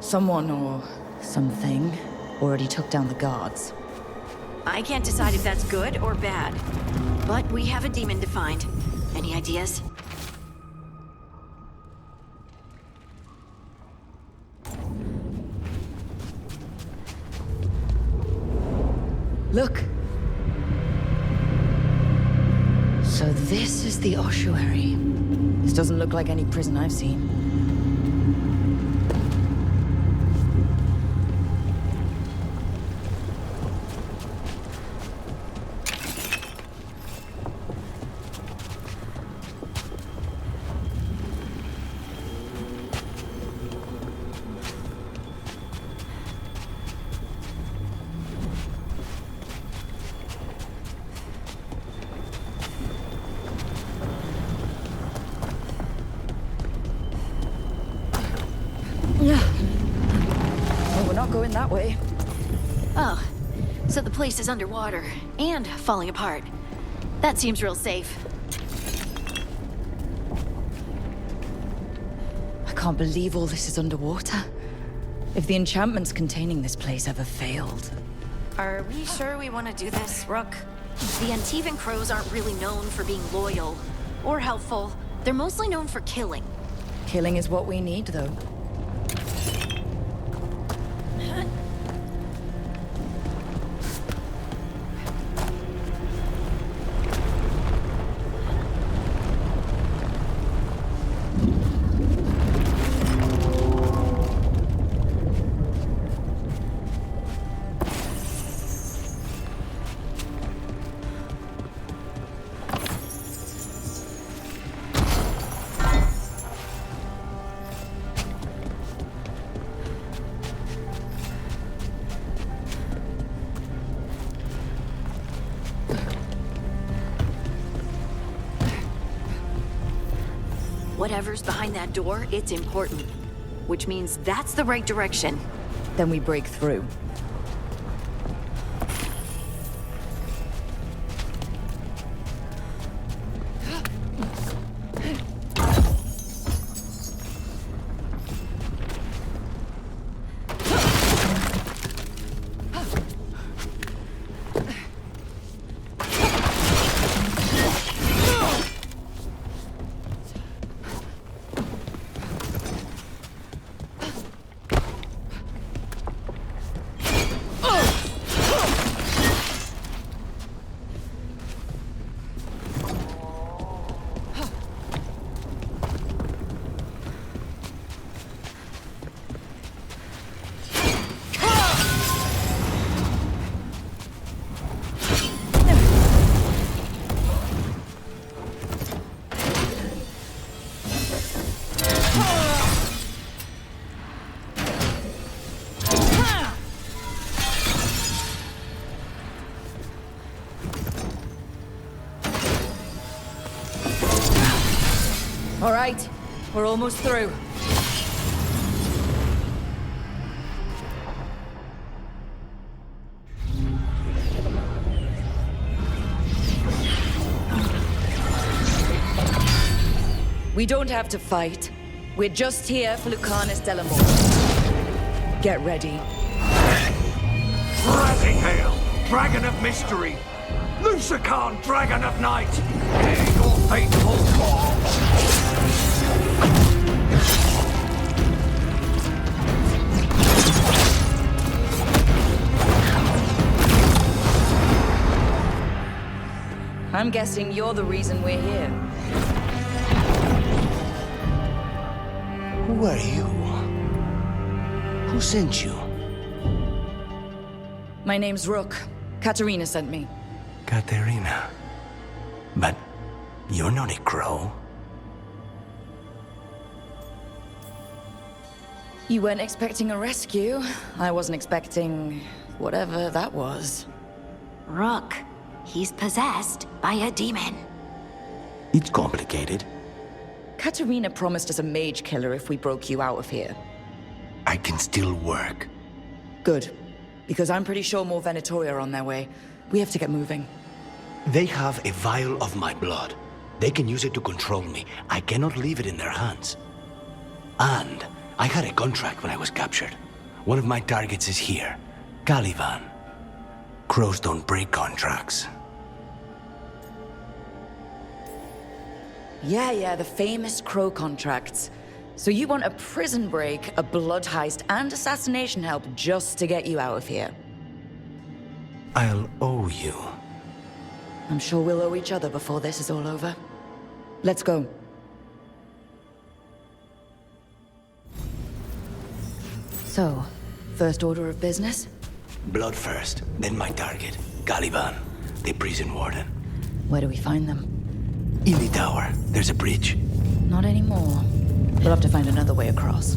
Someone or something already took down the guards. I can't decide if that's good or bad. But we have a demon to find. Any ideas? Look! So this is the ossuary. This doesn't look like any prison I've seen. Well, we're not going that way. Oh, so the place is underwater and falling apart. That seems real safe. I can't believe all this is underwater. If the enchantments containing this place ever failed. Are we sure we want to do this, Rook? The Antivan Crows aren't really known for being loyal or helpful. They're mostly known for killing. Killing is what we need, though. Whatever's behind that door, it's important. Which means that's the right direction. Then we break through. All right, we're almost through. We don't have to fight. We're just here for Lucanus Delamore. Get ready. Rising Hail, Dragon of Mystery! Lucican, Dragon of Night! Hear your fateful call! I'm guessing you're the reason we're here. Who are you? Who sent you? My name's Rook. Katerina sent me. Katerina. But you're not a crow. You weren't expecting a rescue. I wasn't expecting whatever that was. Rook, he's possessed by a demon. It's complicated. Katerina promised us a mage killer if we broke you out of here. I can still work. Good. Because I'm pretty sure more Venatori are on their way. We have to get moving. They have a vial of my blood. They can use it to control me. I cannot leave it in their hands. And I had a contract when I was captured. One of my targets is here, Caliban. Crows don't break contracts. Yeah, the famous Crow contracts. So you want a prison break, a blood heist, and assassination help just to get you out of here? I'll owe you. I'm sure we'll owe each other before this is all over. Let's go. So, first order of business? Blood first, then my target, Caliban, the prison warden. Where do we find them? In the tower. There's a bridge. Not anymore. We'll have to find another way across.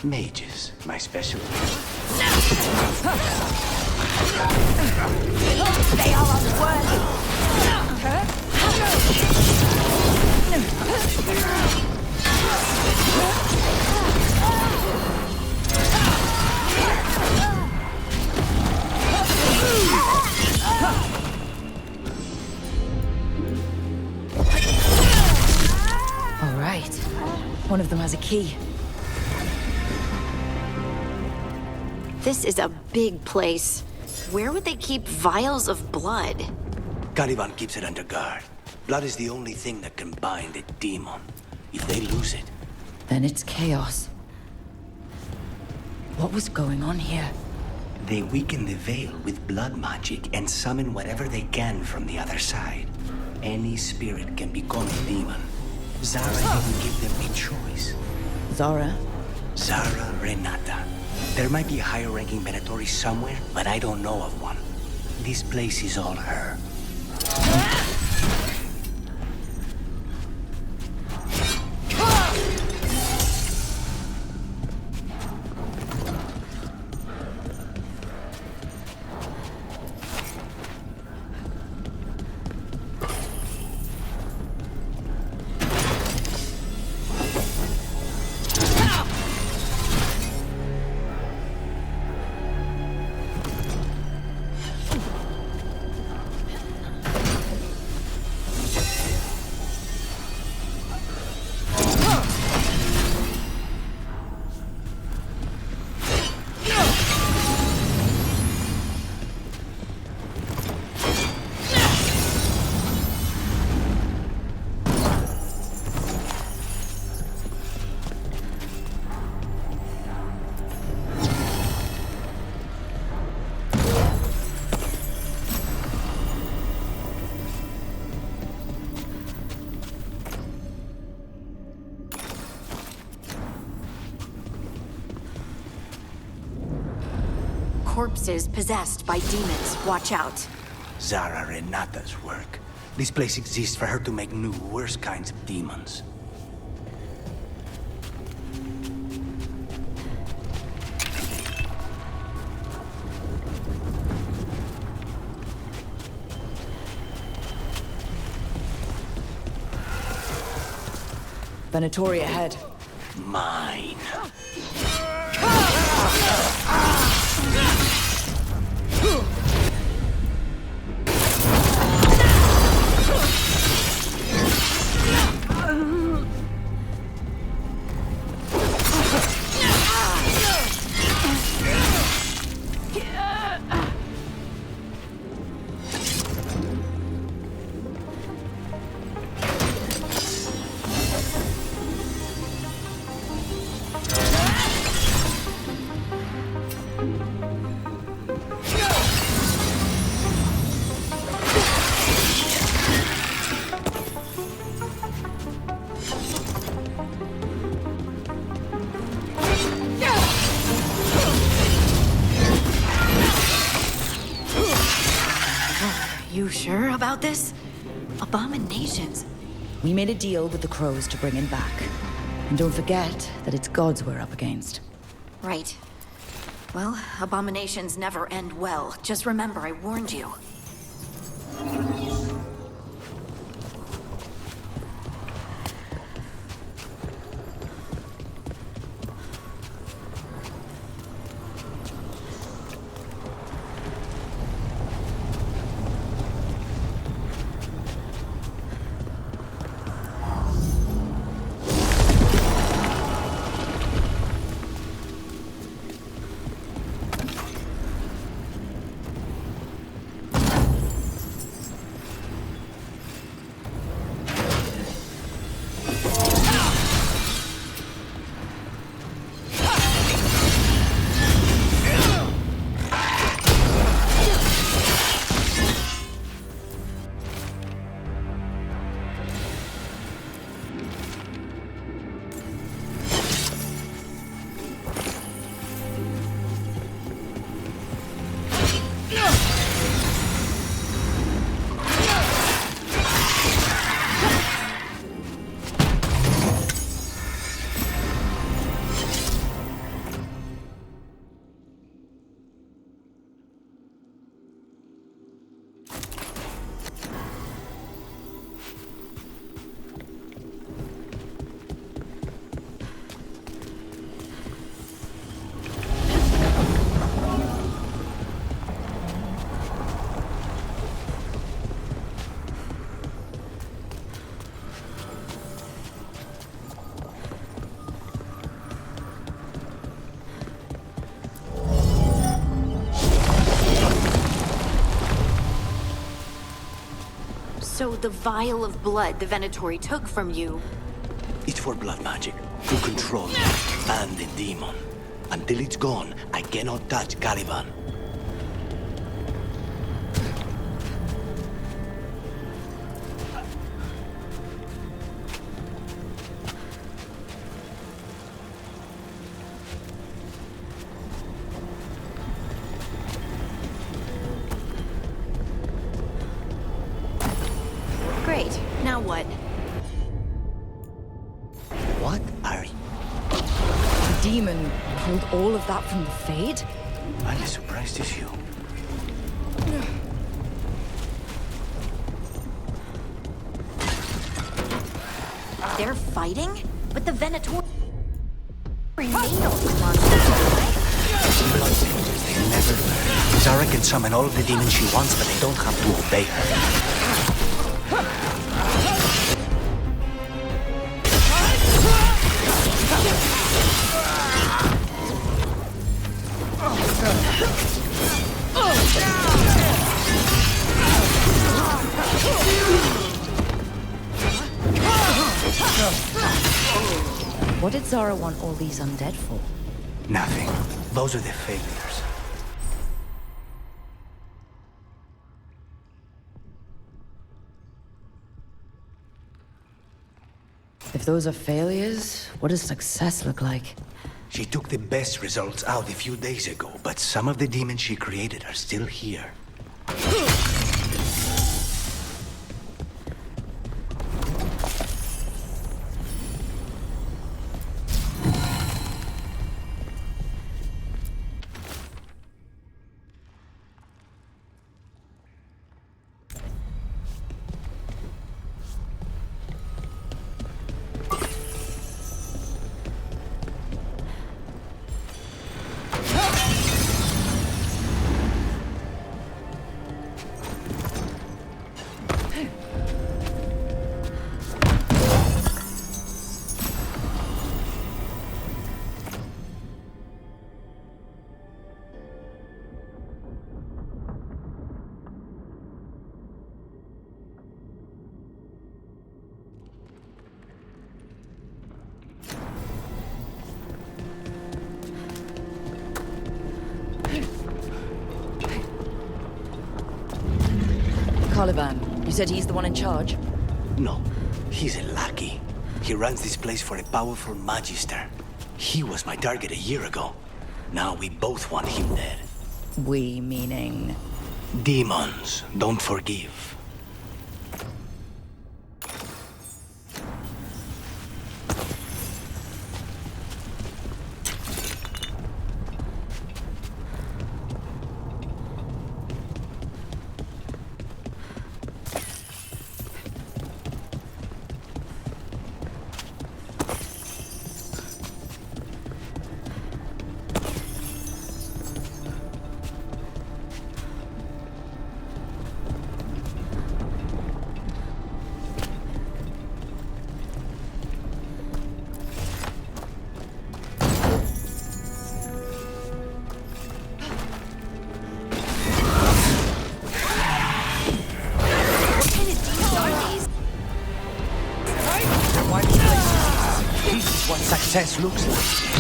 Mages, my specialty. They are unworthy. All right. One of them has a key. This is a big place. Where would they keep vials of blood? Caliban keeps it under guard. Blood is the only thing that can bind a demon. If they lose it... Then it's chaos. What was going on here? They weaken the veil with blood magic and summon whatever they can from the other side. Any spirit can become a demon. Zara didn't give them a choice. Zara? Zara Renata. There might be a higher-ranking Venatori somewhere, but I don't know of one. This place is all her. Corpses possessed by demons. Watch out. Zara Renata's work. This place exists for her to make new, worse kinds of demons. Venatori ahead. Mine. You sure about this? Abominations. We made a deal with the crows to bring him back. And don't forget that it's gods we're up against. Right. Well, abominations never end well. Just remember, I warned you. So the vial of blood the Venatori took from you... It's for blood magic, to control me and the demon. Until it's gone, I cannot touch Caliban. Great. Now what? What are you? The demon pulled all of that from the Fade? I'm as surprised as you. They're fighting? But the Venatori made all these monsters, Blood sisters, they never learn. Zara can summon all of the demons she wants, but they don't have to obey her. What did Zara want all these undead for? Nothing. Those are the failures. If those are failures, what does success look like? She took the best results out a few days ago, but some of the demons she created are still here. Caliban. You said he's the one in charge? No, he's a lackey. He runs this place for a powerful magister. He was my target a year ago. Now we both want him dead. We meaning? Demons don't forgive. Success looks like.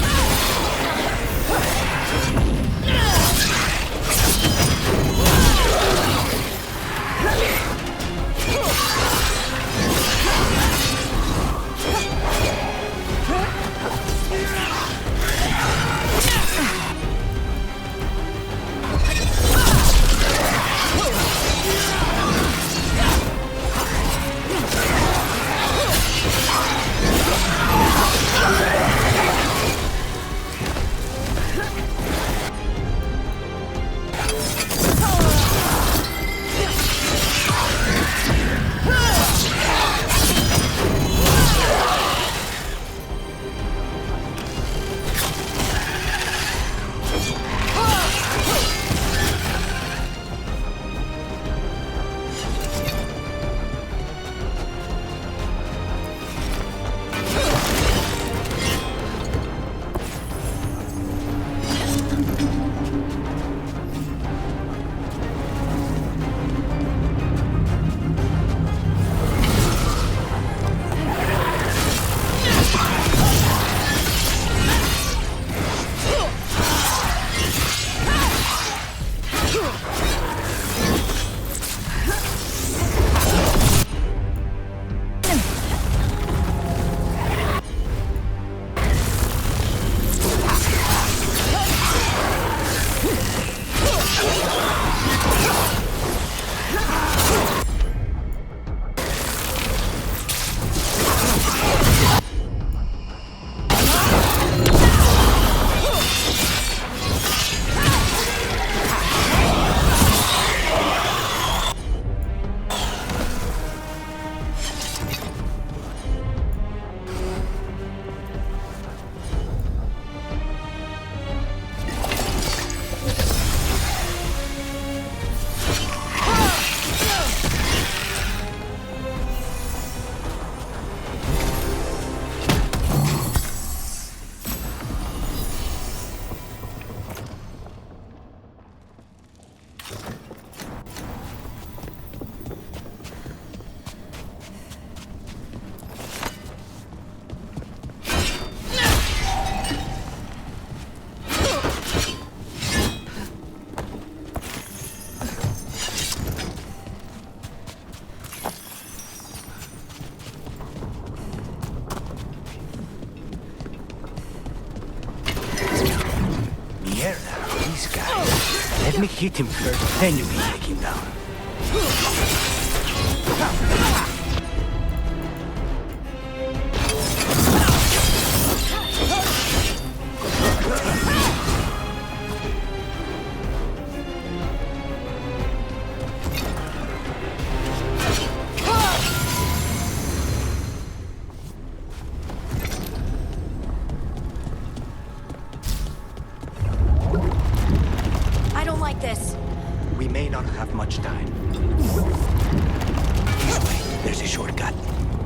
Let me hit him first, then you can take him down. We may not have much time. This way, there's a shortcut.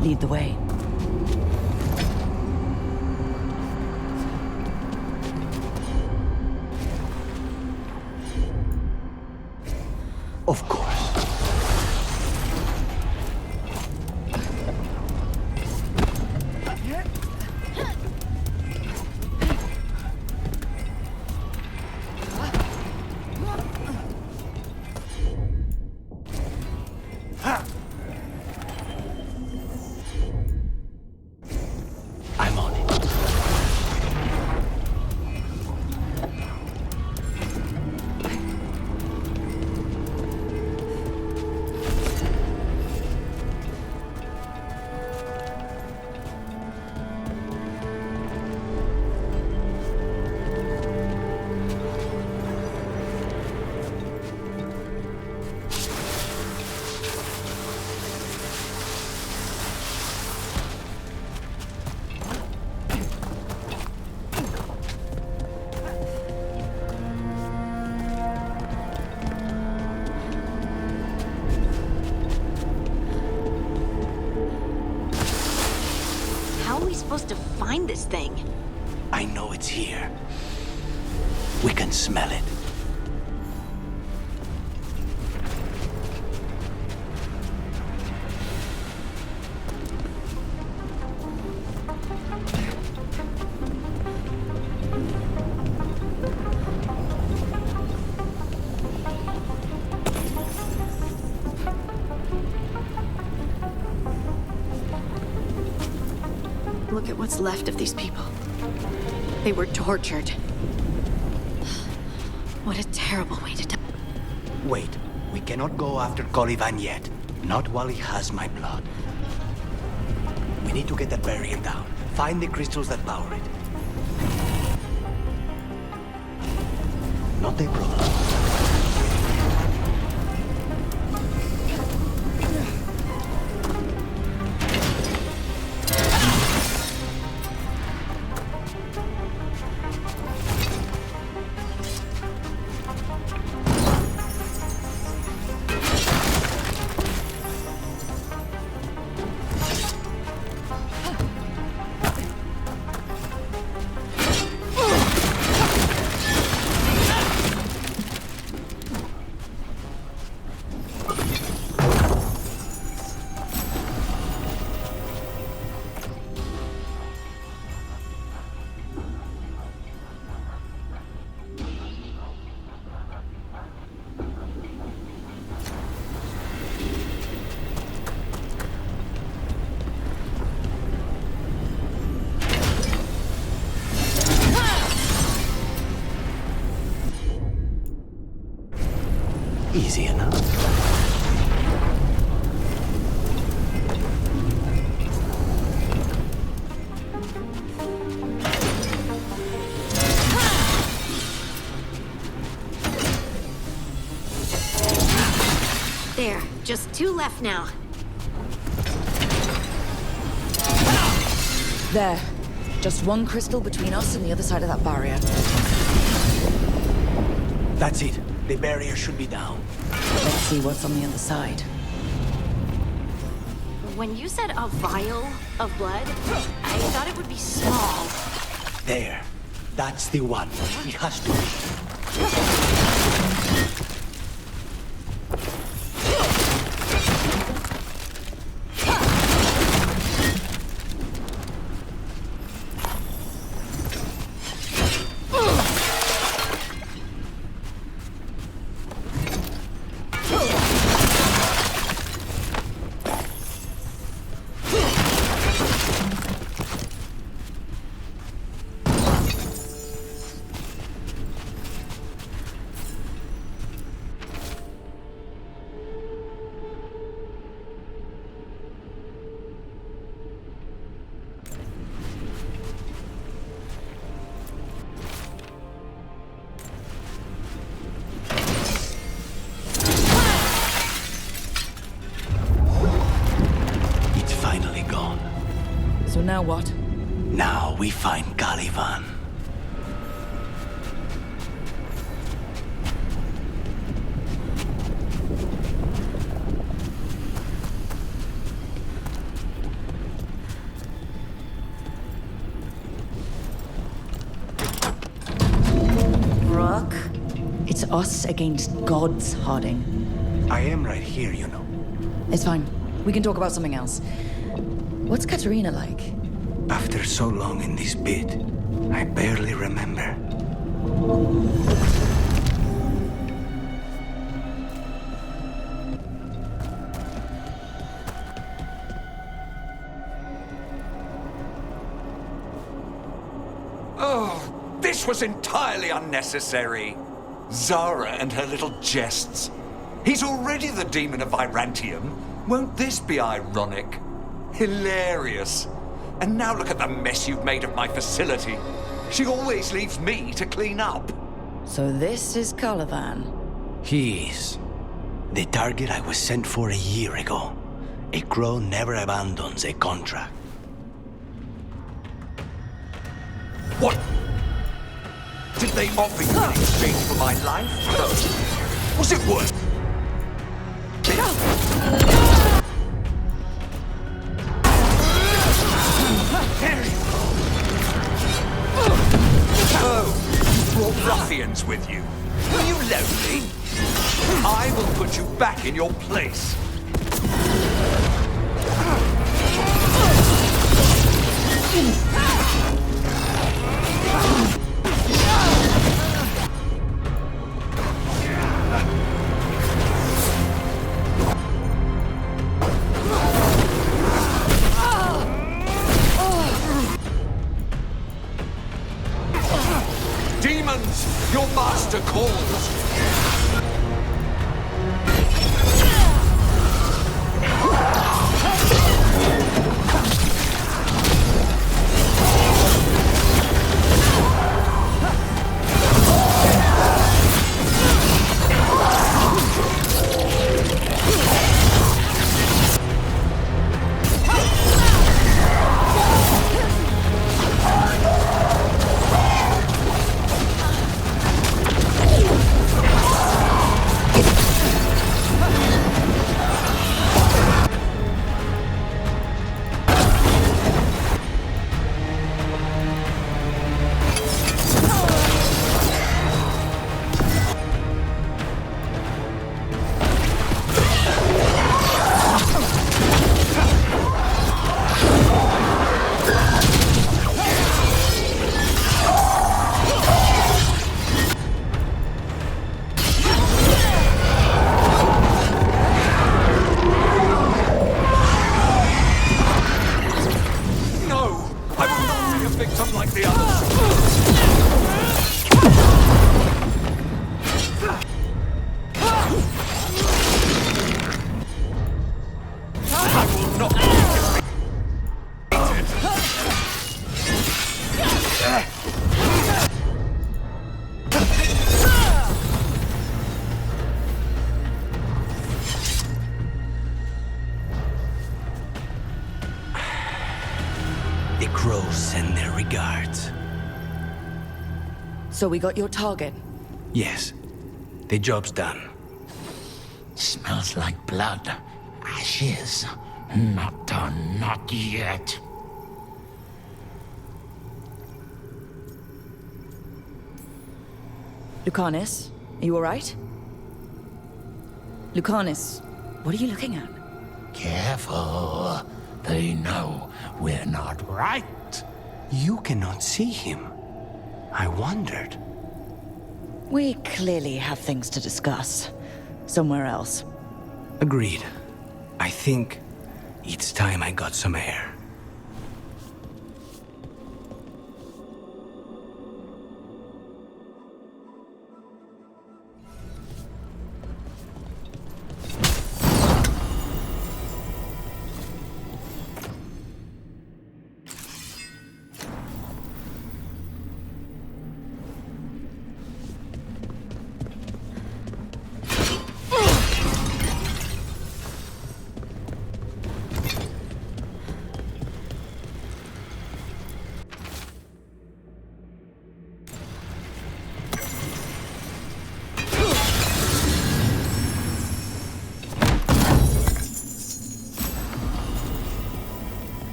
Lead the way. Of course. find this thing. I know it's here. We can smell it. Look at what's left of these people. They were tortured. What a terrible way to die. Wait, we cannot go after Caliban yet. Not while he has my blood. We need to get that barrier down. Find the crystals that power it. Not a problem. Easy enough. There, just 2 left now. There. Just 1 crystal between us and the other side of that barrier. That's it. The barrier should be down. Let's see what's on the other side. When you said a vial of blood, I thought it would be small. There. That's the one. It has to be. So now what? Now we find Caliban. Rook? It's us against gods, Harding. I am right here, you know. It's fine. We can talk about something else. What's Katerina like? After so long in this pit, I barely remember. Oh, this was entirely unnecessary. Zara and her little jests. He's already the demon of Virantium. Won't this be ironic? Hilarious. And now look at the mess you've made of my facility. She always leaves me to clean up. So this is Caliban. He is. The target I was sent for a year ago. A crow never abandons a contract. What? Did they offer you in exchange for my life? Was it worth? There you go. ruffians with you. Are you lonely? I will put you back in your place. Demons, your master calls. The crows send their regards. So we got your target? Yes. The job's done. Smells like blood. Ashes. Not done, not yet. Lucanus, are you alright? Lucanus, what are you looking at? Careful. They know we're not right. You cannot see him. I wondered. We clearly have things to discuss. Somewhere else. Agreed. I think it's time I got some air.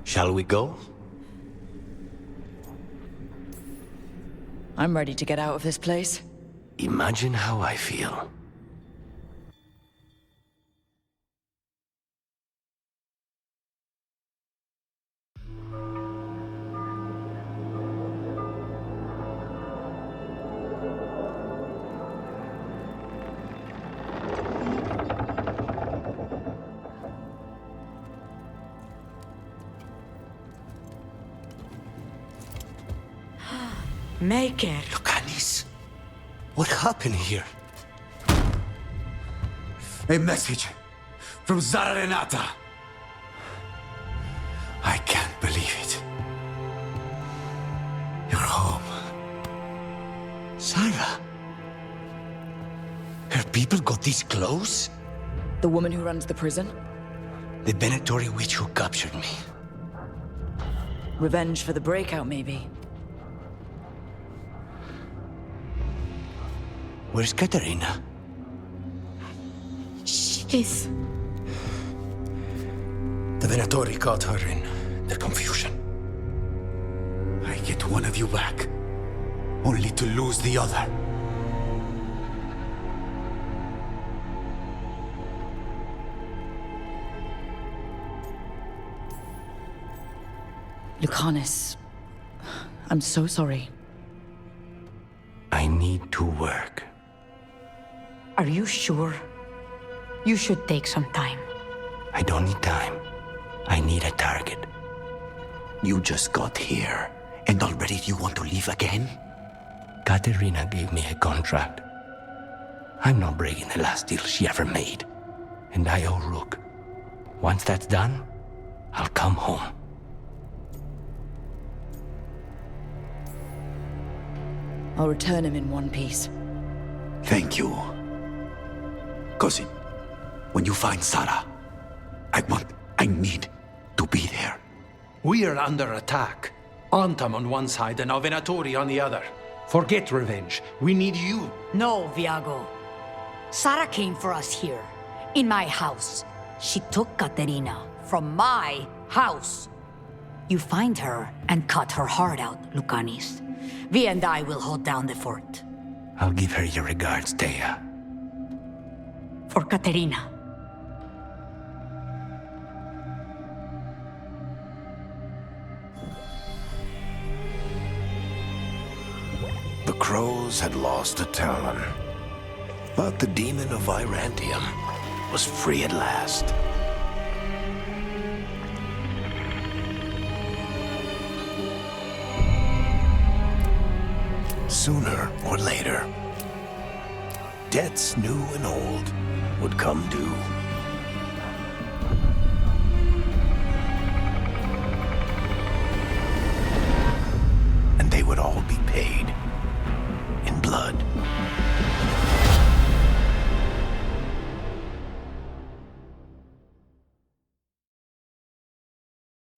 Shall we go? I'm ready to get out of this place. Imagine how I feel. Make it. Lucanus, what happened here? A message from Zara Renata. I can't believe it. You're home. Sarah? Her people got this close? The woman who runs the prison? The Venatori witch who captured me. Revenge for the breakout, maybe. Where's Katerina? She's... The Venatori caught her in the confusion. I get one of you back, only to lose the other. Lucanus, I'm so sorry. I need to work. Are you sure? You should take some time. I don't need time. I need a target. You just got here, and already you want to leave again? Katerina gave me a contract. I'm not breaking the last deal she ever made. And I owe Rook. Once that's done, I'll come home. I'll return him in one piece. Thank you. Cousin, when you find Sarah, I need to be there. We are under attack. Antam on one side and Venatori on the other. Forget revenge. We need you. No, Viago. Sarah came for us here, in my house. She took Katerina from my house. You find her and cut her heart out, Lucanis. Vi and I will hold down the fort. I'll give her your regards, Thea. For Katerina. The crows had lost a talon, but the demon of Virantium was free at last. Sooner or later, debts new and old would come due. And they would all be paid in blood.